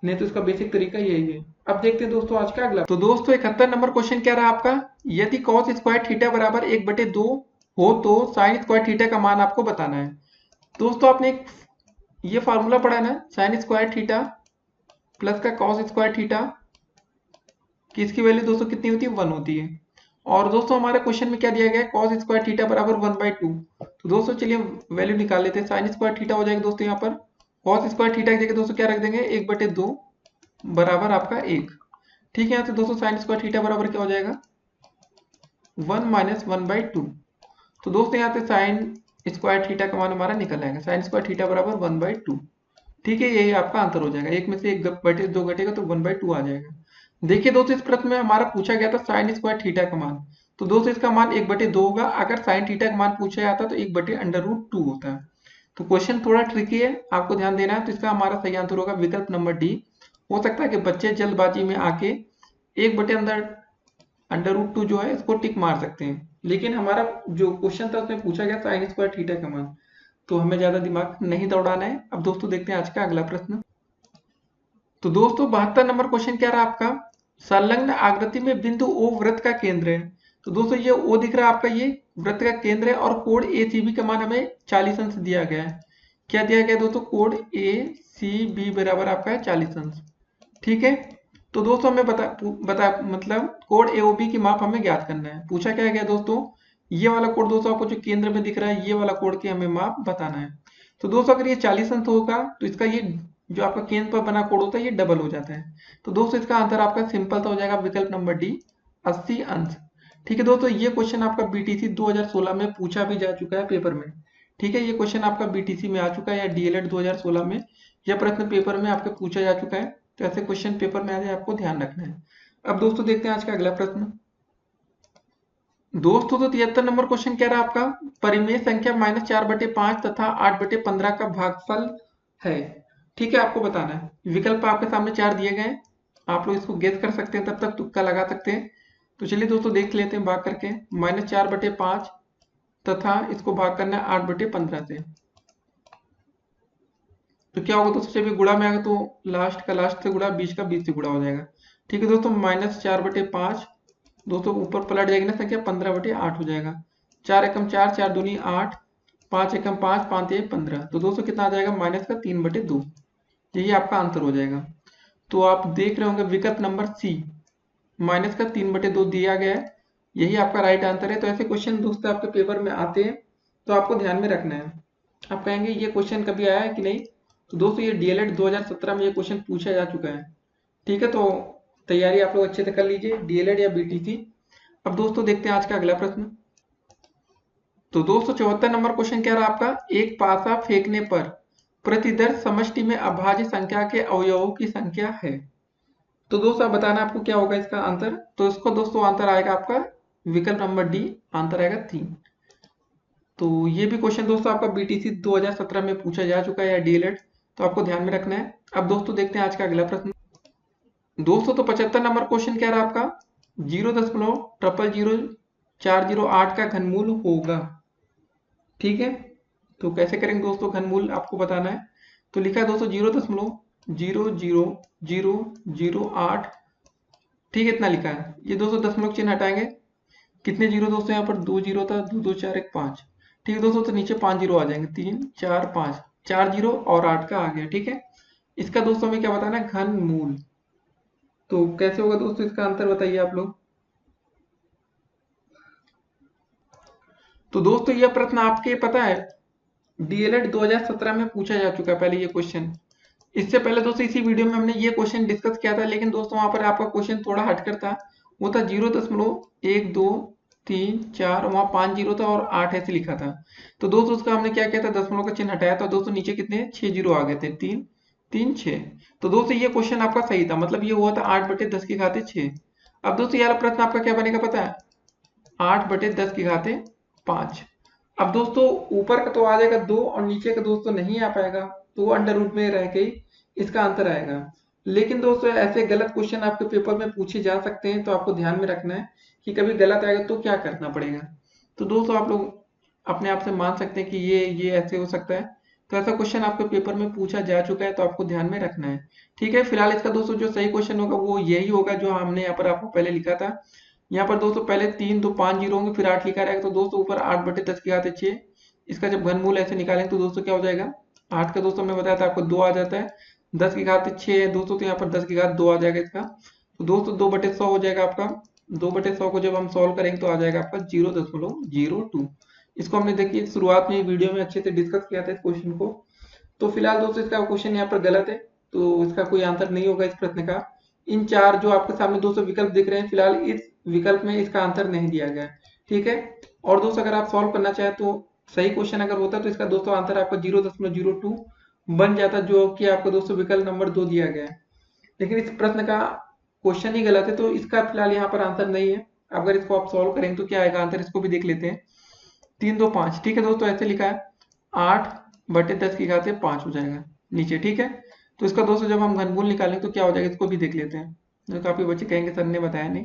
नहीं तो इसका बेसिक तरीका यही है। अब देखते हैं दोस्तों आज का अगला। तो दोस्तों 71 नंबर क्वेश्चन क्या रहा आपका, यदि cos स्क्वायर थीटा बराबर 1/2 हो तो sin स्क्वायर थीटा का मान आपको बताना है। दोस्तों आपने ये फार्मूला पढ़ा है ना, sin स्क्वायर थीटा प्लस का cos स्क्वायर थीटा कि इसकी वैल्यू दोस्तों कितनी होती है, 1 होती है। और दोस्तों हमारे क्वेश्चन में क्या दिया गया है, cos स्क्वायर थीटा बराबर 1/2। तो दोस्तों चलिए वैल्यू निकाल लेते हैं, sin स्क्वायर थीटा हो जाएगा दोस्तों यहाँ पर, cos स्क्वायर थीटा की जगह दोस्तों क्या रख देंगे, 1/2 बराबर आपका 1। ठीक है, यहाँ से दोस्तों sin स्क्वायर थीटा बराबर क्या हो जाएगा, 1 माइनस 1/2। तो दोस्तों यहाँ से sin स्क्वायर थीटा का मान हमारा निकल आएगा, sin स्क्वायर थीटा बराबर 1/2। ठीक है, यही आपका आंसर हो जाएगा। एक में से 1/2 घटेगा तो 1/2 आ जाएगा। देखिए दोस्तों, इस प्रश्न में हमारा पूछा गया था साइन स्क्वायर थीटा का मान, तो दोस्तों इसका मान 1/2 होगा। अगर साइन थीटा का मान पूछा जाता तो 1/√2 होता है। तो क्वेश्चन थोड़ा ट्रिकी है, आपको ध्यान देना है। तो इसका हमारा सही आंसर होगा विकल्प नंबर डी। हो सकता है कि बच्चे जल्दबाजी में आके 1/√2 जो है इसको टिक मार सकते हैं, लेकिन हमारा जो क्वेश्चन था उसमें पूछा गया साइन स्क्वायर थीटा का मान, तो हमें ज्यादा दिमाग नहीं दौड़ाना है। अब दोस्तों देखते हैं आज का अगला प्रश्न। तो दोस्तों 72 नंबर क्वेश्चन क्या रहा आपका, संलग्न आकृति में बिंदु ओ वृत्त का केंद्र है। तो दोस्तों ये ओ दिख रहा है आपका, ये वृत्त का केंद्र है और कोण ACB का मान हमें 40 अंश दिया गया है। क्या दिया गया दोस्तों, कोण ACB बराबर आपका है 40 अंश। ठीक है, तो दोस्तों हमें बता मतलब कोण AOB की माप हमें ज्ञात करना है। पूछा क्या गया दोस्तों, ये वाला कोण दोस्तों आपको जो केंद्र में दिख रहा है, ये वाला कोण की हमें माप बताना है। तो दोस्तों अगर ये 40 अंश होगा तो इसका ये जो आपका केंद्र पर बना कोण होता है ये डबल हो जाता है। तो दोस्तों इसका आंसर आपका सिंपल सा हो जाएगा विकल्प नंबर डी, 80 अंश। ठीक है दोस्तों, ये क्वेश्चन आपका BTC 2016 में पूछा भी जा चुका है पेपर में। ठीक है, ये क्वेश्चन आपका BTC में आ चुका है, या DLED 2016 में यह प्रश्न पेपर में आपके पूछा जा चुका है। तो ऐसे क्वेश्चन पेपर में आ जाए आपको ध्यान रखना है। अब दोस्तों देखते हैं आज का अगला प्रश्न। दोस्तों तो 73 नंबर क्वेश्चन क्या रहा आपका, परिमेय संख्या -4/5 तथा 8/15 का भागफल है। ठीक है, आपको बताना है। विकल्प आपके सामने 4 दिए गए हैं, आप लोग इसको गेस कर सकते हैं, तब तक तुक्का लगा सकते हैं। तो चलिए दोस्तों देख लेते हैं भाग करके। -4/5 तथा इसको भाग करना है 8/15 से। तो क्या होगा दोस्तों, जब ये गुणा में आएगा तो लास्ट का लास्ट से गुणा, बीच का बीच से गुणा हो जाएगा। ठीक है दोस्तों, -4/5 दोस्तों ऊपर पलट जाएगी ना संख्या, 15/8 हो जाएगा। 4 एकम 4, 4 दूनी 8, 5 एकम 5, 5 एक 15। तो दोस्तों कितना आ जाएगा, -3/2। यही आपका आंसर हो जाएगा। तो आप देख रहे होंगे विकल्प नंबर सी, -3/2 दिया गया है, यही आपका राइट आंसर है। तो ऐसे क्वेश्चन दोस्तों आपके पेपर में आते हैं, तो आपको ध्यान में रखना है। आप कहेंगे ये क्वेश्चन कभी आया है कि नहीं, तो दोस्तों ये DLED 2017 में ये क्वेश्चन पूछा जा चुका है। ठीक है, तो तैयारी आप लोग अच्छे से कर लीजिए, DLED या BTC। अब दोस्तों देखते हैं आज का अगला प्रश्न। तो दोस्तों 74 नंबर क्वेश्चन क्या रहा आपका, एक पासा फेंकने पर प्रतिदर्श समष्टि में अभाज्य संख्या के अवयवों की संख्या है। तो दोस्तों आप बताना आपको क्या होगा इसका आंसर। तो इसको दोस्तों आंसर आएगा आपका विकल्प नंबर डी, आंसर आएगा 3। तो ये भी क्वेश्चन दोस्तों आपका BTC 2017 में पूछा जा चुका है, या DLED, तो आपको ध्यान में रखना है। अब दोस्तों देखते हैं आज का अगला प्रश्न। दोस्तों तो 75 नंबर क्वेश्चन क्या रहा आपका, 0.0000408 का घनमूल होगा। ठीक है, तो कैसे करेंगे दोस्तों, घनमूल आपको बताना है। तो लिखा है दोस्तों 0.00008। ठीक है, इतना लिखा है। ये दोस्तों दशमलव चिन्ह हटाएंगे, कितने जीरो दोस्तों, यहाँ पर 2 जीरो था, 2 2 4 1 5। ठीक है दोस्तों, तो नीचे 5 जीरो आ जाएंगे, 3 4 5, 4 जीरो और 8 का आ गया। ठीक है, इसका दोस्तों हमें क्या बताना है, घनमूल। तो कैसे होगा दोस्तों इसका आंसर बताइए आप लोग। तो दोस्तों यह प्रश्न आपके पता है DLED 2017 में पूछा जा चुका है पहले ये क्वेश्चन। इससे पहले दोस्तों इसी वीडियो में हमने ये क्वेश्चन डिस्कस किया था, लेकिन दोस्तों वहां पर आपका क्वेश्चन थोड़ा हटकर था। वो था 0.123 4, वहां 5 जीरो था और 8 ऐसे लिखा था। तो दोस्तों उसका हमने क्या किया था, दशमलव का चिन्ह हटाया था। दोस्तों नीचे कितने 6 जीरो आ गए थे, 3 3 6। तो दोस्तों ये क्वेश्चन आपका सही था, मतलब ये हुआ था 8/10⁶। अब दोस्तों यार प्रश्न आपका क्या बनेगा पता है, 8/10⁵ अब दोस्तों ऊपर का तो आ जाएगा 2 और नीचे का दोस्तों नहीं आ पाएगा, तो वो अंडर रूट में रह के ही इसका आंसर आएगा। लेकिन दोस्तों ऐसे गलत क्वेश्चन आपके पेपर में पूछे जा सकते हैं, तो आपको ध्यान में रखना है कि कभी गलत आएगा तो क्या करना पड़ेगा। तो दोस्तों आप लोग अपने आप से मान सकते हैं कि ये ऐसे हो सकता है। तो ऐसा क्वेश्चन आपके पेपर में पूछा जा चुका है, तो आपको ध्यान में रखना है। ठीक है, फिलहाल इसका दोस्तों जो सही क्वेश्चन होगा वो यही होगा जो हमने यहाँ पर आपको पहले लिखा था। यहाँ पर दोस्तों पहले 3 तो 5 जीरो होंगे, फिर 8 लिखा रहेगा। तो दोस्तों ऊपर 8/10⁶ इसका जब घनमूल ऐसे निकालेंगे तो दोस्तों क्या हो जाएगा, 8 का दोस्तों मैं बताया था आपको 2 आ जाता है, 10⁶ है दोस्तों, तो यहाँ पर 10⁻2 आ जाएगा इसका। तो दोस्तों 2/100 हो जाएगा आपका। 2/100 को जब हम सॉल्व करेंगे तो आ जाएगा आपका 0.02। इसको हमने देखिए शुरुआत में वीडियो में अच्छे से डिस्कस किया था इस क्वेश्चन को। तो फिलहाल दोस्तों इसका क्वेश्चन यहाँ पर गलत है, तो इसका कोई आंसर नहीं होगा इस प्रश्न का। इन 4 जो आपके सामने दोस्तों विकल्प दिख रहे हैं, फिलहाल इस विकल्प में इसका आंसर नहीं दिया गया है। ठीक है, और दोस्तों अगर आप सॉल्व करना चाहें तो सही क्वेश्चन अगर होता तो इसका दोस्तों आंसर आपका 0.02 बन जाता, जो कि आपको दोस्तों विकल्प नंबर 2 दिया गया है। लेकिन इस प्रश्न का क्वेश्चन ही गलत है, तो इसका फिलहाल यहाँ पर आंसर नहीं है। अगर इसको आप सॉल्व करेंगे तो क्या आएगा आंसर, इसको भी देख लेते हैं। 3 2 5, ठीक है दोस्तों, ऐसे लिखा है 8/10 की घात 5 हो जाएगा नीचे, ठीक है। तो इसका दोस्तों जब हम घनमूल निकालेंगे तो क्या हो जाएगा, इसको भी देख लेते हैं। जो काफी बच्चे कहेंगे सर ने बताया नहीं,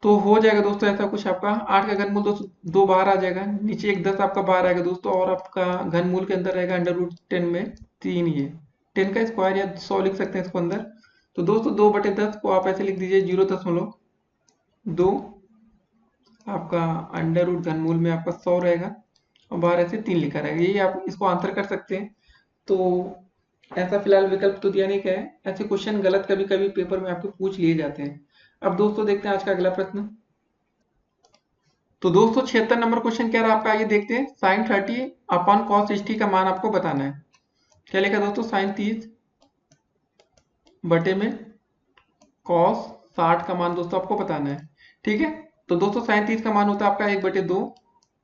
तो हो जाएगा दोस्तों ऐसा कुछ। आपका 8 का घनमूल दोस्तों 2 बाहर आ जाएगा, नीचे एक 10 आपका बाहर आएगा दोस्तों, और आपका घनमूल के अंदर रहेगा √10 में 3, ये 10 का स्क्वायर या 100 लिख सकते हैं इसको अंदर। तो दोस्तों 2/10 को आप ऐसे लिख दीजिए 0.2, आपका अंडर रूट घनमूल में आपका 100 रहेगा, और बाहर ऐसे 3 लिखा रहेगा। यही आप इसको आंसर कर सकते हैं। तो ऐसा फिलहाल विकल्प तो दिया नहीं गया है। ऐसे क्वेश्चन गलत कभी कभी पेपर में आपके पूछ लिए जाते हैं। अब दोस्तों देखते हैं आज का अगला प्रश्न। तो दोस्तों 76 नंबर क्वेश्चन क्या रहा आपका, आइए देखते हैं। sin 30/cos 60 का मान आपको बताना है। क्या लिखा दोस्तों, sin 30 बटे में cos 60 का मान दोस्तों आपको बताना है, ठीक है। तो दोस्तों sin 30 का मान होता है आपका 1/2,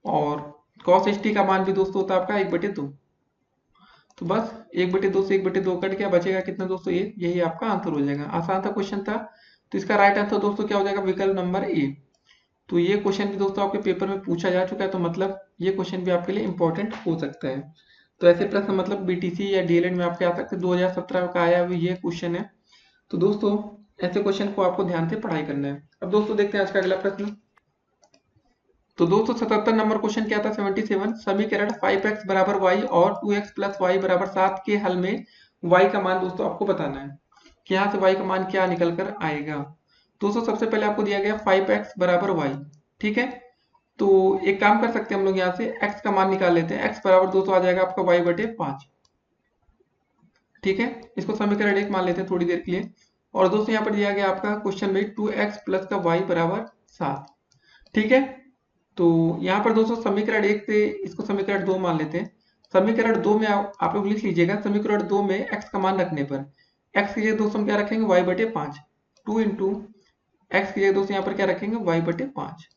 और cos 60 का मान भी दोस्तों होता है आपका 1/2। तो बस 1/2 से 1/2 कट गया, बचेगा कितना दोस्तों, ये, यही आपका आंसर हो जाएगा। आसान था क्वेश्चन था। तो इसका राइट आंसर दोस्तों क्या हो जाएगा, विकल्प नंबर ए। तो ये क्वेश्चन भी दोस्तों आपके पेपर में पूछा जा चुका है, तो मतलब ये क्वेश्चन भी आपके लिए इंपॉर्टेंट हो सकता है। तो ऐसे प्रश्न मतलब बीटीसी या डीएलएड में आपके आ सकते हैं। 2017 का आया हुआ ये क्वेश्चन है। तो दोस्तों ऐसे क्वेश्चन को आपको ध्यान से पढ़ाई करना है। अब दोस्तों देखते हैं आज का अगला प्रश्न। तो दोस्तों 77 नंबर क्वेश्चन क्या था, 77, समीकरण 5x बराबर y और 2x प्लस y बराबर 7 के हल में y का मान दोस्तों आपको बताना है कि यहाँ से y का मान क्या निकल कर आएगा। दोस्तों सबसे पहले आपको दिया गया 5x बराबर y, ठीक है। तो एक काम कर सकते हैं हम लोग, यहाँ से x का मान निकाल लेते हैं। x बराबर दोस्तों आ जाएगा आपका y/5, ठीक है। इसको समीकरण 1 मान लेते हैं थोड़ी देर के लिए। और दोस्तों यहाँ पर दिया गया आपका क्वेश्चन में 2x प्लस का y बराबर 7, ठीक है। तो यहाँ पर दोस्तों समीकरण 1 से इसको समीकरण 2 मान लेते हैं। समीकरण 2 में आप लोग लिख लीजिएगा, समीकरण 2 में x का मान रखने पर x की जगह दोस्तों हम क्या रखेंगे, y/5, 2 इंटू x की जगह दोस्तों यहाँ पर क्या रखेंगे, y/5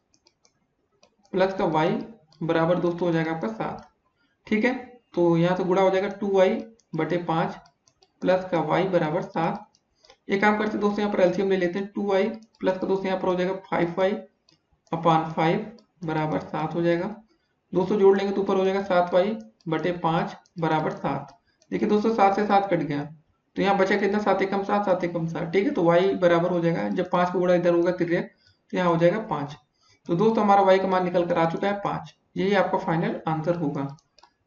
प्लस का y बराबर दोस्तों हो जाएगा आपका 7, ठीक है। तो यहाँ से गुणा हो जाएगा 2y/5 प्लस का y बराबर 7। एक काम करते दोस्तों यहाँ पर एलसीएम ले लेते हैं। 2y प्लस का दोस्तों यहाँ पर हो जाएगा 5y/5 बराबर 7 हो जाएगा। दोस्तों जोड़ लेंगे तो ऊपर हो जाएगा 7y/5 बराबर 7। देखिए दोस्तों 7 से 7 कट गया, तो यहाँ बचा कितना, 7 एकम 7, 7 एकम 7, ठीक है। तो y बराबर हो जाएगा, जब 5 का गुणा इधर होगा तिर्यक, तो यहाँ हो जाएगा 5। तो दोस्तों हमारा y का मान निकल कर आ चुका है 5। यही आपका फाइनल आंसर होगा।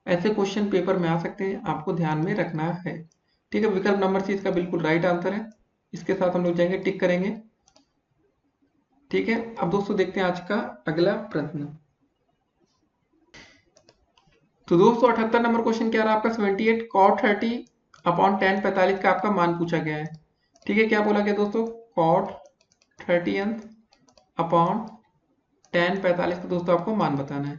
ऐसे क्वेश्चन पेपर में आ सकते हैं, आपको ध्यान में रखना है, ठीक है। विकल्प नंबर सी इसका बिल्कुल राइट आंसर है। इसके साथ हम लोग जाएंगे, टिक करेंगे, ठीक है। अब दोस्तों देखते हैं आज का अगला प्रश्न। तो दोस्तों 78 नंबर क्वेश्चन क्या रहा आपका, 78 cot 30/tan 45 का आपका मान पूछा गया है, ठीक है। क्या बोला गया दोस्तों, cot 30/tan 45 का दोस्तों आपको मान बताना है।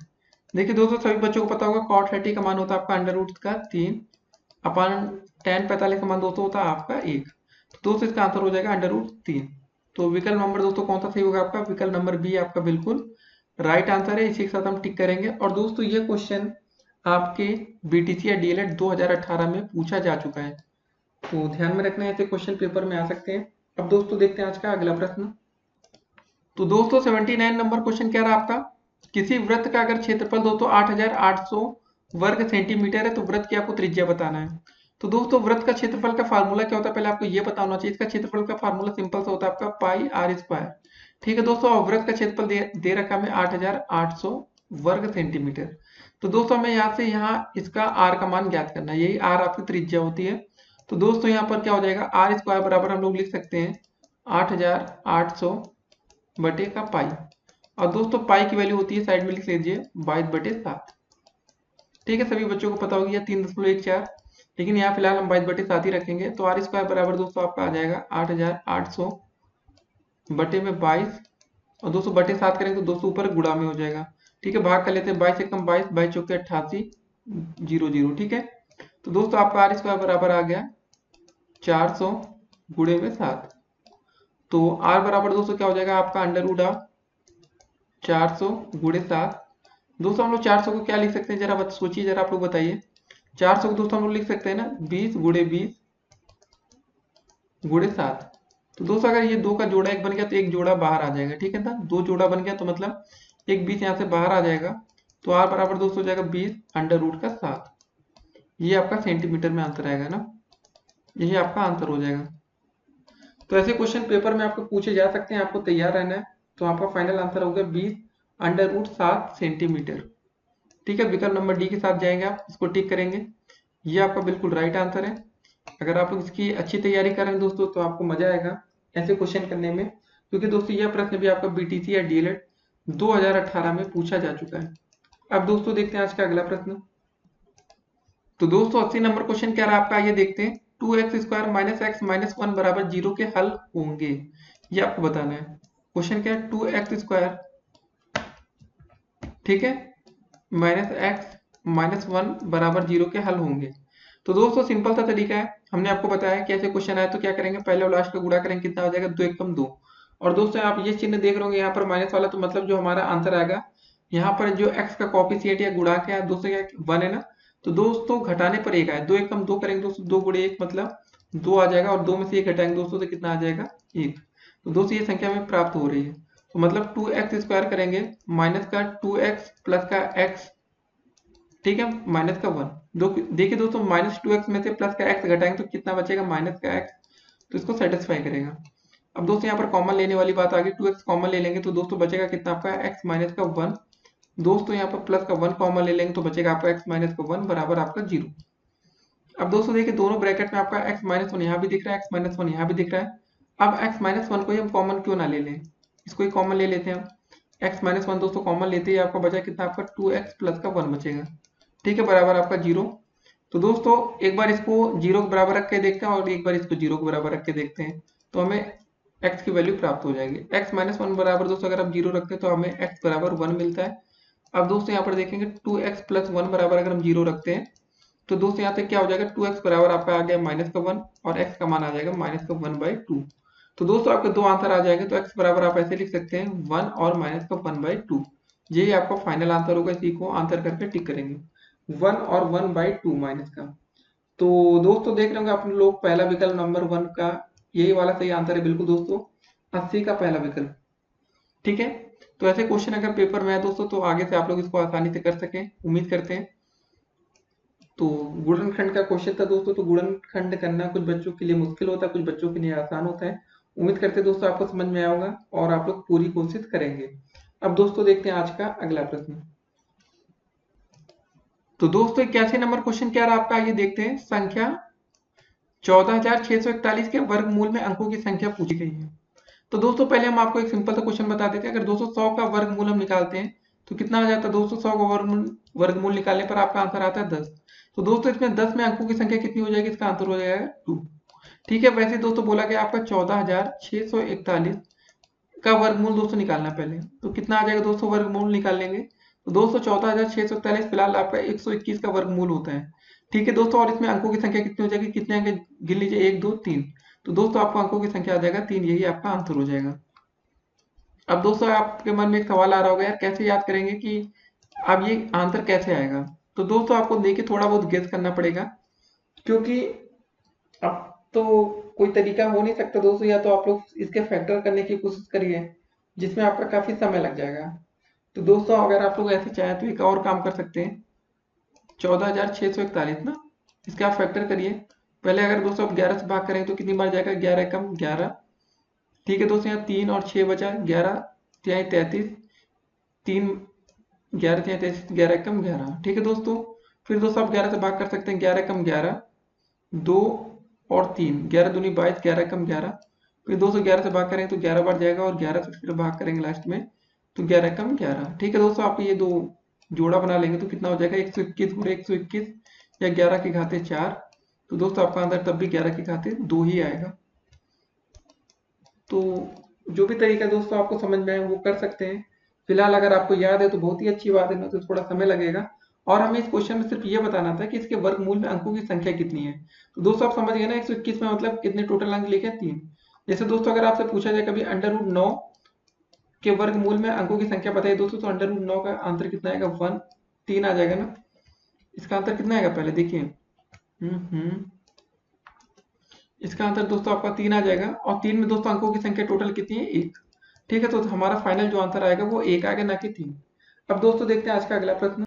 देखिए दोस्तों सभी बच्चों को पता होगा cot 30 का मान होता है आपका √3/tan 45 का मान दोस्तों होता है आपका 1। तो दोस्तों इसका आंसर हो जाएगा √3। तो विकल्प नंबर दोस्तों कौन सा सही होगा आपका, विकल्प नंबर बी आपका बिल्कुल राइट आंसर है। इसी के साथ हम टिक करेंगे। और दोस्तों ये क्वेश्चन आपके बीटीसी या डीएलएड 2018 में पूछा जा चुका है, तो ध्यान में रखना है, ऐसे क्वेश्चन पेपर में आ सकते हैं। अब दोस्तों देखते हैं आज का अगला प्रश्न। तो दोस्तों 79 नंबर क्वेश्चन क्या रहा आपका, किसी वृत्त का अगर क्षेत्रफल दोस्तों 8800 वर्ग सेंटीमीटर है तो वृत्त की आपको त्रिज्या बताना है। तो दोस्तों वृत्त का क्षेत्रफल का फार्मूला क्या होता है, पहले आपको ये पता होना चाहिए। इसका क्षेत्रफल का फार्मूला सिंपल सा होता है आपका πr², ठीक है दोस्तों। और वृत्त का क्षेत्रफल दे रखा है हमें 8800 वर्ग सेंटीमीटर। तो दोस्तों हमें यहाँ से यहाँ इसका r का मान ज्ञात करना है, यही r आपकी त्रिज्या होती है। तो दोस्तों यहाँ पर क्या हो जाएगा, r² बराबर हम लोग लिख सकते हैं 8800 बटे का पाई, और दोस्तों पाई की वैल्यू होती है, साइड में लिख लीजिए 22/7, ठीक है। सभी बच्चों को पता होगी या 3.14, लेकिन यहाँ फिलहाल हम 22/7 ही रखेंगे। तो r² बराबर दोस्तों आपका आ जाएगा 8800 बटे में 22, और दोस्तों बटे 7 करेंगे तो दोस्तों ऊपर गुणा में हो जाएगा, ठीक है। भाग कर लेते हैं, 22 एकम 22, 22 चौके 88, 00, ठीक है। तो दोस्तों आपका r² बराबर आ गया 400 गुणे में 7। तो r बराबर दोस्तों क्या हो जाएगा आपका √400 गुणे 7। दोस्तों हम लोग 400 को क्या लिख सकते हैं, जरा सोचिए, जरा आप लोग बताइए। 400 को दोस्तों हम लोग लिख सकते हैं ना 20 गुणे 20 गुणे 7। तो दोस्तों अगर ये दो का जोड़ा एक बन गया तो एक जोड़ा बाहर आ जाएगा, ठीक है ना। दो जोड़ा बन गया तो मतलब एक 20 यहाँ से बाहर आ जाएगा, तो आर बराबर दोस्तों हो जाएगा 20 अंडर रूट का 7। ये आपका सेंटीमीटर में आंसर आएगा ना, यही आपका आंसर हो जाएगा। तो ऐसे क्वेश्चन पेपर में आपको पूछे जा सकते हैं, आपको तैयार रहना है। तो आपका फाइनल आंसर होगा 20 अंडर रूट 7 सेंटीमीटर। ठीक है, विकल्प नंबर डी के साथ जाएंगे, आप इसको टिक करेंगे। ये आपका बिल्कुल राइट आंसर है। अगर आप इसकी अच्छी तैयारी करें दोस्तों तो आपको मजा आएगा ऐसे क्वेश्चन करने में, क्योंकि दोस्तों यह प्रश्न भी आपका बीटीसी या डीएलएड 2018 में पूछा जा चुका है। अब दोस्तों देखते हैं आज का अगला प्रश्न। तो दोस्तों 80 नंबर क्वेश्चन क्या रहा आपका, ये देखते हैं। 2x² माइनस एक्स माइनस 1 बराबर 0 के हल होंगे, ये आपको बताना है। क्वेश्चन क्या है, 2x², ठीक है, माइनस एक्स माइनस 1 बराबर 0 के हल होंगे। तो दोस्तों सिंपल सा तरीका है, हमने आपको बताया कि ऐसे क्वेश्चन आए तो क्या करेंगे, पहले और लास्ट का गुणा करेंगे, कितना हो जाएगा 2 एकम 2। और दोस्तों आप ये चिन्ह देख रहे होंगे यहाँ पर माइनस वाला, तो मतलब जो हमारा आंसर आएगा यहाँ पर जो x का कॉफिशिएंट या गुणा क्या है दोस्तों, क्या 1 है ना। तो दोस्तों घटाने पर एक आए, 2 एकम 2 करेंगे दोस्तों, 2 गुणे 1 मतलब 2 आ जाएगा, और 2 में से 1 घटाएंगे दोस्तों तो कितना आ जाएगा 1। तो दोस्तों ये संख्या हमें प्राप्त हो रही है। तो मतलब 2x² करेंगे माइनस का 2x प्लस का x, ठीक है, माइनस का 1। देखिए दोस्तों -2x में से प्लस का x घटाएंगे तो कितना बचेगा माइनस का x, तो इसको सेटिस्फाई करेगा। अब दोस्तों यहाँ पर कॉमन लेने वाली बात आ गई, 2x कॉमन ले लेंगे तो दोस्तों बचेगा कितना आपका x माइनस का 1। दोस्तों यहाँ पर प्लस का 1 कॉमन ले लेंगे तो बचेगा आपका x माइनस का 1 बराबर आपका 0। अब दोस्तों देखिए दोनों ब्रैकेट में आपका x माइनस 1 यहाँ भी दिख रहा है, x माइनस 1 यहाँ भी दिख रहा है। अब x माइनस 1 को ही हम कॉमन क्यों ना ले लें, इसको ही कॉमन ले लेते हैं हम। x माइनस 1 दोस्तों कॉमन लेते ही आपका बचा कितना, आपका 2x प्लस का 1 बचेगा, ठीक है, बराबर आपका 0। तो दोस्तों एक बार इसको 0 के बराबर रख के देखते हैं और एक बार इसको 0 के बराबर रख के देखते हैं, तो हमें x की वैल्यू प्राप्त हो जाएगी। x माइनस 1 बराबर दोस्तों अगर आप 0 रखते हैं तो हमें x बराबर 1 मिलता है। अब दोस्तों यहाँ पर देखेंगे 2x प्लस 1 बराबर अगर हम 0 रखते हैं तो दोस्तों यहाँ पे क्या हो जाएगा, 2x बराबर आपका आ गया माइनस का 1 और x का मान आ जाएगा माइनस का 1/2। तो दोस्तों आपके दो आंसर आ जाएंगे, तो x बराबर आप ऐसे लिख सकते हैं 1 और माइनस का 1/2। यही आपका फाइनल आंसर होगा, इसी को आंसर करके टिक करेंगे, 1 और 1/2 माइनस का। तो दोस्तों देख रहे होंगे आप लोग, पहला विकल्प नंबर 1 का यही वाला सही आंसर है, बिल्कुल दोस्तों 80 का पहला विकल्प, ठीक है। तो ऐसे क्वेश्चन अगर पेपर में है दोस्तों तो आगे से आप लोग इसको आसानी से कर सकें, उम्मीद करते हैं। तो गुणनखंड का क्वेश्चन था दोस्तों, तो गुणनखंड करना कुछ बच्चों के लिए मुश्किल होता है, कुछ बच्चों के लिए आसान होता है। उम्मीद करते हैं दोस्तों आपको समझ में आया होगा और आप लोग पूरी कोशिश करेंगे। अब दोस्तों देखते हैं आज का अगला प्रश्न। तो दोस्तों 81 नंबर क्वेश्चन क्या रहा आपका, ये देखते हैं। संख्या 14,641 के वर्गमूल में अंकों की संख्या पूछी गई है। तो दोस्तों पहले हम आपको एक सिंपल सा क्वेश्चन बता देते हैं। अगर दोस्तों 100 का वर्गमूल हम निकालते हैं तो कितना आ जाता है दोस्तों, 100 का वर्गमूल निकालने पर आपका आंसर आता है 10। तो दोस्तों इसमें 10 में अंकों की संख्या कितनी हो जाएगी, इसका आंसर हो जाएगा 2। ठीक है, वैसे दोस्तों बोला गया आपका 14,641 का वर्गमूल दोस्तों निकालना पहले, तो कितना आ जाएगा दोस्तों, वर्गमूल निकाल लेंगे तो दोस्तों 14,641 फिलहाल आपका 121 का वर्गमूल होता है। ठीक है दोस्तों, और इसमें अंकों की संख्या कितनी हो जाएगी, कितने अंक गिन लीजिए, 1 2 3। तो दोस्तों आपको अंकों की संख्या आ जाएगा 3, यही आपका आंसर हो जाएगा। अब दोस्तों आपके मन में एक सवाल आ रहा होगा, यार कैसे याद करेंगे कि अब ये आंसर कैसे आएगा। तो दोस्तों आपको देखिए थोड़ा बहुत गेस करना पड़ेगा, क्योंकि अब तो कोई तरीका हो नहीं सकता दोस्तों, या तो आप लोग इसके फैक्टर करने की कोशिश करिए जिसमें आपका काफी समय लग जाएगा। तो दोस्तों अगर आप लोग ऐसे चाहें तो एक और काम कर सकते हैं, 14,641 ना, इसके आप फैक्टर करिए। पहले अगर दोस्तों आप 11 से भाग करें तो कितनी बार जाएगा, 11 एकम 11। ठीक है दोस्तों, यहाँ 3 और 6 बचा, 11 तिहाई 33, 3 11 तिहाई 33, 11 एकम 11। ठीक है दोस्तों, फिर दोस्तों आप 11 से भाग कर सकते हैं, 11 एकम 11, 2 और 3, 11 दूनी 22, 11 एकम 11। फिर दोस्तों 11 से भाग करेंगे तो 11 बार जाएगा और 11 से फिर भाग करेंगे लास्ट में तो 11 एकम 11। ठीक है दोस्तों, आप ये दो जोड़ा बना लेंगे तो कितना हो जाएगा, 121 गुणे 121 या 11 की घाते 4। तो दोस्तों आपका आंसर तब भी 11 की घाते 2 ही आएगा। तो जो भी तरीका दोस्तों आपको समझ में आए वो कर सकते हैं। फिलहाल अगर आपको याद है तो बहुत ही अच्छी बात है, ना तो थोड़ा समय लगेगा। और हमें इस क्वेश्चन में सिर्फ ये बताना था कि इसके वर्गमूल में अंकों की संख्या कितनी है। तो दोस्तों आप समझ गए ना, 121 में मतलब कितने टोटल अंक लिखे, 3। जैसे दोस्तों अगर आपसे पूछा जाए कभी √9 के वर्गमूल में अंकों की संख्या बताइए दोस्तों, तो √9 का आंसर कितना आएगा, 1, 3 आ जाएगा ना। इसका आंसर कितना आएगा पहले देखिए। इसका आंसर दोस्तों आपका 3 आ जाएगा, और 3 में दोस्तों अंकों की संख्या टोटल कितनी है, 1। ठीक है, तो हमारा फाइनल जो आंसर आएगा वो 1 आएगा, ना कि 3। अब दोस्तों देखते हैं आज का अगला प्रश्न।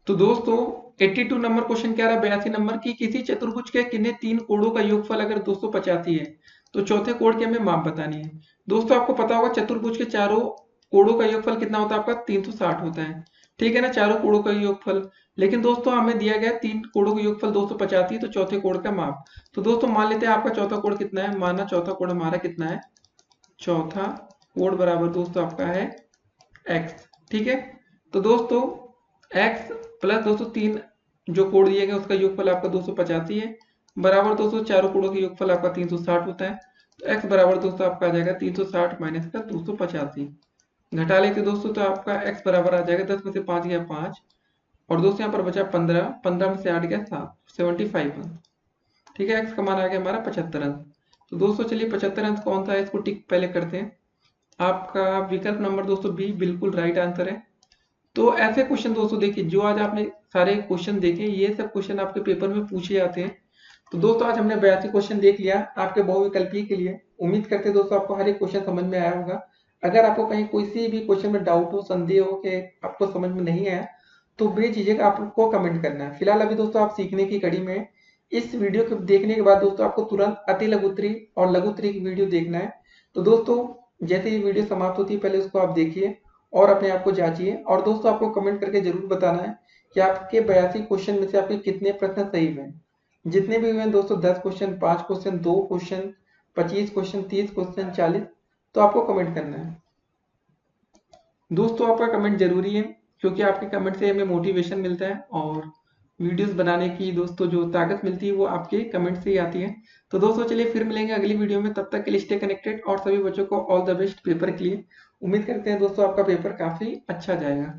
तो दोस्तों 82 नंबर क्वेश्चन कह रहा है 82 नंबर की किसी चतुर्भुज के किन्हीं 3 कोणों का योगफल अगर 285 है तो चौथे कोण की हमें माप बतानी है। दोस्तों आपको पता होगा चतुर्भुज के चारों कोणों का योगफल कितना होता है आपका 360 होता है, ठीक है ना, चारों कोणों का योगफल। लेकिन दोस्तों हमें दिया गया 3 कोणों का योगफल 285, तो चौथे कोण का माप। तो दोस्तों मान लेते हैं आपका चौथा कोण कितना है, माना चौथा कोण हमारा कितना है, चौथा कोण बराबर दोस्तों आपका है x। ठीक है, तो दोस्तों x प्लस दोस्तों 3 जो कोण दिए गए उसका योगफल आपका 285 है, बराबर दोस्तों चारों कोणों का योगफल आपका 360 होता है। तो x बराबर दोस्तों आपका आ जाएगा 360 माइनस का 285, घटा लेते दोस्तों तो आपका x बराबर आ जाएगा 10 में से 5 गया 5, और दोस्तों यहाँ पर बचा 15, 15 में से 8 गया 7, 75 अंक। ठीक है, x का मान आ गया हमारा 75 अंक। तो दोस्तों चलिए 75 अंक कौन सा है इसको टिक पहले करते हैं। आपका विकल्प नंबर दोस्तों बी बिल्कुल राइट आंसर है। तो ऐसे क्वेश्चन दोस्तों देखिए जो आज आपने सारे क्वेश्चन देखे, ये सब क्वेश्चन आपके पेपर में पूछे जाते हैं। तो दोस्तों आज हमने 82 क्वेश्चन देख लिया आपके बहुविकल्पीय के लिए। उम्मीद करते हैं दोस्तों आपको हर एक क्वेश्चन समझ में आया होगा। अगर आपको कहीं कोई सी भी क्वेश्चन में डाउट हो, संदेह हो कि आपको समझ में नहीं आया, तो बेझिझक आपको कमेंट करना है। फिलहाल अभी दोस्तों आप सीखने की कड़ी में, इस वीडियो को देखने के बाद दोस्तों आपको तुरंत अति लघुत्तरी और लघुत्तरी की वीडियो देखना है। तो दोस्तों जैसे ही वीडियो समाप्त होती है पहले उसको आप देखिए और अपने आप को जांचिए, और दोस्तों आपको कमेंट करके जरूर बताना है कि आपके 82 क्वेश्चन में से आपके कितने प्रश्न सही हुए। जितने भी हुए दोस्तों 10 question, 5 question, 2 question, 25 question, 30 question, 40, तो आपको कमेंट करना है। दोस्तों आपका कमेंट जरूरी है क्योंकि आपके कमेंट से हमें मोटिवेशन मिलता है, और वीडियोस बनाने की दोस्तों जो ताकत मिलती है वो आपके कमेंट से ही आती है। तो दोस्तों चलिए फिर मिलेंगे अगली वीडियो में, तब तक के लिए स्टे कनेक्टेड, और सभी बच्चों को ऑल द बेस्ट पेपर के लिए। उम्मीद करते हैं दोस्तों आपका पेपर काफी अच्छा जाएगा।